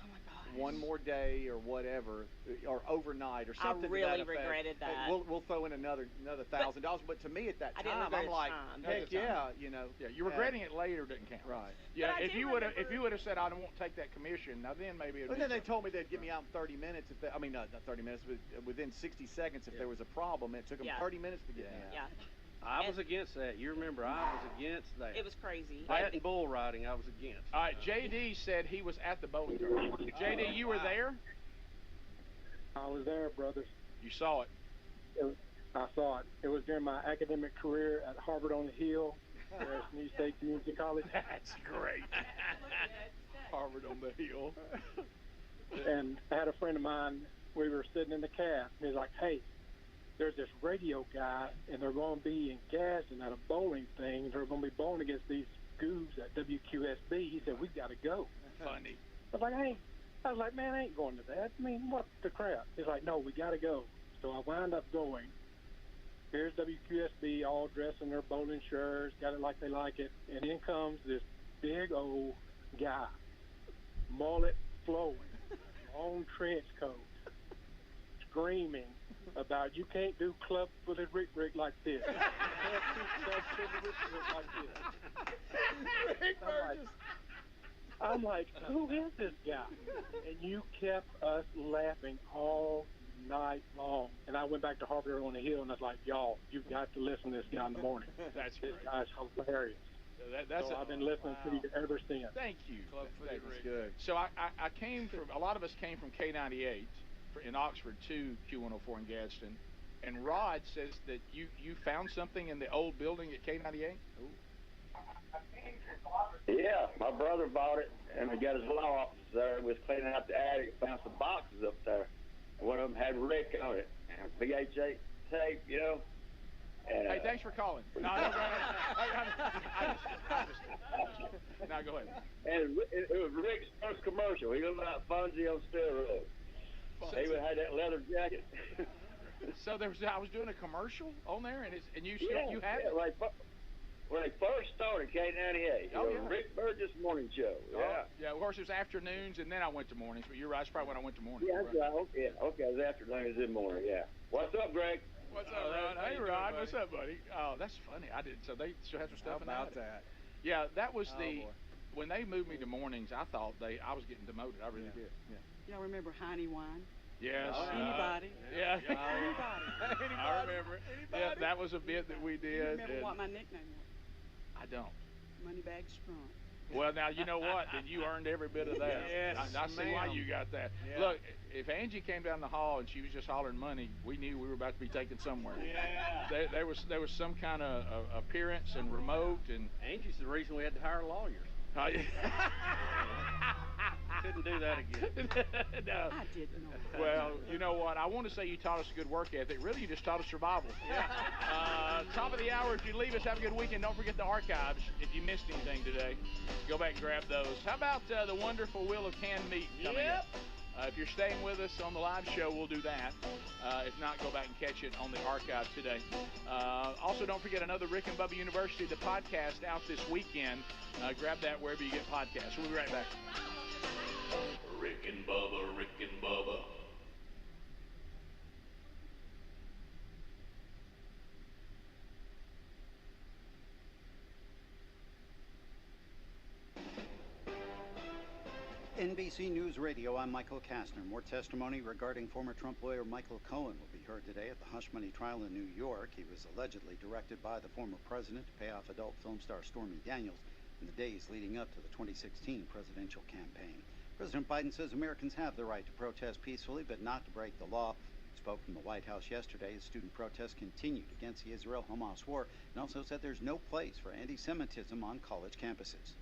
one more day or whatever, or overnight or something. I really to that effect, regretted that. We'll throw in another $1,000. But to me at that time, I'm like, heck yeah, you know. Yeah, you're regretting it later didn't count. Right. Yeah, if you would have said I won't take that commission, now then maybe. But then they told me they'd get me out in 30 minutes. Not 30 minutes, but within 60 seconds if there was a problem. It took them 30 minutes to get me out. Yeah. I was against that. You remember, I was against that. It was crazy. That and bull riding, I was against. All right, JD said he was at the bowling tournament. JD, you were there? I was there, brothers. You saw it? I saw it. It was during my academic career at Harvard on the Hill, there's New State Community College. That's great. Harvard on the Hill. And I had a friend of mine, we were sitting in the cab, and he's like, hey, there's this radio guy, and they're going to be in Gadsden at a bowling thing, and they're going to be bowling against these goobs at WQSB. He said, we've got to go. Funny. I was like, man, I ain't going to that. I mean, what the crap? He's like, no, we got to go. So I wound up going. Here's WQSB all dressed in their bowling shirts, got it like they like it, and in comes this big old guy, mullet flowing, long trench coat, screaming about you can't do club-footed Rick like this. You can't do club-footed Rick like this. I'm like, who is this guy? And you kept us laughing all night long. And I went back to Harvard on the Hill, and I was like, y'all, you've got to listen to this guy in the morning. This guy's hilarious. So I've been listening to you ever since. Thank you. That's good. So I came from, a lot of us came from K98 in Oxford to Q104 in Gadsden. And Rod says that you found something in the old building at K98? Yeah, my brother bought it, and he got his law office there. Was cleaning out the attic, found some boxes up there. One of them had Rick on it, and VHA tape, you know. And, hey, thanks for calling. No, go ahead. Now go ahead. And it was Rick's first commercial. He looked like Fonzie on steroids. He would have that leather jacket. So I was doing a commercial on there, and you have it. Like, when they first started K98, Rick Burgess morning show. Yeah, of course it was afternoons, and then I went to mornings. But you're right, that's probably when I went to mornings. Yeah, that's right. Okay, it was afternoons and morning. Yeah. What's up, Greg? What's up, Rod? Hey, Rod. What's up, buddy? Oh, that's funny. I didn't. So they still have some stuff about that. Yeah, that was when they moved me to mornings. I thought I was getting demoted. I really did. Yeah. Y'all remember Heine Wine? Yes. Anybody? Yeah. Anybody? I remember. Yeah, that was a bit that we did. You remember what my nickname was? I don't. Moneybag Strong. Well, now, you know what? Then you earned every bit of that. Yes, I see why you got that. Yeah. Look, if Angie came down the hall and she was just hollering money, we knew we were about to be taken somewhere. Yeah. There was some kind of appearance and remote. And Angie's the reason we had to hire lawyers. Couldn't do that again. No. I didn't know. Well, you know what? I want to say you taught us a good work ethic. Really, you just taught us survival. Yeah. Top of the hour. If you leave us, have a good weekend. Don't forget the archives. If you missed anything today, go back and grab those. How about the wonderful Wheel of Canned Meat coming up? If you're staying with us on the live show, we'll do that. If not, go back and catch it on the archive today. Also, don't forget another Rick and Bubba University, the podcast out this weekend. Grab that wherever you get podcasts. We'll be right back. Rick and Bubba, Rick and Bubba. NBC News Radio, I'm Michael Kastner. More testimony regarding former Trump lawyer Michael Cohen will be heard today at the hush money trial in New York. He was allegedly directed by the former president to pay off adult film star Stormy Daniels in the days leading up to the 2016 presidential campaign. President Biden says Americans have the right to protest peacefully, but not to break the law. He spoke from the White House yesterday as student protests continued against the Israel-Hamas war, and also said there's no place for anti-Semitism on college campuses.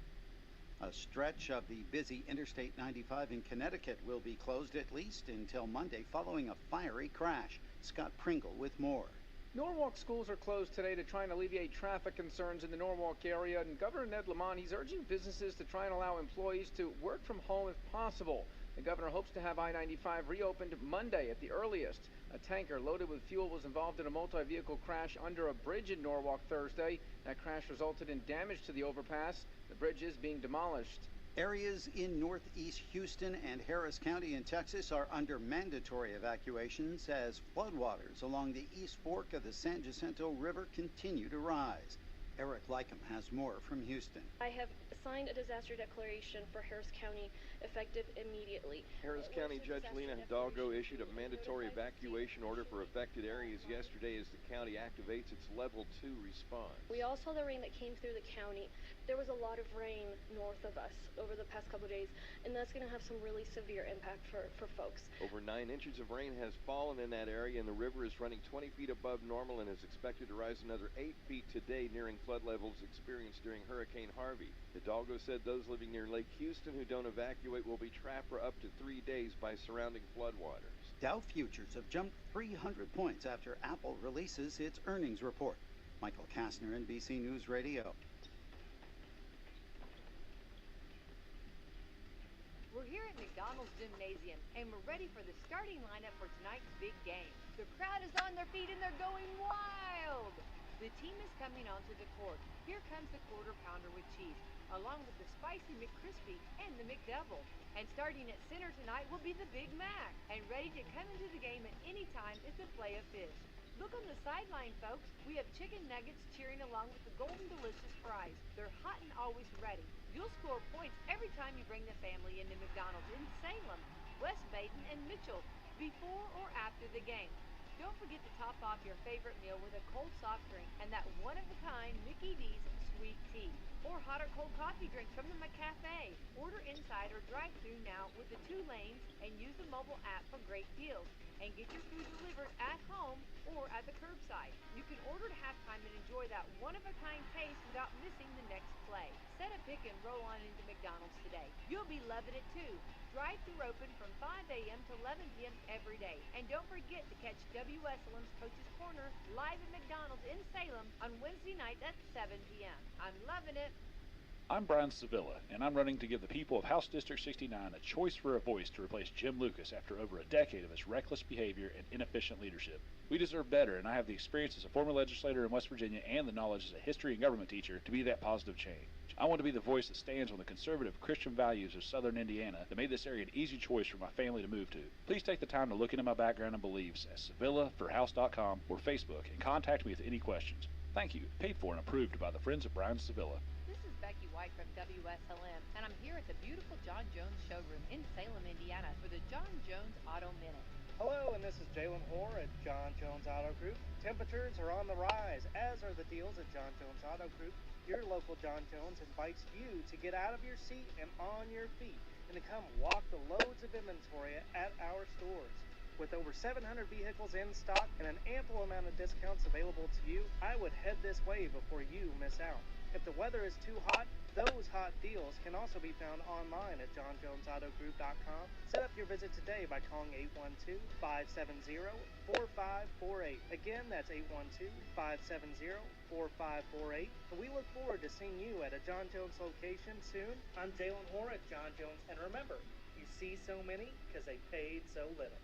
A stretch of the busy Interstate 95 in Connecticut will be closed at least until Monday following a fiery crash. Scott Pringle with more. Norwalk schools are closed today to try and alleviate traffic concerns in the Norwalk area, and Governor Ned Lamont, he's urging businesses to try and allow employees to work from home if possible. The governor hopes to have I-95 reopened Monday at the earliest. A tanker loaded with fuel was involved in a multi-vehicle crash under a bridge in Norwalk Thursday. That crash resulted in damage to the overpass. The bridge is being demolished. Areas in northeast Houston and Harris County in Texas are under mandatory evacuations as floodwaters along the East Fork of the San Jacinto River continue to rise. Eric Lycum has more from Houston. I have signed a disaster declaration for Harris County effective immediately. Harris County Judge Lena Hidalgo issued a mandatory evacuation order for affected areas yesterday as the county activates its level 2 response. We all saw the rain that came through the county. There was a lot of rain north of us over the past couple of days, and that's going to have some really severe impact for folks. Over 9 inches of rain has fallen in that area, and the river is running 20 feet above normal and is expected to rise another 8 feet today, nearing flood levels experienced during Hurricane Harvey. Hidalgo said those living near Lake Houston who don't evacuate will be trapped for up to 3 days by surrounding floodwaters. Dow futures have jumped 300 points after Apple releases its earnings report. Michael Kastner, NBC News Radio. We're here at McDonald's Gymnasium, and we're ready for the starting lineup for tonight's big game. The crowd is on their feet, and they're going wild. The team is coming onto the court. Here comes the quarter pounder with cheese, along with the spicy McCrispy and the McDouble. And starting at center tonight will be the Big Mac. And ready to come into the game at any time is the Filet of Fish. Look on the sideline, folks. We have chicken nuggets cheering along with the golden delicious fries. They're hot and always ready. You'll score points every time you bring the family into McDonald's in Salem, West Baden, and Mitchell before or after the game. Don't forget to top off your favorite meal with a cold soft drink and that one-of-a-kind Mickey D's sweet tea. Or hot or cold coffee drinks from the McCafe. Order inside or drive-thru now with the 2 lanes and use the mobile app for great deals. And get your food delivered at home or at the curbside. You can order at halftime and enjoy that one-of-a-kind taste without missing the next play. Set a pick and roll on into McDonald's today. You'll be loving it too. Drive-thru open from 5 a.m. to 11 p.m. every day. And don't forget to catch Wslm's Coach's Corner live at McDonald's in Salem on Wednesday night at 7 p.m. I'm loving it. I'm Brian Savilla, and I'm running to give the people of House District 69 a choice for a voice to replace Jim Lucas after over a decade of his reckless behavior and inefficient leadership. We deserve better, and I have the experience as a former legislator in West Virginia and the knowledge as a history and government teacher to be that positive change. I want to be the voice that stands on the conservative Christian values of Southern Indiana that made this area an easy choice for my family to move to. Please take the time to look into my background and beliefs at SavillaForHouse.com or Facebook and contact me with any questions. Thank you. Paid for and approved by the Friends of Brian Savilla. This is Becky White from Wslm, and I'm here at the beautiful John Jones showroom in Salem, Indiana for the John Jones Auto Minute. Hello, and this is Jalen Hoare at John Jones Auto Group. Temperatures are on the rise, as are the deals at John Jones Auto Group. Your local John Jones invites you to get out of your seat and on your feet and to come walk the loads of inventory at our stores. With over 700 vehicles in stock and an ample amount of discounts available to you, I would head this way before you miss out. If the weather is too hot, those hot deals can also be found online at johnjonesautogroup.com. Set up your visit today by calling 812-570-4548. Again, that's 812-570-4548. And we look forward to seeing you at a John Jones location soon. I'm Jalen Hoare at John Jones, and remember, you see so many because they paid so little.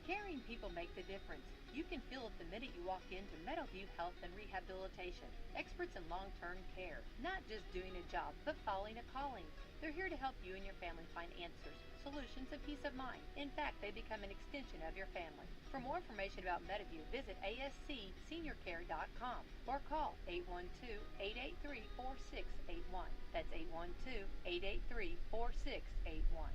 Caring people make the difference. You can feel it the minute you walk into Meadowview Health and Rehabilitation. Experts in long-term care. Not just doing a job, but following a calling. They're here to help you and your family find answers, solutions, and peace of mind. In fact, they become an extension of your family. For more information about Meadowview, visit ascseniorcare.com or call 812-883-4681. That's 812-883-4681.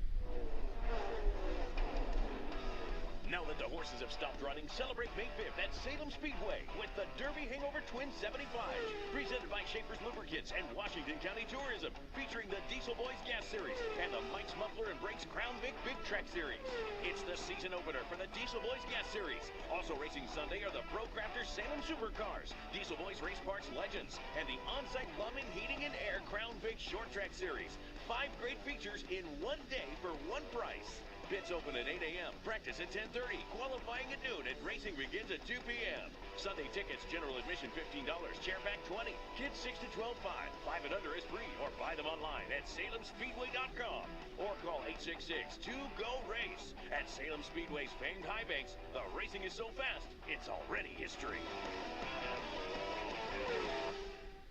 Now that the horses have stopped running, celebrate May 5th at Salem Speedway with the Derby Hangover Twin 75s, presented by Schaefer's Lubricants and Washington County Tourism, featuring the Diesel Boys Gas Series and the Mike's Muffler and Brakes Crown Vic Big Track Series. It's the season opener for the Diesel Boys Gas Series. Also racing Sunday are the Pro Crafter Salem Supercars, Diesel Boys Race Parts Legends, and the on-site plumbing, heating, and air Crown Vic Short Track Series. 5 great features in one day for one price. Pits open at 8 a.m., practice at 10:30, qualifying at noon, and racing begins at 2 p.m. Sunday tickets, general admission $15, chair back $20, kids 6 to 12 $5, 5 and under is free, or buy them online at salemspeedway.com, or call 866-2-GO-RACE. At Salem Speedway's famed high banks, the racing is so fast, it's already history.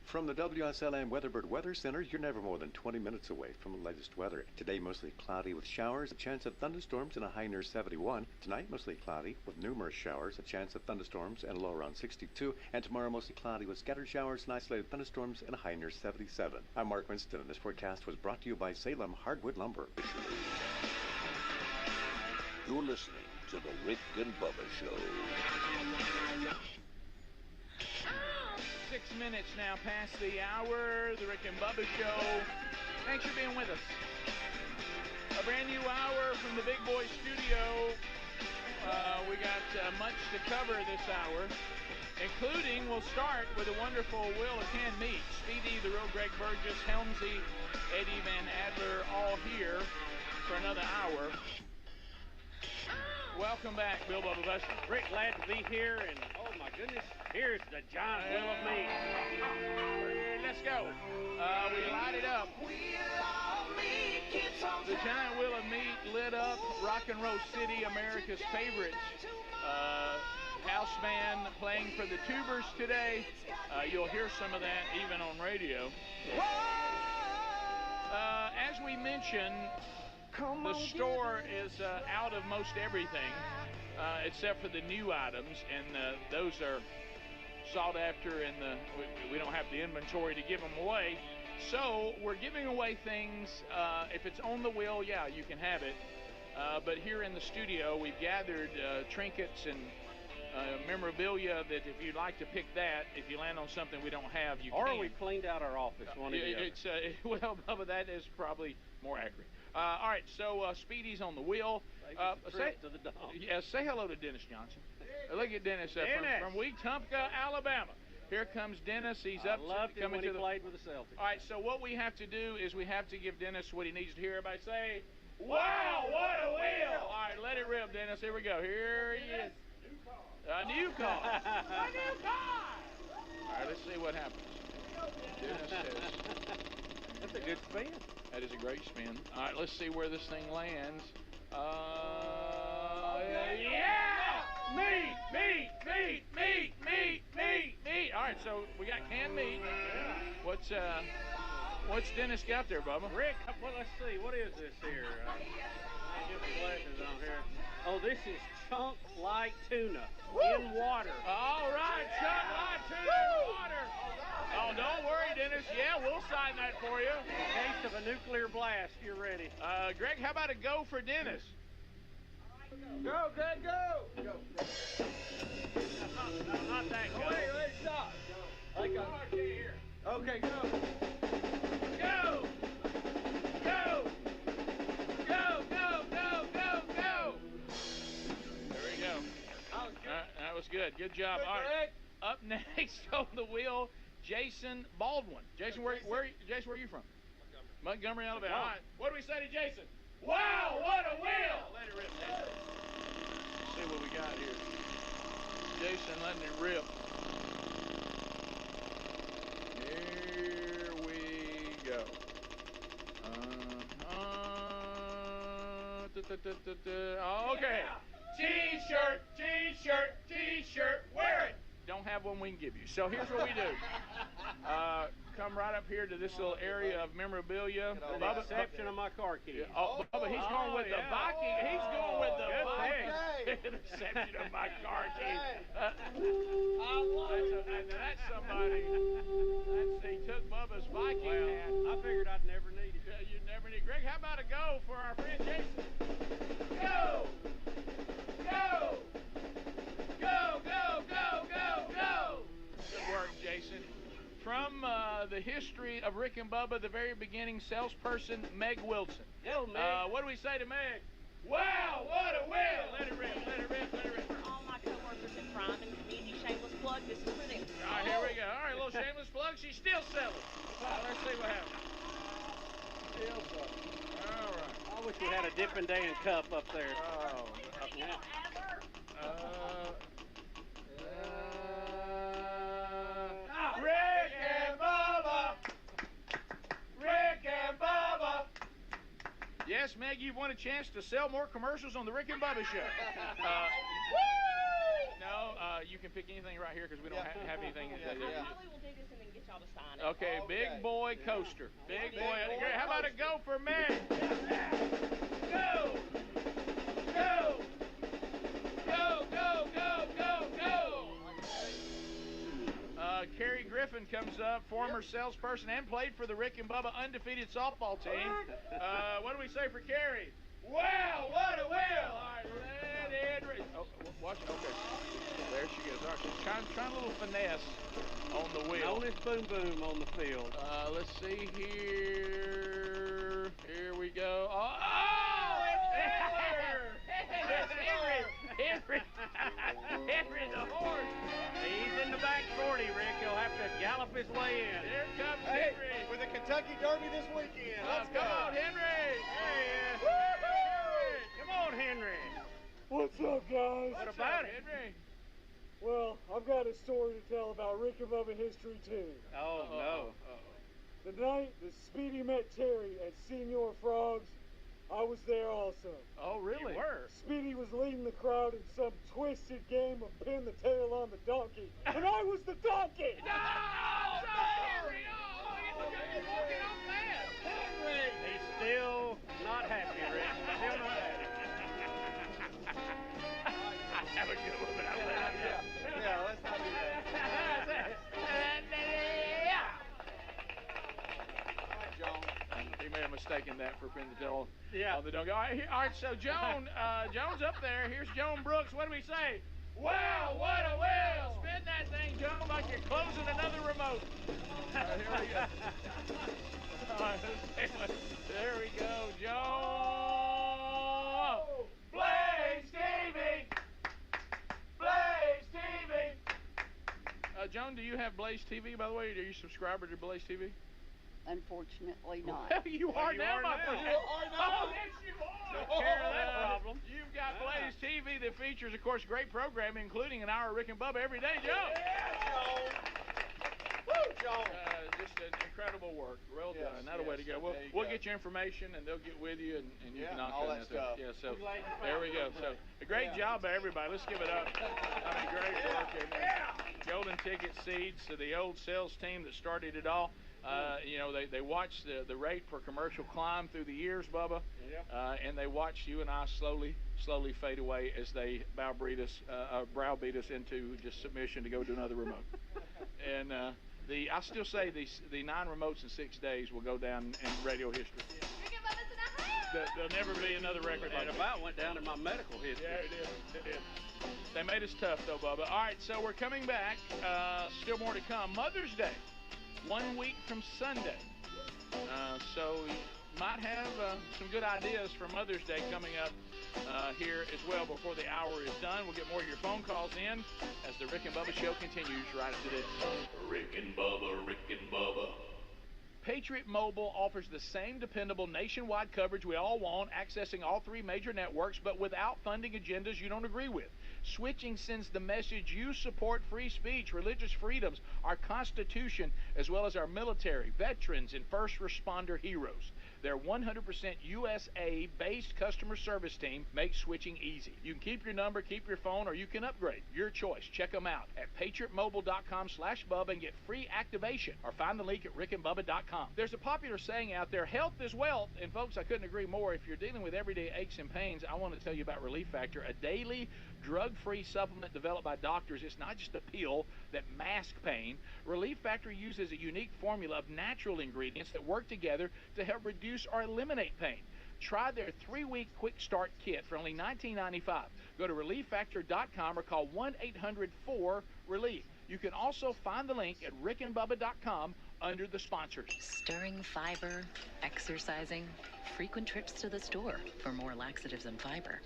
From the WSLM Weatherbird Weather Center, you're never more than 20 minutes away from the latest weather. Today, mostly cloudy with showers, a chance of thunderstorms, and a high near 71. Tonight, mostly cloudy with numerous showers, a chance of thunderstorms, and a low around 62. And tomorrow, mostly cloudy with scattered showers and isolated thunderstorms, and a high near 77. I'm Mark Winston, and this forecast was brought to you by Salem Hardwood Lumber. You're listening to the Rick and Bubba Show. 6 minutes now past the hour, the Rick and Bubba Show. Thanks for being with us. A brand new hour from the Big Boy Studio. We got much to cover this hour, including, we'll start with a wonderful Will of Canned Meat. Speedy, the real Greg Burgess, Helmsy, Eddie Van Adler, all here for another hour. Welcome back, Bill Bubba Buster. Rick, glad to be here, and oh my goodness, here's the giant wheel of meat. Let's go. We light it up. The giant wheel of meat lit up Rock and Roll City, America's favorite house band playing for the Tubers today. You'll hear some of that even on radio. As we mentioned, the store is out of most everything except for the new items, and those are sought after, and we don't have the inventory to give them away. So we're giving away things. If it's on the wheel, yeah, you can have it. But here in the studio, we've gathered trinkets and memorabilia that if you'd like to pick that, if you land on something we don't have, you can. Or we cleaned out our office, one or the other. Well, Bubba, that is probably more accurate. All right, so Speedy's on the wheel. Say hello to Dennis Johnson. Look at Dennis, from Wetumpka, Alabama. Here comes Dennis. He's up. Loved him when he played with the Celtics. All right, so what we have to do is we have to give Dennis what he needs to hear. Everybody say, "Wow, what a wheel!" All right, let it rip, Dennis. Here we go. Here he is. A new car. A new car. All right, let's see what happens. Dennis says. That's a good spin. That is a great spin. All right, let's see where this thing lands. Yeah! Meat! All right, so we got canned meat. What's Dennis got there, Bubba? Rick, well, let's see. What is this here? Get the glasses on here. Oh, this is chunk light tuna in water. All right, chunk light tuna in water. Oh, don't worry, Dennis. Yeah, we'll sign that for you. In case of a nuclear blast, you're ready. Greg, how about a go for Dennis? Go, Greg, go! Go. Not that go. Wait, stop. I can't hear. Okay, go. Go! Go! Go, go, go, go, go! There we go. That was good. Good job. All right. Up next on the wheel, Jason Baldwin. Jason, where are you from? Montgomery, Alabama. All right. What do we say to Jason? Wow, what a wheel! Let it rip, Jason. Let's see what we got here. Jason letting it rip. Here we go. Okay. T-shirt, T-shirt, T-shirt. Wear it. Don't have one we can give you. So here's what we do. Come right up here to this little area of memorabilia. With the exception of my car keys. Bubba, he's going with the Viking. He's going with the Viking. The exception of my car keys. That's somebody. He took Bubba's Viking hat. I figured I'd never need it. You'd never need it. Greg, how about a go for our friend Jason? Go! Go! the history of Rick and Bubba, the very beginning, salesperson Meg Wilson. Hello, Meg. What do we say to Meg? Wow, what a will! Let it rip, let it rip, let it rip. For all my coworkers in crime and community, shameless plug, this is for them. All right, here we go. All right, a little shameless plug. She's still selling. Let's see what happens. Still selling. All right. I wish we had a Dippin' Dan cup up there. Oh, Rick and Bubba! Rick and Bubba! Yes, Meg, you've won a chance to sell more commercials on the Rick and Bubba Show. No, you can pick anything right here because we don't have anything. I probably will do this and then get y'all to sign it. Okay, big boy coaster. Big boy. How about a go for Meg? Go! Go! Go, go, go, go, go! Kerry Griffin comes up, former salesperson and played for the Rick and Bubba undefeated softball team. What do we say for Kerry? Wow, what a will! All right, let it rip. Oh, watch it. Okay. There she goes. All right, she's trying a little finesse on the wheel. Known as Boom Boom on the field. Let's see here. Here we go. Oh, it's Henry! Henry! Henry the horse! He's in the back 40, Rick. He'll have to gallop his way in. Here comes Henry! With the Kentucky Derby this weekend. Let's go! Come on, Henry! There he is. Henry! Come on, Henry. What's up, guys? What about it? Henry? Well, I've got a story to tell about Rick and Bubba history, too. Oh, no. The night that Speedy met Terry at Senior Frogs, I was there also. Oh, really? You were? Speedy was leading the crowd in some twisted game of pin the tail on the donkey, and I was the donkey! No! Henry! Oh, look at you walking off fast! Henry! He's still not happy, Rick. Still not happy. I have a good one, but I'll let him go. Yeah, let's not do that. He made a mistake in that for pinning the tail Yeah. on the donkey. All right, so Joan, Joan's up there. Here's Joan Brooks. What do we say? Wow, what a will! Spin that thing, Joan, like you're closing another remote. Here we go. There we go, Joan. Blaze TV! Blaze TV! Joan, do you have Blaze TV, by the way? Are you a subscriber to Blaze TV? Unfortunately not. Well, you are now, my friend. You are now. Oh, yes, you are. Take care of that problem. You've got Blaze TV that features, of course, great programming, including an hour of Rick and Bubba every day, Joe. Yeah, Joe. Woo, Joe. Just an incredible work. Well Yes, done. That'll way to go. there you We'll go. get your information, and they'll get with you, and you Yeah, can knock all on that stuff. Yeah, so We're glad you there found we go. it. So a great job by everybody. Let's give it up. I mean, great work. And, Golden Ticket Seeds to the old sales team that started it all. You know, they watched the rate per commercial climb through the years, Bubba, and they watched you and I slowly fade away as they browbeat us into just submission to go to another remote. And I still say the 9 remotes in 6 days will go down in radio history. There'll never be another record like It that. about went down in my medical history. Yeah, it did. It did. They made us tough, though, Bubba. All right, so we're coming back. Still more to come. Mother's Day, 1 week from Sunday. So we might have some good ideas for Mother's Day coming up here as well before the hour is done. We'll get more of your phone calls in as the Rick and Bubba Show continues right after this. Rick and Bubba, Rick and Bubba. Patriot Mobile offers the same dependable nationwide coverage we all want, accessing all 3 major networks, but without funding agendas you don't agree with. Switching sends the message you support free speech, religious freedoms, our Constitution, as well as our military, veterans, and first responder heroes. Their 100% USA-based customer service team makes switching easy. You can keep your number, keep your phone, or you can upgrade. Your choice. Check them out at patriotmobile.com/Bubba and get free activation, or find the link at rickandbubba.com. There's a popular saying out there, health is wealth, and folks, I couldn't agree more. If you're dealing with everyday aches and pains, I want to tell you about Relief Factor, a daily drug-free supplement developed by doctors. It's not just a pill that masks pain. Relief Factor uses a unique formula of natural ingredients that work together to help reduce or eliminate pain. Try their 3-week quick start kit for only $19.95. Go to relieffactor.com or call 1-800-4-RELIEF. You can also find the link at rickandbubba.com under the sponsors. Stirring fiber, exercising, frequent trips to the store for more laxatives and fiber.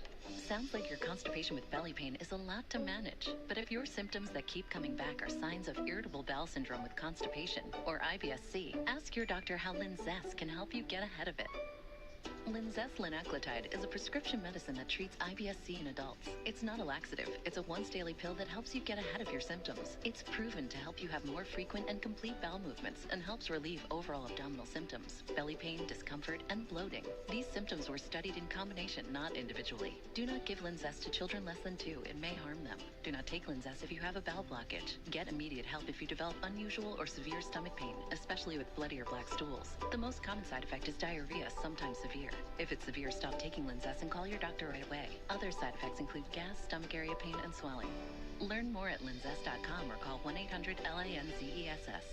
Sounds like your constipation with belly pain is a lot to manage. But if your symptoms that keep coming back are signs of irritable bowel syndrome with constipation or IBS-C, ask your doctor how Linzess can help you get ahead of it. Linzess linaclotide is a prescription medicine that treats IBS-C in adults. It's not a laxative. It's a once-daily pill that helps you get ahead of your symptoms. It's proven to help you have more frequent and complete bowel movements and helps relieve overall abdominal symptoms, belly pain, discomfort, and bloating. These symptoms were studied in combination, not individually. Do not give Linzess to children less than 2. It may harm them. Do not take Linzess if you have a bowel blockage. Get immediate help if you develop unusual or severe stomach pain, especially with bloody or black stools. The most common side effect is diarrhea, sometimes severe. If it's severe, stop taking Linzess and call your doctor right away. Other side effects include gas, stomach area pain, and swelling. Learn more at linzess.com or call 1-800-LINZESS.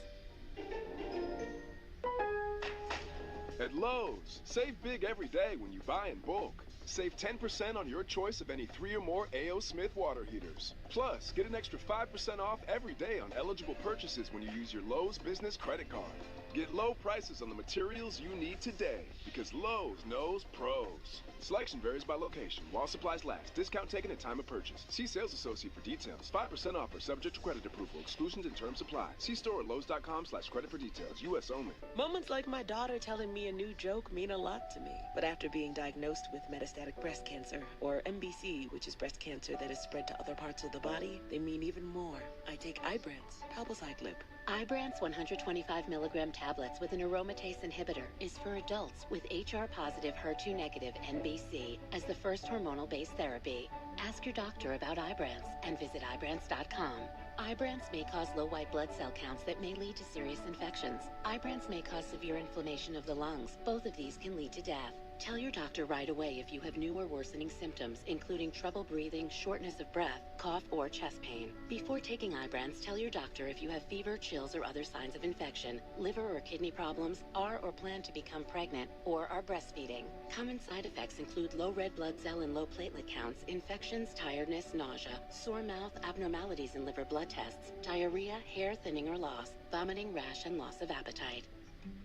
At Lowe's, save big every day when you buy in bulk. Save 10% on your choice of any 3 or more A.O. Smith water heaters. Plus, get an extra 5% off every day on eligible purchases when you use your Lowe's business credit card. Get low prices on the materials you need today, because Lowe's knows pros. Selection varies by location. While supplies last. Discount taken at time of purchase. See sales associate for details. 5% offer subject to credit approval. Exclusions and terms apply. See store at lowes.com/credit for details. U.S. only. Moments like my daughter telling me a new joke mean a lot to me. But after being diagnosed with metastatic breast cancer, or MBC, which is breast cancer that is spread to other parts of the body, they mean even more. I take Ibrance, palbociclib. Ibrance 125 milligram tablets with an aromatase inhibitor is for adults with HR-positive, HER2-negative MBC as the first hormonal-based therapy. Ask your doctor about Ibrance and visit Ibrance.com. Ibrance may cause low white blood cell counts that may lead to serious infections. Ibrance may cause severe inflammation of the lungs. Both of these can lead to death. Tell your doctor right away if you have new or worsening symptoms, including trouble breathing, shortness of breath, cough, or chest pain. Before taking Ibrance, tell your doctor if you have fever, chills, or other signs of infection, liver or kidney problems, are or plan to become pregnant, or are breastfeeding. Common side effects include low red blood cell and low platelet counts, infections, tiredness, nausea, sore mouth, abnormalities in liver blood tests, diarrhea, hair thinning or loss, vomiting, rash, and loss of appetite.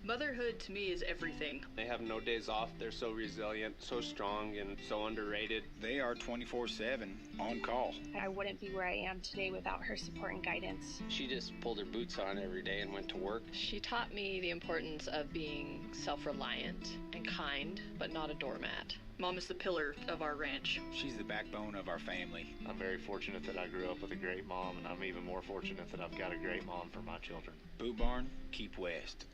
Motherhood to me is everything. They have no days off. They're so resilient, so strong, and so underrated. They are 24/7 on call. I wouldn't be where I am today without her support and guidance. She just pulled her boots on every day and went to work. She taught me the importance of being self-reliant and kind, but not a doormat. Mom is the pillar of our ranch. She's the backbone of our family. I'm very fortunate that I grew up with a great mom, and I'm even more fortunate that I've got a great mom for my children. Boot Barn, keep west.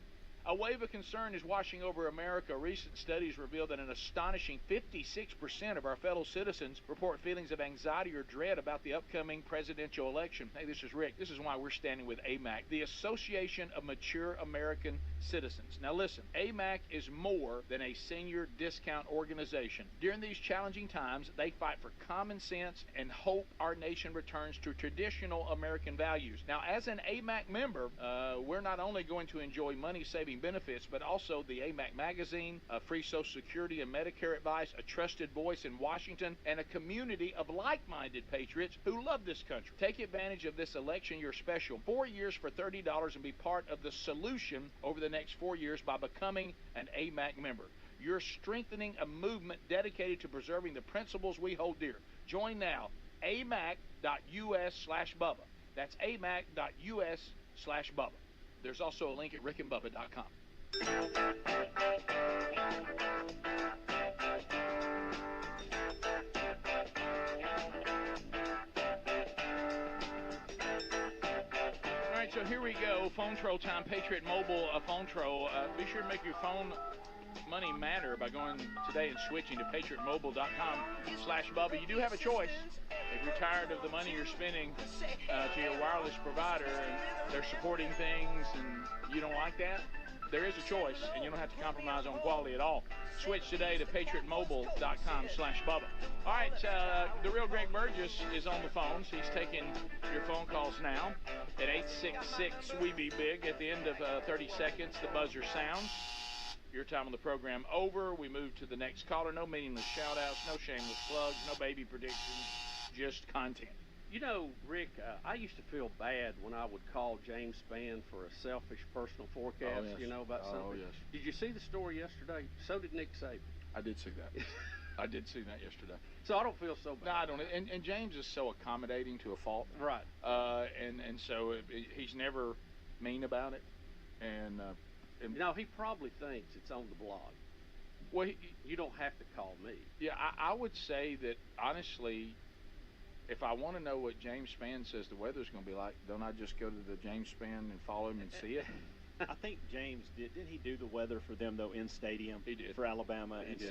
A wave of concern is washing over America. Recent studies reveal that an astonishing 56% of our fellow citizens report feelings of anxiety or dread about the upcoming presidential election. Hey, this is Rick. This is why we're standing with AMAC, the Association of Mature American Citizens. Now listen, AMAC is more than a senior discount organization. During these challenging times, they fight for common sense and hope our nation returns to traditional American values. Now, as an AMAC member, we're not only going to enjoy money-saving benefits, but also the AMAC magazine, free Social Security and Medicare advice, a trusted voice in Washington, and a community of like-minded patriots who love this country. Take advantage of this election year special. 4 years for $30 and be part of the solution over the next 4 years by becoming an AMAC member. You're strengthening a movement dedicated to preserving the principles we hold dear. Join now, amac.us/Bubba. That's amac.us/Bubba. There's also a link at rickandbubba.com. All right, so here we go. Phone troll time. Patriot Mobile phone troll. Be sure to make your phone money matter by going today and switching to patriotmobile.com/Bubba. You do have a choice. If you're tired of the money you're spending to your wireless provider and they're supporting things and you don't like that, there is a choice, and you don't have to compromise on quality at all. Switch today to patriotmobile.com/Bubba. All right, the real Greg Burgess is on the phones. He's taking your phone calls now at 866-WE-BE-BIG. At the end of 30 seconds, the buzzer sounds. Your time on the program over. We move to the next caller. No meaningless shout-outs, no shameless plugs, no baby predictions, just content. You know, Rick, I used to feel bad when I would call James Spann for a selfish personal forecast, yes. you know, about something. Oh, yes. Did you see the story yesterday? So did Nick Saban. I did see that. I did see that yesterday. So I don't feel so bad. No, I don't. And James is so accommodating to a fault. Right. And so he's never mean about it. And no, he probably thinks it's on the blog. Well, you don't have to call me. Yeah, I would say that, honestly, if I want to know what James Spann says the weather's going to be like, don't I just go to the James Spann and follow him and see it? I think James didn't he do the weather for them though in stadium? He did for Alabama, he and did.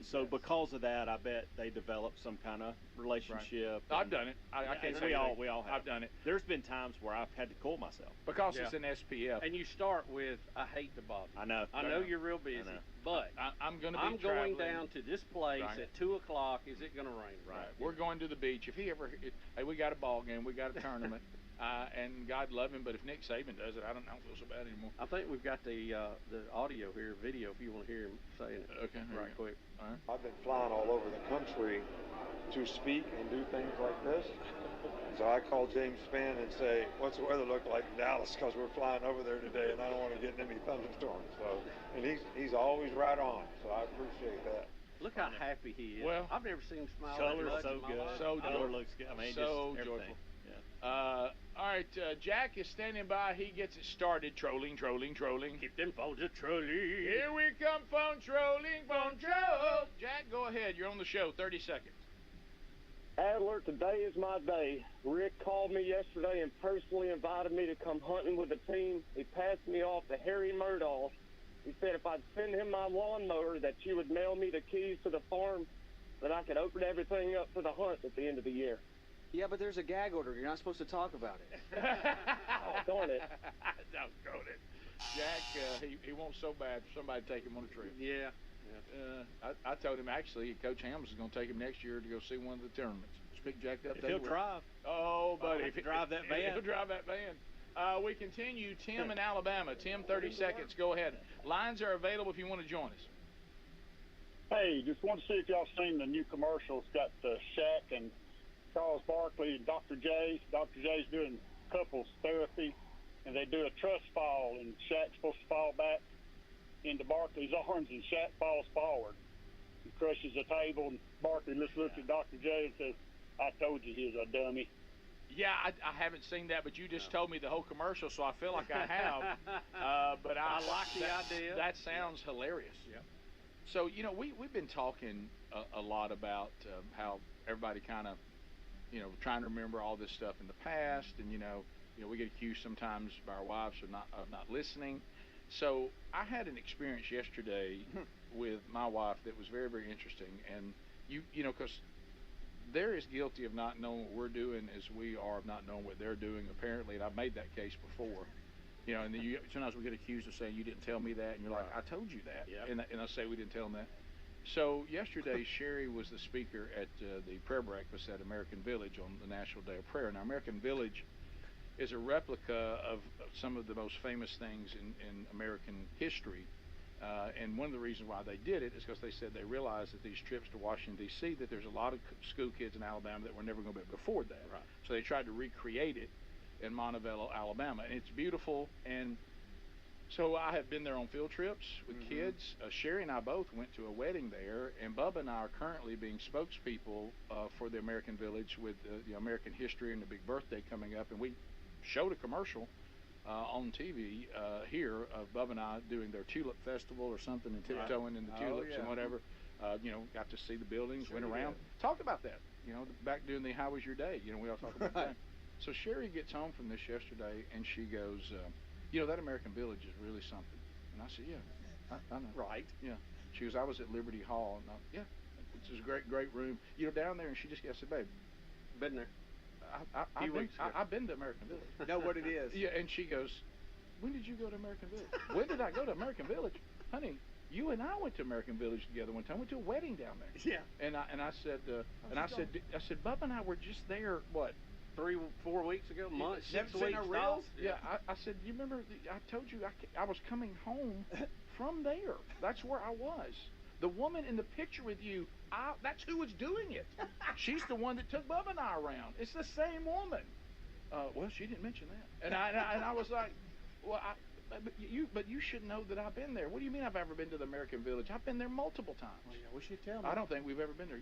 so because of that, I bet they developed some kind of relationship. Right. I've done it. I can't say we all have. I've done it. There's been times where I've had to cool myself because it's an SPF. And you start with, I hate to bother. I know. I know you're real busy, but I'm going to be I'm going traveling down to this place at 2 o'clock. Is it going to rain? Right. We're going to the beach. If he ever, hey, we got a ball game. We got a tournament. And God love him, but if Nick Saban does it, I don't feel so bad anymore. I think we've got the audio here, video, if you want to hear him saying it. Okay. Right quick. All right. I've been flying all over the country to speak and do things like this. So I call James Spann and say, what's the weather look like in Dallas? Because we're flying over there today, and I don't want to get in any thunderstorms. So, and he's always right on. So I appreciate that. Look how happy he is. Well, I've never seen him smile. Color's so good. So Color looks good. I mean, so just joyful. Yeah. All right, Jack is standing by. He gets it started. Trolling. Keep them phones a trolling. Here we come, phone trolling, phone troll. Jack, go ahead. You're on the show. 30 seconds. Adler, today is my day. Rick called me yesterday and personally invited me to come hunting with the team. He passed me off to Harry Murdahl. He said if I'd send him my lawnmower that you would mail me the keys to the farm, that I could open everything up for the hunt at the end of the year. Yeah, but there's a gag order. You're not supposed to talk about it. Oh, darn it. Doggone it. Jack, he wants so bad for somebody to take him on a trip. Yeah. I told him, actually, Coach Hams is going to take him next year to go see one of the tournaments. Speak Jack up. If he'll drive. Oh, buddy. If he drive that van. He'll drive that van. We continue. Tim in Alabama. Tim, 30 seconds. Go ahead. Lines are available if you want to join us. Hey, just want to see if y'all seen the new commercials. Got Shaq and Charles Barkley and Dr. J. Dr. J's doing couples therapy, and they do a trust fall, and Shaq's supposed to fall back into Barkley's arms, and Shaq falls forward and crushes the table, and Barkley just looks at Dr. J and says, I told you he was a dummy. Yeah, I haven't seen that, but you just told me the whole commercial, so I feel like I have. But I like the idea. That sounds hilarious. Yep. So, you know, we've been talking a lot about how everybody kind of, you know, trying to remember all this stuff in the past, and you know, we get accused sometimes by our wives of not listening. So I had an experience yesterday with my wife that was very, very interesting, and you know, because they're as guilty of not knowing what we're doing as we are of not knowing what they're doing, apparently, and I've made that case before. You know, and then sometimes we get accused of saying, you didn't tell me that, and you're like, I told you that. Yep. And I say we didn't tell them that. So yesterday, Sherry was the speaker at the prayer breakfast at American Village on the National Day of Prayer. Now, American Village is a replica of some of the most famous things in American history. And one of the reasons why they did it is because they said they realized that these trips to Washington, D.C., that there's a lot of school kids in Alabama that were never going to be able to afford that. Right. So they tried to recreate it in Montevallo, Alabama. And it's beautiful. And so I have been there on field trips with kids. Sherry and I both went to a wedding there, and Bubba and I are currently being spokespeople for the American Village with the American history and the big birthday coming up. And we showed a commercial on TV here of Bubba and I doing their tulip festival or something, and tiptoeing in the tulips and whatever. You know, got to see the buildings, went around, talked about that. You know, back doing the How Was Your Day? You know, we all talk about that. So Sherry gets home from this yesterday, and she goes, you know, that American Village is really something. And I said, yeah, I know. Right. Yeah. She goes, I was at Liberty Hall, and yeah, it's a great room. You know, down there, and she just, I said, babe, been there. I've been to American Village. Know what it is. Yeah, and she goes, when did you go to American Village? When did I go to American Village? Honey, you and I went to American Village together one time. We went to a wedding down there. Yeah. And I said, Bubba and I were just there, what? 3-4 weeks ago, months, 6 Never weeks. seen no reels? Yeah, I said, you remember, I told you I was coming home from there. That's where I was. The woman in the picture with you, that's who was doing it. She's the one that took Bubba and I around. It's the same woman. Well, she didn't mention that. And I was like, well, but you should know that I've been there. What do you mean I've ever been to the American Village? I've been there multiple times. Well, yeah, we should tell me. I don't think we've ever been there.